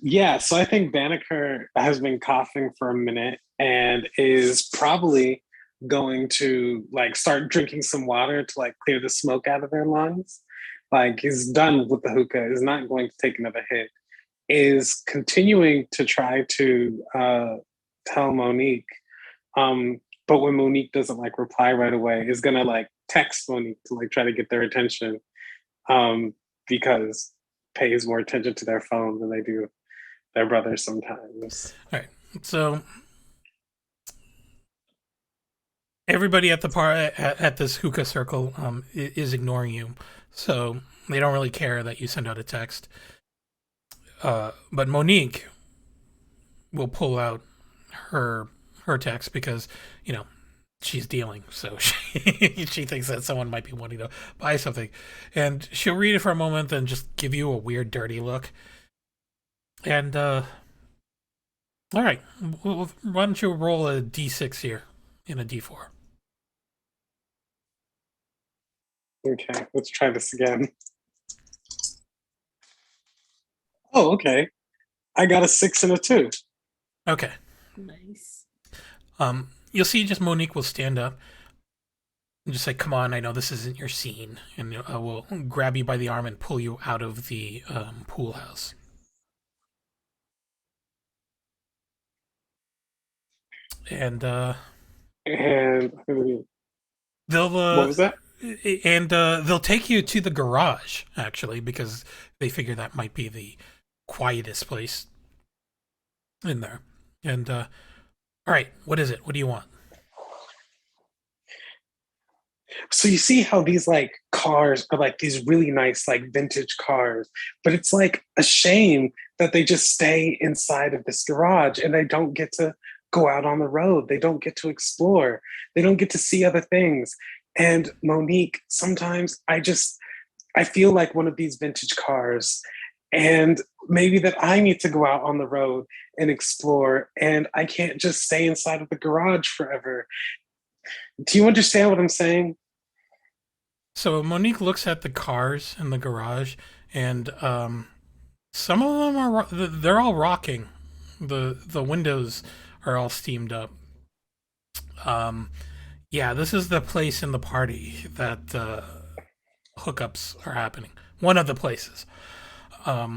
Yeah, so I think Banneker has been coughing for a minute and is probably going to like start drinking some water to like clear the smoke out of their lungs. Like he's done with the hookah, is not going to take another hit, is continuing to try to tell Monique. But when Monique doesn't like reply right away, is gonna like text Monique to like try to get their attention, because pays more attention to their phone than they do their brothers sometimes. All right, so everybody at the at this hookah circle is ignoring you, so they don't really care that you send out a text. But Monique will pull out her text because, you know, she's dealing, so she thinks that someone might be wanting to buy something, and she'll read it for a moment and just give you a weird, dirty look. And all right, why don't you roll a d6 here and a d4? Okay, let's try this again. Oh, okay. I got a 6 and a 2. Okay. Nice. You'll see just Monique will stand up and just say, "Come on, I know this isn't your scene," and will grab you by the arm and pull you out of the pool house. And they'll what was that? And they'll take you to the garage, actually, because they figure that might be the quietest place in there. And all right, what is it? What do you want? So you see how these like cars are like these really nice like vintage cars, but it's like a shame that they just stay inside of this garage and they don't get to go out on the road. They don't get to explore. They don't get to see other things. And Monique, sometimes I feel like one of these vintage cars, and maybe that I need to go out on the road and explore, and I can't just stay inside of the garage forever. Do you understand what I'm saying? So Monique looks at the cars in the garage, and some of them they're all rocking. The windows are all steamed up. Yeah, this is the place in the party that hookups are happening. One of the places. I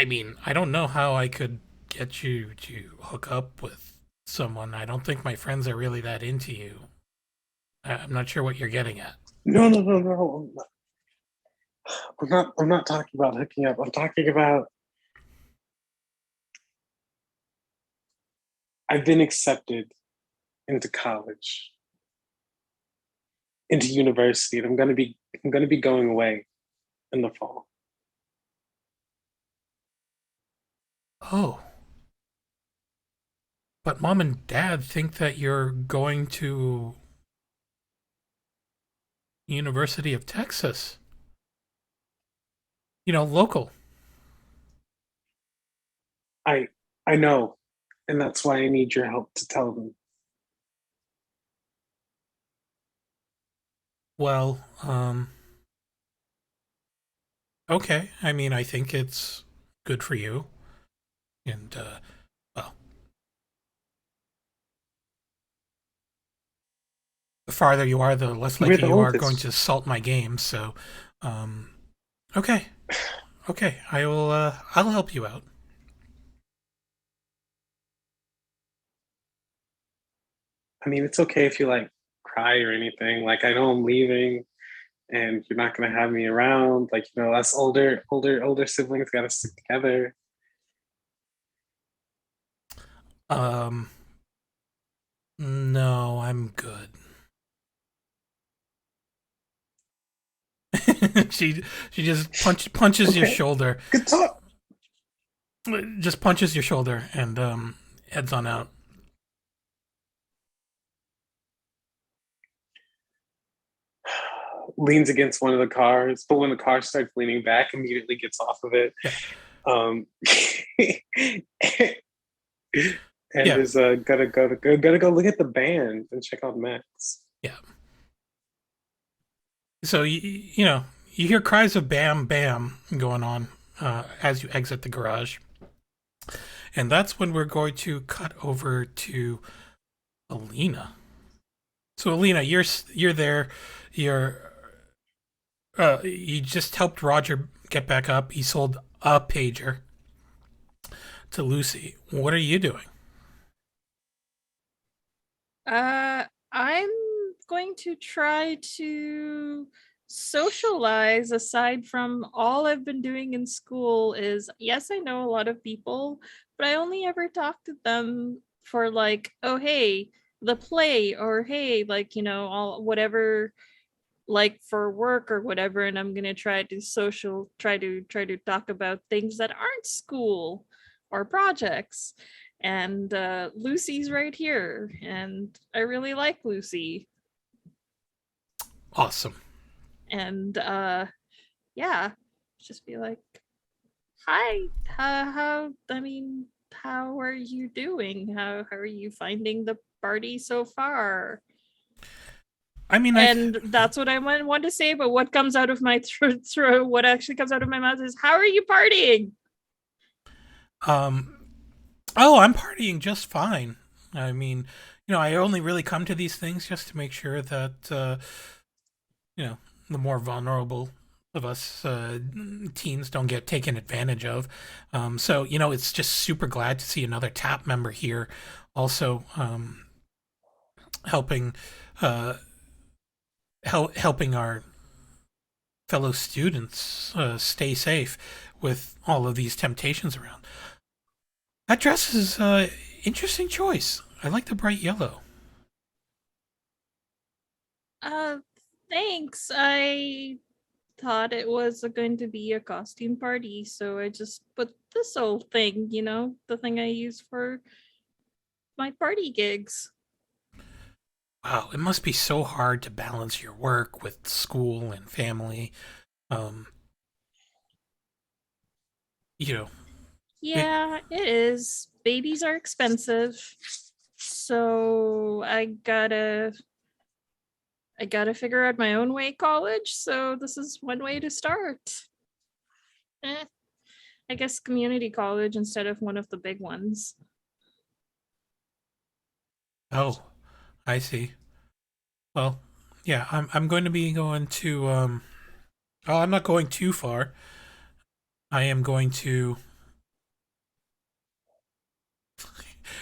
mean, I don't know how I could get you to hook up with someone. I don't think my friends are really that into you. I'm not sure what you're getting at. No. I'm not talking about hooking up. I'm talking about I've been accepted into college, into university, and I'm gonna be going away in the fall. Oh. But Mom and Dad think that you're going to University of Texas. You know, local. I know. And that's why I need your help to tell them. Well, okay. I mean, I think it's good for you. And, well, the farther you are, the less We're likely the you are going oldest. to assault my game. So, okay. Okay. I'll help you out. I mean, it's okay if you like cry or anything. Like, I know I'm leaving and you're not gonna have me around. Like, you know, us older siblings gotta stick together. Um, no, I'm good. She just punches your Okay, shoulder, good talk. just punches your shoulder, and heads on out. Leans against one of the cars, but when the car starts leaning back, immediately gets off of it. Yeah. Um, and Yeah. is gotta go look at the band and check out Max. Yeah. So you know you hear cries of "bam bam" going on as you exit the garage, and that's when we're going to cut over to Alina. So Alina, you're there. You're you just helped Roger get back up. He sold a pager to Lucy. What are you doing? I'm going to try to socialize aside from all I've been doing in school is yes, I know a lot of people, but I only ever talk to them for like, oh hey, the play or hey, like, all whatever like for work or whatever, and I'm gonna try to talk about things that aren't school or projects. And Lucy's right here, and I really like Lucy. Awesome. And yeah, just be like, hi, how are you doing? How are you finding the party so far? I mean, And that's what I want to say, but what comes out of my throat, what actually comes out of my mouth is, how are you partying? um, oh, I'm partying just fine. I mean, I only really come to these things just to make sure that the more vulnerable of us teens don't get taken advantage of. So it's just super glad to see another TAP member here, also helping uh, helping our fellow students stay safe with all of these temptations around. That dress is interesting choice. I like the bright yellow. Uh, thanks. I thought it was going to be a costume party, so I just put this old thing, the thing I use for my party gigs. Wow, it must be so hard to balance your work with school and family. Um, you know, it, Yeah, it is. Babies are expensive, so I gotta figure out my own way college. So this is one way to start. Eh, I guess community college instead of one of the big ones. oh, I see. Well, yeah, I'm going to be going to oh, I'm not going too far. I am going to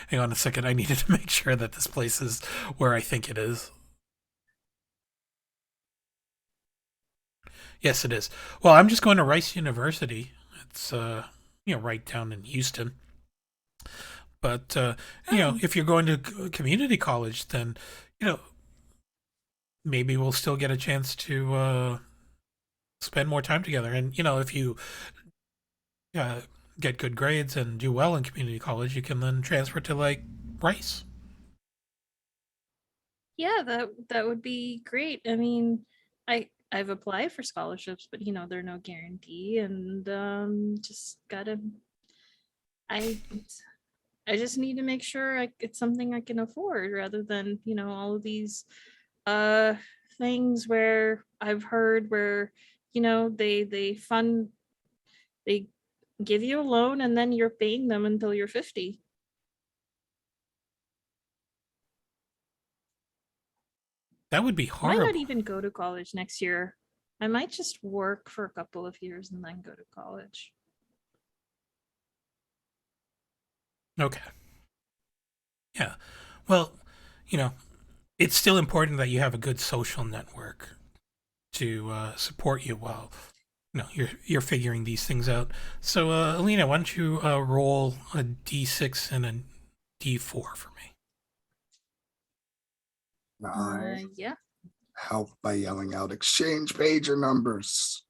hang on a second. I needed to make sure that this place is where I think it is. Yes, it is. Well, I'm just going to Rice University. It's right down in Houston. But Oh, if you're going to community college, then you know maybe we'll still get a chance to spend more time together. And if you uh, get good grades and do well in community college, you can then transfer to like Rice. yeah, that would be great. I mean, I've applied for scholarships, but they're no guarantee, and just gotta I I just need to make sure it's something I can afford rather than, all of these uh things where I've heard where, they give you a loan and then you're paying them until you're 50. That would be I might horrible. not even go to college next year. I might just work for a couple of years and then go to college. Okay. Yeah. Well, it's still important that you have a good social network to support you while you're figuring these things out. So, Alina, why don't you roll a d6 and a d4 for me? I Yeah. help by yelling out exchange pager numbers.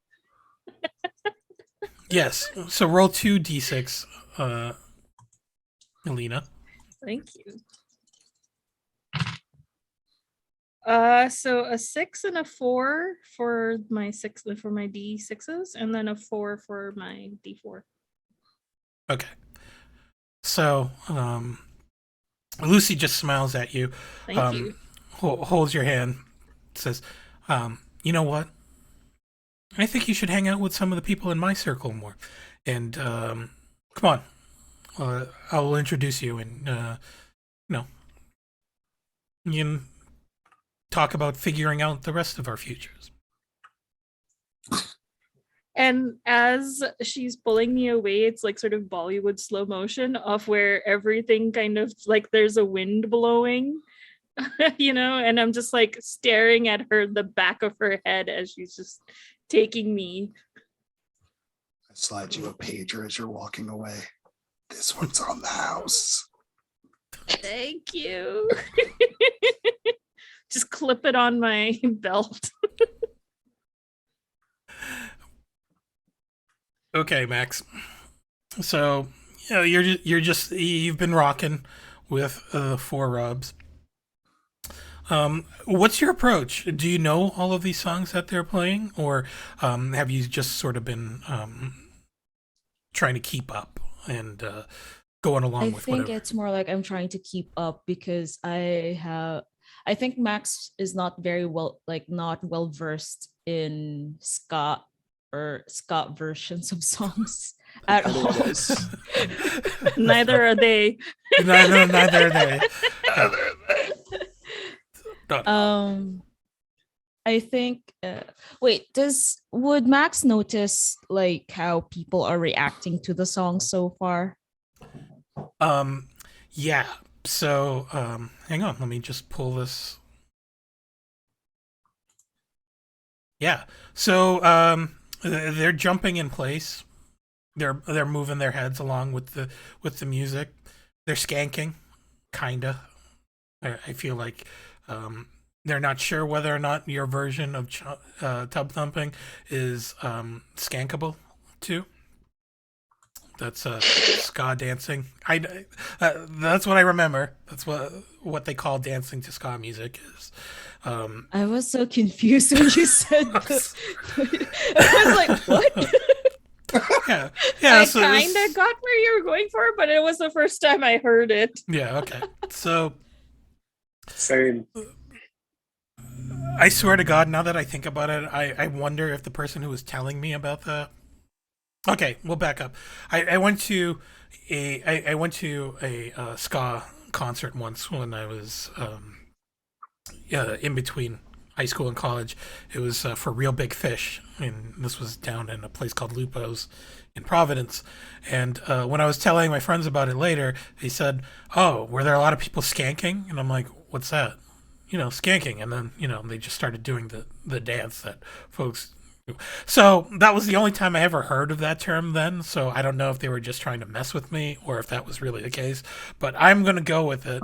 Yes. So roll 2 d6, Alina. Thank you. So a 6 and a 4 for my d6s, and then a 4 for my d4. Okay. So, Lucy just smiles at you. Thank you. Holds your hand, says, you know what? I think you should hang out with some of the people in my circle more. And, come on. I'll introduce you and, you can talk about figuring out the rest of our futures. And as she's pulling me away, it's like sort of Bollywood slow motion of where everything kind of like there's a wind blowing, and I'm just like staring at her, the back of her head as she's just taking me. I slide you a pager as you're walking away. This one's on the house. Thank you. Just clip it on my belt. Okay, Max. So, you've been rocking with 4 rubs. What's your approach? Do you know all of these songs that they're playing, or have you just sort of been trying to keep up and going along with whatever? I think it's more like I'm trying to keep up because I think Max is not not well versed in ska or ska versions of songs at all. Neither are they. Neither are they. I think would Max notice like how people are reacting to the song so far? Yeah. So, hang on, let me just pull this. Yeah. So, they're jumping in place. They're moving their heads along with the music. They're skanking, kinda. I feel like they're not sure whether or not your version of tub thumping is skankable too. That's ska dancing. That's what I remember. That's what they call dancing to ska music is. I was so confused when you said that. I was like, what? Yeah. I kind of got where you were going for, but it was the first time I heard it. Yeah. Okay. So. Same. I swear to God, now that I think about it, I wonder if the person who was telling me about that. Okay, we'll back up. I went to a ska concert once when I was in between high school and college. It was for Real Big Fish, and this was down in a place called Lupo's in Providence. And when I was telling my friends about it later, they said, "Oh, were there a lot of people skanking?" And I'm like, "What's that?" Skanking. And then they just started doing the dance that folks. So that was the only time I ever heard of that term then. So I don't know if they were just trying to mess with me or if that was really the case. But I'm going to go with it.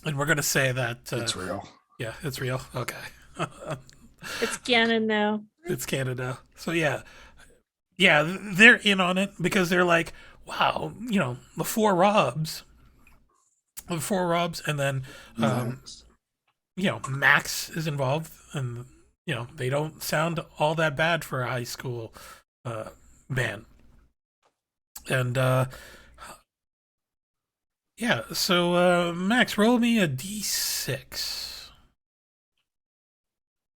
And we're going to say that... it's real. Yeah, it's real. Okay. It's canon now. It's canon now. So yeah. Yeah, they're in on it because they're like, wow, the 4 Robs. The 4 Robs. And then, Max is involved. And... they don't sound all that bad for a high school band. And Yeah. So Max, roll me a d6.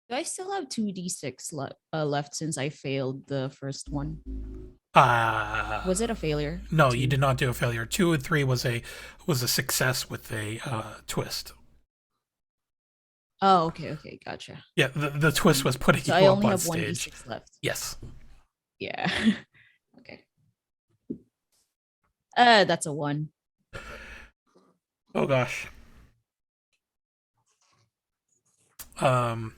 Do I still have 2d6 left since I failed the first one? Was it a failure? No, you Two. did not do a failure. 2 and 3 was a success with a twist. Oh, okay, gotcha. Yeah, the twist was putting So you I up only on have stage. 1d6 left. Yes. Yeah. Okay. That's a 1. Oh gosh. Wow.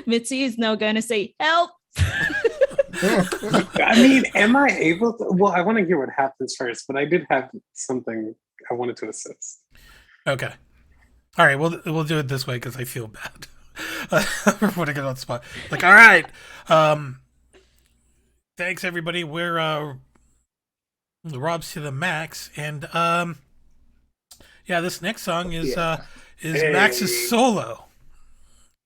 Mitzi is now gonna say, "Help!" I mean, am I able to? Well, I want to hear what happens first, but I did have something I wanted to assist. Okay. All right, we'll do it this way because I feel bad for putting it on the spot. Like, all right, thanks everybody. We're Rob's to the max, and yeah, this next song is Hey. Max's solo.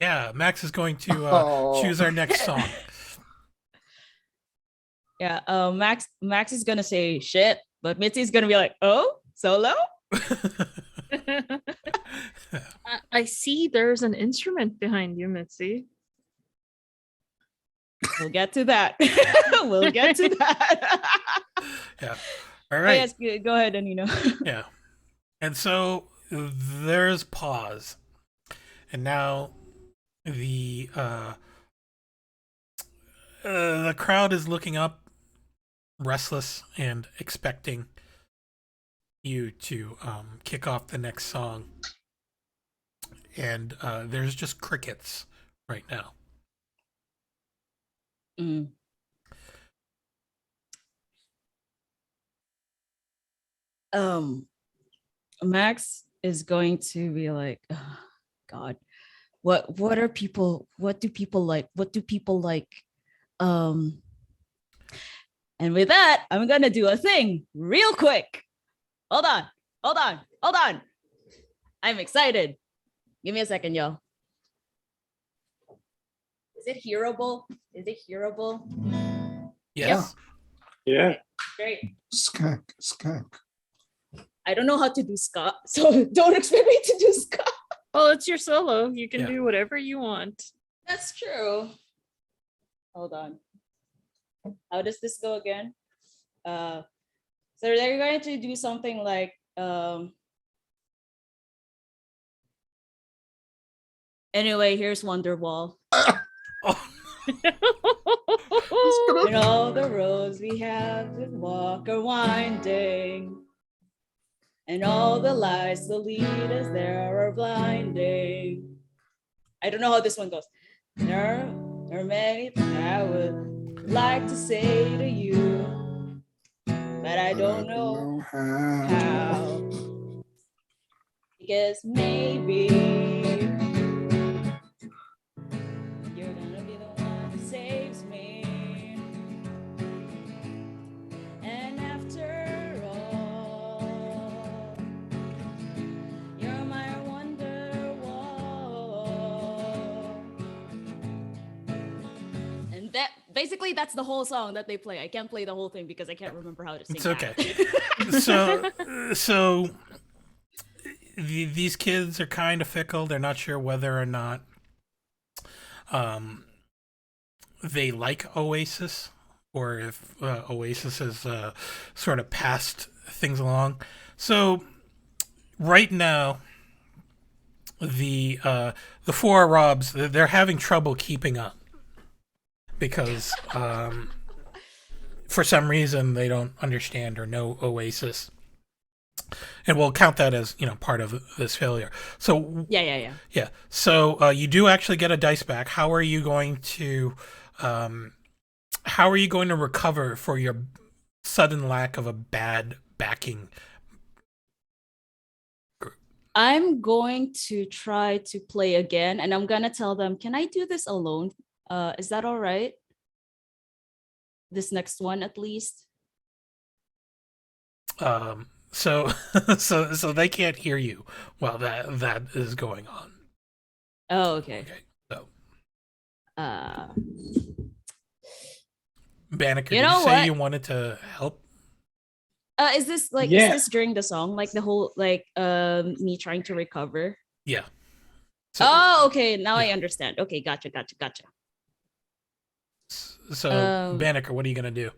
Yeah, Max is going to choose our next song. Yeah. Max is gonna say shit, but Mitzi's gonna be like, "Oh, solo." I see there's an instrument behind you, Mitzi. We'll get to that. We'll get to that. Yeah. All Oh, right. yes, go ahead, Anino. Yeah. And so there's pause. And now the crowd is looking up, restless and expecting you to kick off the next song. And there's just crickets right now. Mm. Max is going to be like, oh, God, what do people like? And with that, I'm gonna do a thing real quick. Hold on. I'm excited. Give me a second, y'all. Is it hearable? Yes. Yeah. Great. Skunk. I don't know how to do ska, so don't expect me to do ska. Well, it's your solo. You can Yeah. do whatever you want. That's true. Hold on. How does this go again? So they're going to do something like anyway, here's Wonderwall. And all the roads we have to walk are winding. And all the lights that lead us there are blinding. I don't know how this one goes. There are many things I would like to say to you, but I don't know how. Because maybe you're gonna be the one that saves me. And after all, you're my wonder wall. And that basically that's the whole song that they play. I can't play the whole thing because I can't remember how to sing. It's okay. So these kids are kind of fickle. They're not sure whether or not they like Oasis or if Oasis has sort of passed things along. So right now, the four Robs, they're having trouble keeping up because for some reason they don't understand or know Oasis. And we'll count that as, part of this failure. So Yeah. So you do actually get a dice back. How are you going to recover for your sudden lack of a bad backing group? I'm going to try to play again, and I'm gonna tell them, can I do this alone? Is that all right? This next one, at least. So they can't hear you while that is going on. Oh, okay. Okay. So Banneker, You did you know say what? you wanted to help? Is this like is Yeah. this during the song? Like the whole like me trying to recover? Yeah. So, Oh, okay. Now I yeah. understand. Okay, gotcha. So, Banneker, what are you gonna do?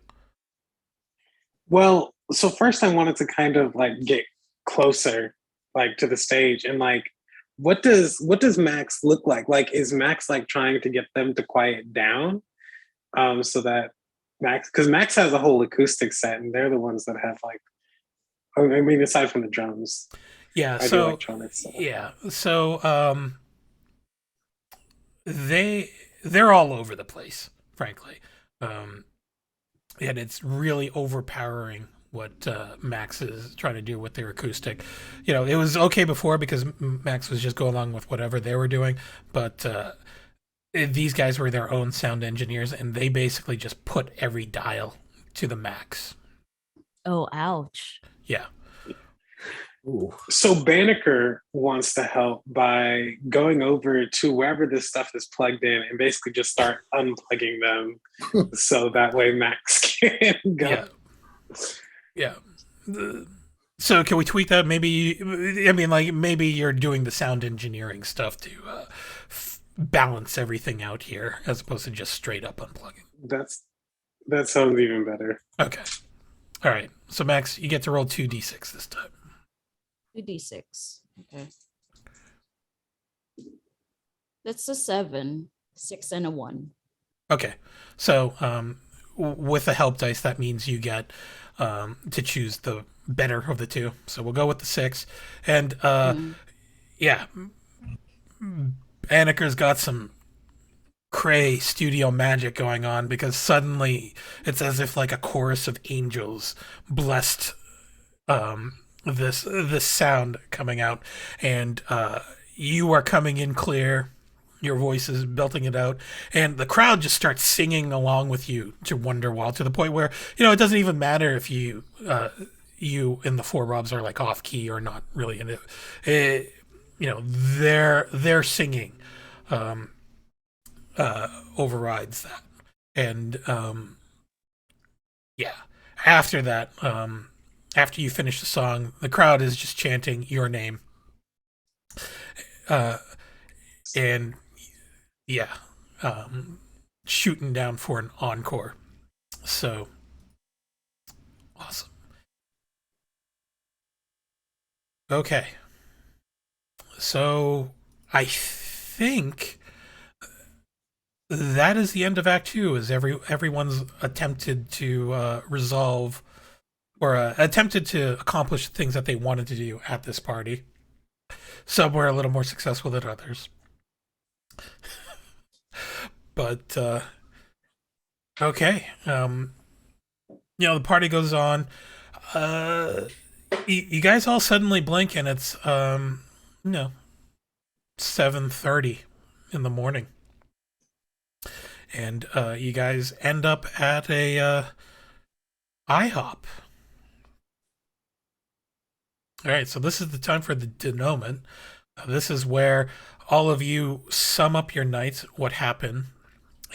Well, so first I wanted to kind of like get closer, like to the stage, and like, what does Max look like? Like, is Max like trying to get them to quiet down, so that because Max has a whole acoustic set, and they're the ones that have like, I mean, aside from the drums, Yeah. I do electronic stuff. Yeah. So, they're all over the place, frankly. Um, and it's really overpowering what Max is trying to do with their acoustic. You know, it was okay before because Max was just going along with whatever they were doing, but these guys were their own sound engineers, and they basically just put every dial to the max. Oh, ouch. Yeah. Ooh. So Banneker wants to help by going over to wherever this stuff is plugged in and basically just start unplugging them, so that way Max can go. Yeah. Yeah. So can we tweak that? Maybe, I mean, like, maybe you're doing the sound engineering stuff to balance everything out here as opposed to just straight up unplugging. That sounds even better. Okay. All right. So, Max, you get to roll 2d6 this time. 2d6. Okay. That's a 7, 6, and a 1. Okay. So, with the help dice, that means you get to choose the better of the two. So we'll go with the 6. And yeah, Banneker's got some cray studio magic going on because suddenly it's as if like a chorus of angels blessed this sound coming out, and you are coming in clear. Your voice is belting it out, and the crowd just starts singing along with you to Wonderwall to the point where it doesn't even matter if you and the Four Robs are like off key or not really in it. Their singing overrides that, and yeah. After that, after you finish the song, the crowd is just chanting your name, and yeah, shooting down for an encore. So awesome. Okay. So I think that is the end of Act 2. Is everyone's attempted to resolve or attempted to accomplish things that they wanted to do at this party. Some were a little more successful than others. But okay, the party goes on. You guys all suddenly blink, and it's 7:30 in the morning, and you guys end up at a IHOP. All right, so this is the time for the denouement. This is where all of you sum up your night, what happened,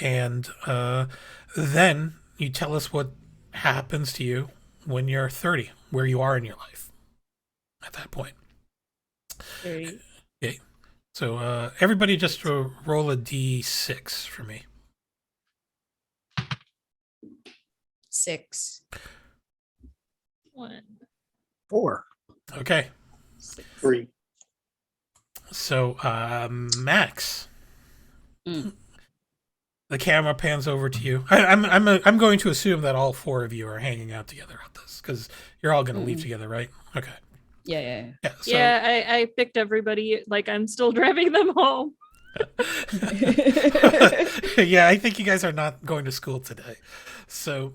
and then you tell us what happens to you when you're 30, where you are in your life at that point. 30. Okay. So everybody just roll a d6 for me. 6. 1. 4. Okay. 3. So Max, the camera pans over to you. I'm going to assume that all 4 of you are hanging out together at this because you're all going to leave together, right? Okay. Yeah. So, Yeah, I picked everybody. Like, I'm still driving them home. yeah, I think you guys are not going to school today. So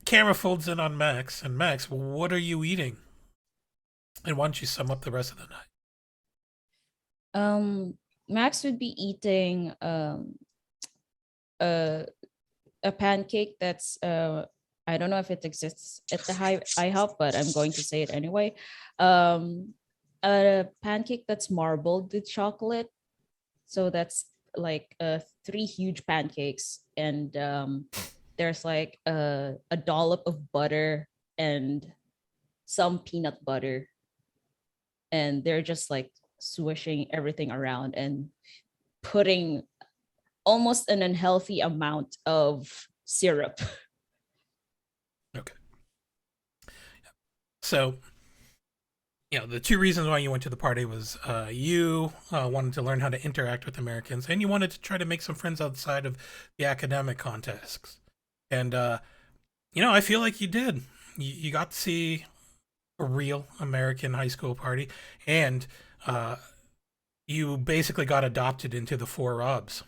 camera folds in on Max, and Max, what are you eating? And why don't you sum up the rest of the night? Max would be eating a pancake that's I don't know if it exists at the IHOP, but I'm going to say it anyway. A pancake that's marbled with chocolate. So that's like 3 huge pancakes, and there's like a dollop of butter and some peanut butter, and they're just like swishing everything around and putting almost an unhealthy amount of syrup. Okay. So, the two reasons why you went to the party was you wanted to learn how to interact with Americans, and you wanted to try to make some friends outside of the academic contexts. And, I feel like you did. You got to see a real American high school party, and you basically got adopted into the Four Robs.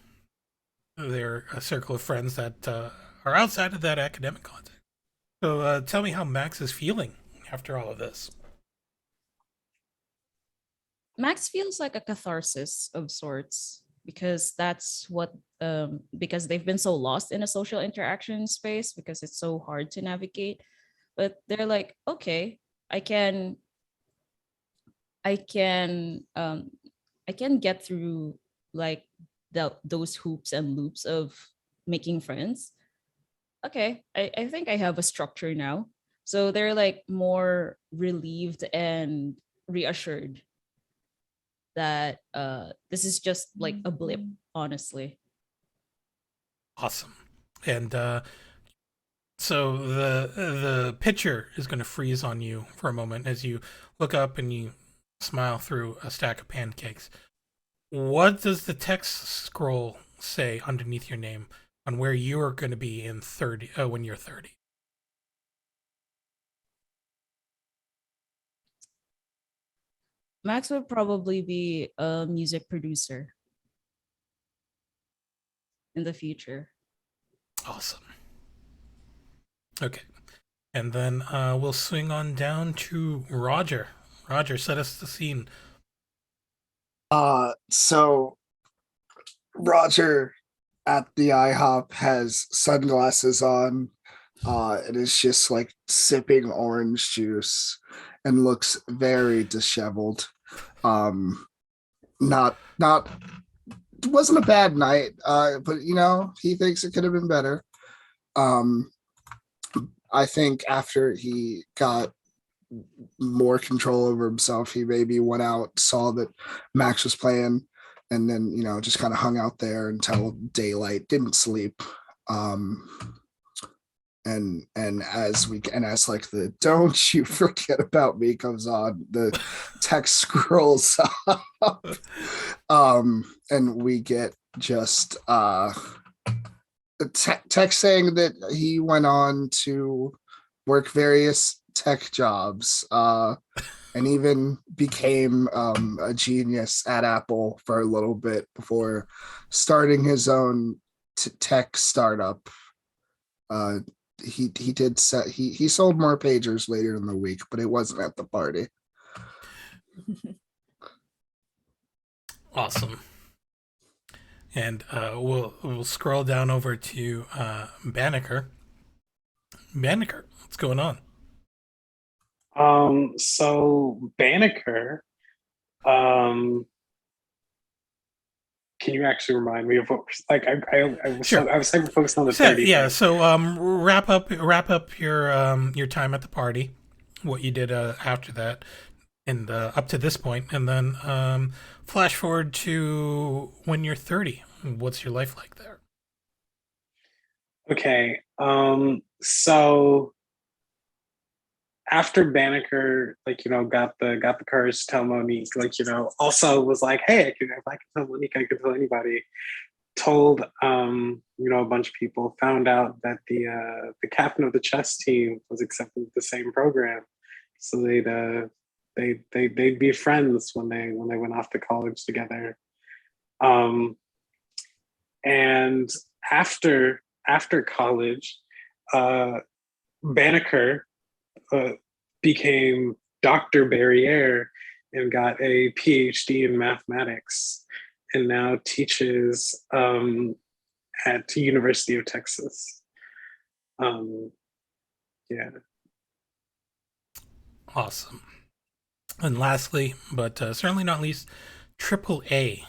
They're a circle of friends that are outside of that academic context. So tell me how Max is feeling after all of this. Max feels like a catharsis of sorts because that's what because they've been so lost in a social interaction space because it's so hard to navigate. But they're like, okay, I can I can um I can get through like those hoops and loops of making friends. Okay, I think I have a structure now. So they're like more relieved and reassured that this is just like a blip, honestly. Awesome. And so the picture is going to freeze on you for a moment as you look up and you smile through a stack of pancakes. What does the text scroll say underneath your name on where you're going to be in 30 when you're 30? Max would probably be a music producer in the future. Awesome. Okay. And then we'll swing on down to Roger. Roger, set us the scene. So Roger at the IHOP has sunglasses on, and is just like sipping orange juice and looks very disheveled. Not it wasn't a bad night, but he thinks it could have been better. I think after he got more control over himself, he maybe went out, saw that Max was playing, and then just kind of hung out there until daylight, didn't sleep. And as like the "Don't You Forget About Me" comes on, the text scrolls up, and we get just text saying that he went on to work various tech jobs, and even became a genius at Apple for a little bit before starting his own tech startup. He sold more pagers later in the week, but it wasn't at the party. Awesome. And we'll scroll down over to Banneker. Banneker, what's going on? So Banneker, can you actually remind me of what, like, I was Sure. I was hyper focused on the 30. Yeah. So wrap up your time at the party, what you did after that, and up to this point, and then flash forward to when you're 30. What's your life like there? Okay. So after Banneker, got the courage to tell Monique, also was like, hey, if I can tell Monique, I can tell anybody. Told a bunch of people, found out that the captain of the chess team was accepted to the same program, so they'd be friends when they went off to college together. And after college, Banneker became Dr. Barriere and got a PhD in mathematics, and now teaches at the University of Texas. Yeah. Awesome. And lastly, but certainly not least, Triple A.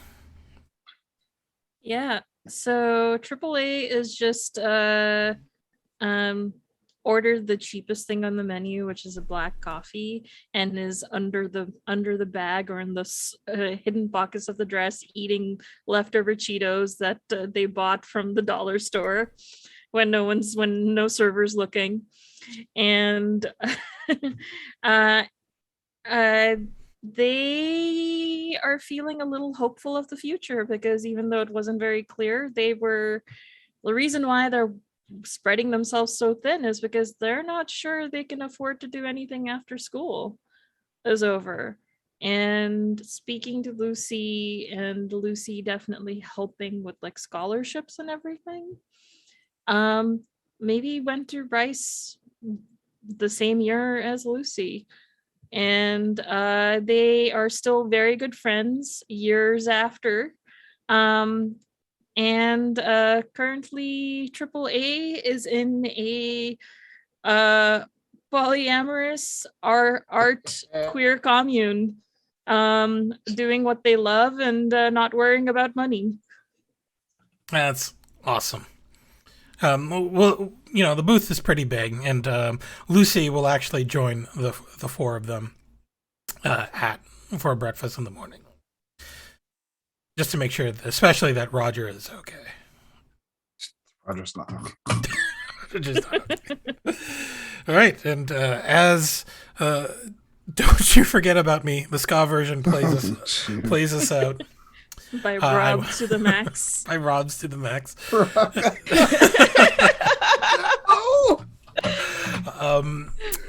Yeah. So AAA is just ordered the cheapest thing on the menu, which is a black coffee, and is under the bag or in the hidden pockets of the dress eating leftover Cheetos that they bought from the dollar store when no server's looking. And they are feeling a little hopeful of the future, because even though it wasn't very clear, the reason why they're spreading themselves so thin is because they're not sure they can afford to do anything after school is over. And speaking to Lucy, and Lucy definitely helping with like scholarships and everything, maybe went to Rice the same year as Lucy, and they are still very good friends years after. And currently AAA is in a polyamorous art queer commune, doing what they love and not worrying about money. That's awesome. Well, the booth is pretty big, and Lucy will actually join the four of them for breakfast in the morning, just to make sure, especially that Roger is okay. Roger's not. Just not okay. All right, and as Don't You Forget About Me, the ska version plays us out. By Rob to the max. By Robs to the max.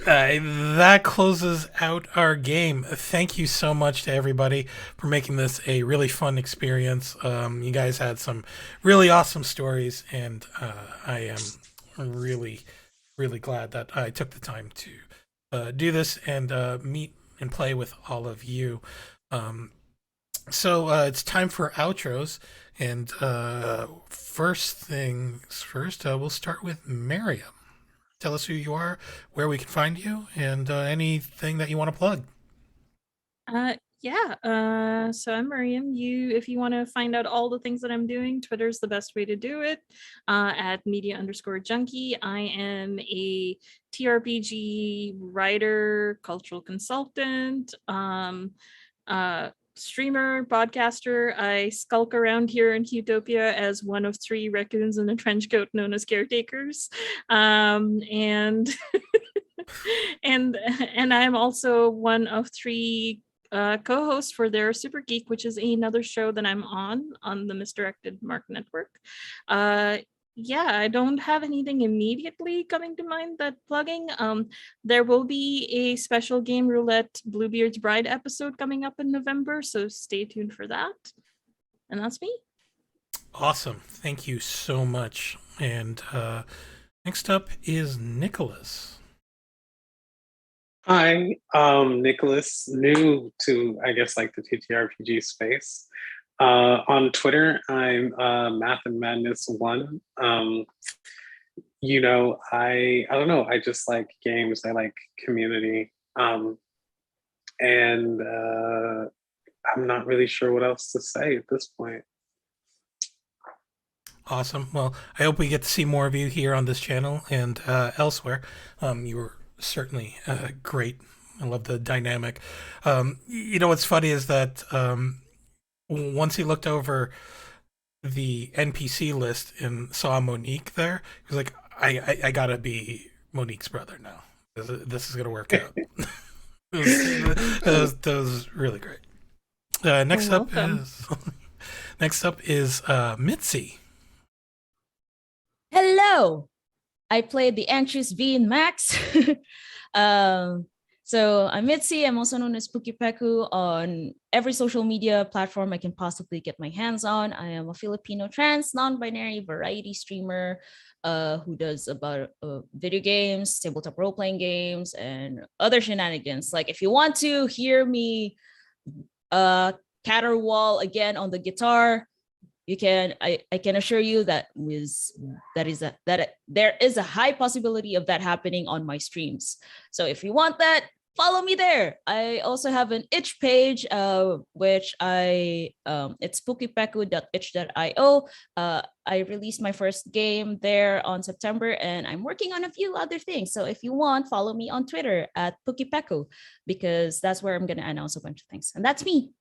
That closes out our game. Thank you so much to everybody for making this a really fun experience. You guys had some really awesome stories, and I am really, really glad that I took the time to do this and meet and play with all of you. So it's time for outros, and first things first, we'll start with Miriam. Tell us who you are, where we can find you, and anything that you want to plug. So I'm Miriam. If you want to find out all the things that I'm doing, Twitter's the best way to do it. At media_junkie. I am a TRPG writer, cultural consultant, streamer, podcaster. I skulk around here in Huetopia as one of 3 raccoons in a trench coat known as caretakers. And and I'm also one of 3 co-hosts for their Super Geek, which is another show that I'm on the Misdirected Mark Network. I don't have anything immediately coming to mind that plugging. There will be a special game Roulette Bluebeard's Bride episode coming up in November, so stay tuned for that. And that's me. Awesome. Thank you so much. And next up is Nicholas. Hi, Nicholas, new to, I guess, like the TTRPG space. On Twitter, I'm Math and Madness 1. I don't know, I just like games, I like community. And I'm not really sure what else to say at this point. Awesome. Well, I hope we get to see more of you here on this channel and elsewhere. You were certainly great. I love the dynamic. What's funny is that once he looked over the NPC list and saw Monique there, he was like, I gotta be Monique's brother now. This is gonna work out. That was really great. Next up is Mitzi. Hello. I played the anxious V in Max. So I'm Mitzi. I'm also known as Spooky Peku on every social media platform I can possibly get my hands on. I am a Filipino trans non-binary variety streamer who does about video games, tabletop role-playing games, and other shenanigans. Like if you want to hear me caterwaul again on the guitar, you can. I can assure you that there is a high possibility of that happening on my streams. So if you want that, follow me there. I also have an itch page, which it's spookypeku.itch.io. I released my first game there on September, and I'm working on a few other things. So if you want, follow me on Twitter at Pukipeku, because that's where I'm going to announce a bunch of things. And that's me.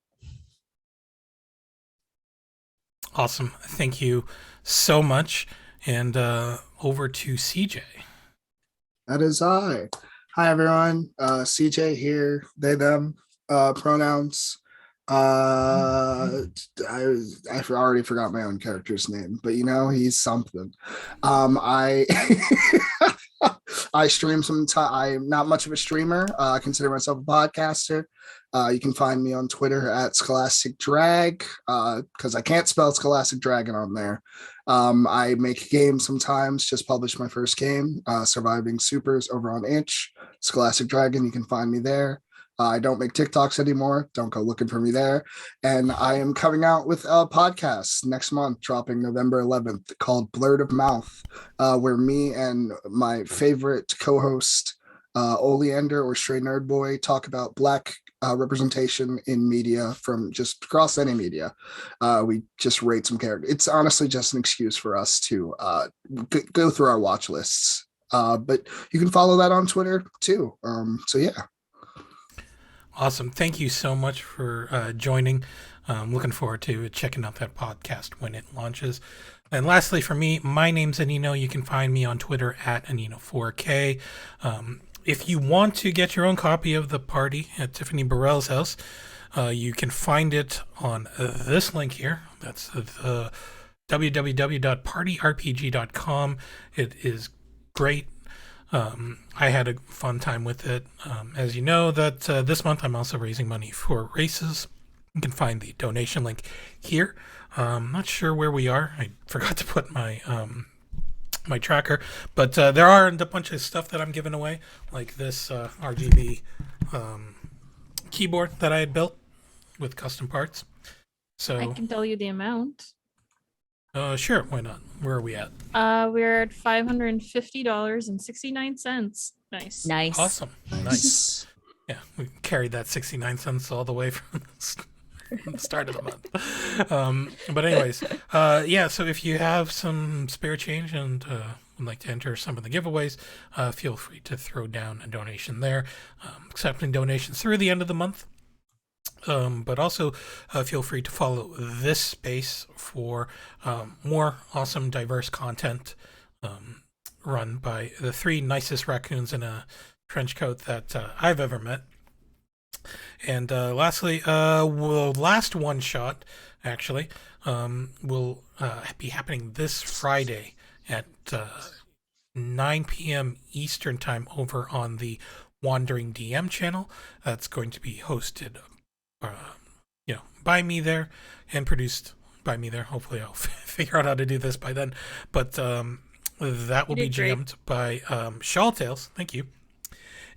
Awesome. Thank you so much. And over to CJ. That is I. Hi, everyone. CJ here. They, them pronouns. I already forgot my own character's name, but he's something. I I stream sometimes. I'm not much of a streamer. I consider myself a podcaster. You can find me on Twitter at Scholastic Drag, because I can't spell Scholastic Dragon on there. I make games sometimes. Just published my first game, Surviving Supers, over on Itch. Scholastic Dragon, you can find me there. I don't make TikToks anymore. Don't go looking for me there. And I am coming out with a podcast next month, dropping November 11th, called Blurred of Mouth, where me and my favorite co-host, Oleander or Stray Nerd Boy, talk about Black representation in media from just across any media. We just rate some characters. It's honestly just an excuse for us to go through our watch lists. But you can follow that on Twitter too. So yeah. Awesome. Thank you so much for joining. I'm looking forward to checking out that podcast when it launches. And lastly, for me, my name's Anino. You can find me on Twitter at Anino4K. If you want to get your own copy of The Party at Tiffany Burrell's house, you can find it on this link here. That's the www.partyrpg.com. It is great. I had a fun time with it. As you know, that this month I'm also raising money for races. You can find the donation link here. I'm not sure where we are. I forgot to put my my tracker, but there are a bunch of stuff that I'm giving away, like this RGB keyboard that I had built with custom parts. So I can tell you the amount. Sure, why not? Where are we at? We're at $550.69. Nice. Nice. Awesome. Nice. Yeah, we carried that 69 cents all the way from the start of the month. But anyways, yeah, so if you have some spare change and would like to enter some of the giveaways, feel free to throw down a donation there. Accepting donations through the end of the month. But also feel free to follow this space for more awesome, diverse content run by the three nicest raccoons in a trench coat that I've ever met. And lastly, last one shot actually will be happening this Friday at 9 p.m. Eastern time over on the Wandering DM channel. That's going to be hosted by me there and produced by me there. Hopefully I'll figure out how to do this by then. But that will be jammed by Shawl Tales. Thank you.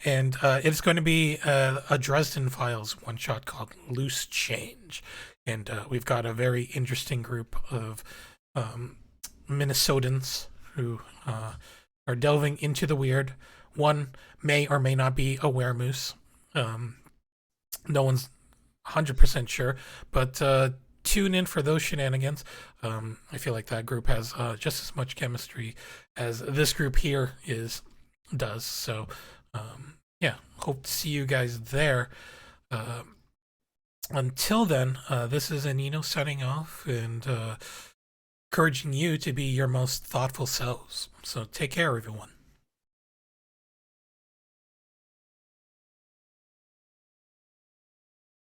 And it's going to be a Dresden Files one-shot called Loose Change. And we've got a very interesting group of Minnesotans who are delving into the weird. One may or may not be a weremoose. No one's 100% sure, but tune in for those shenanigans. I feel like that group has just as much chemistry as this group here does. So yeah, hope to see you guys there. Until then, this is Anino signing off and encouraging you to be your most thoughtful selves. So take care, everyone.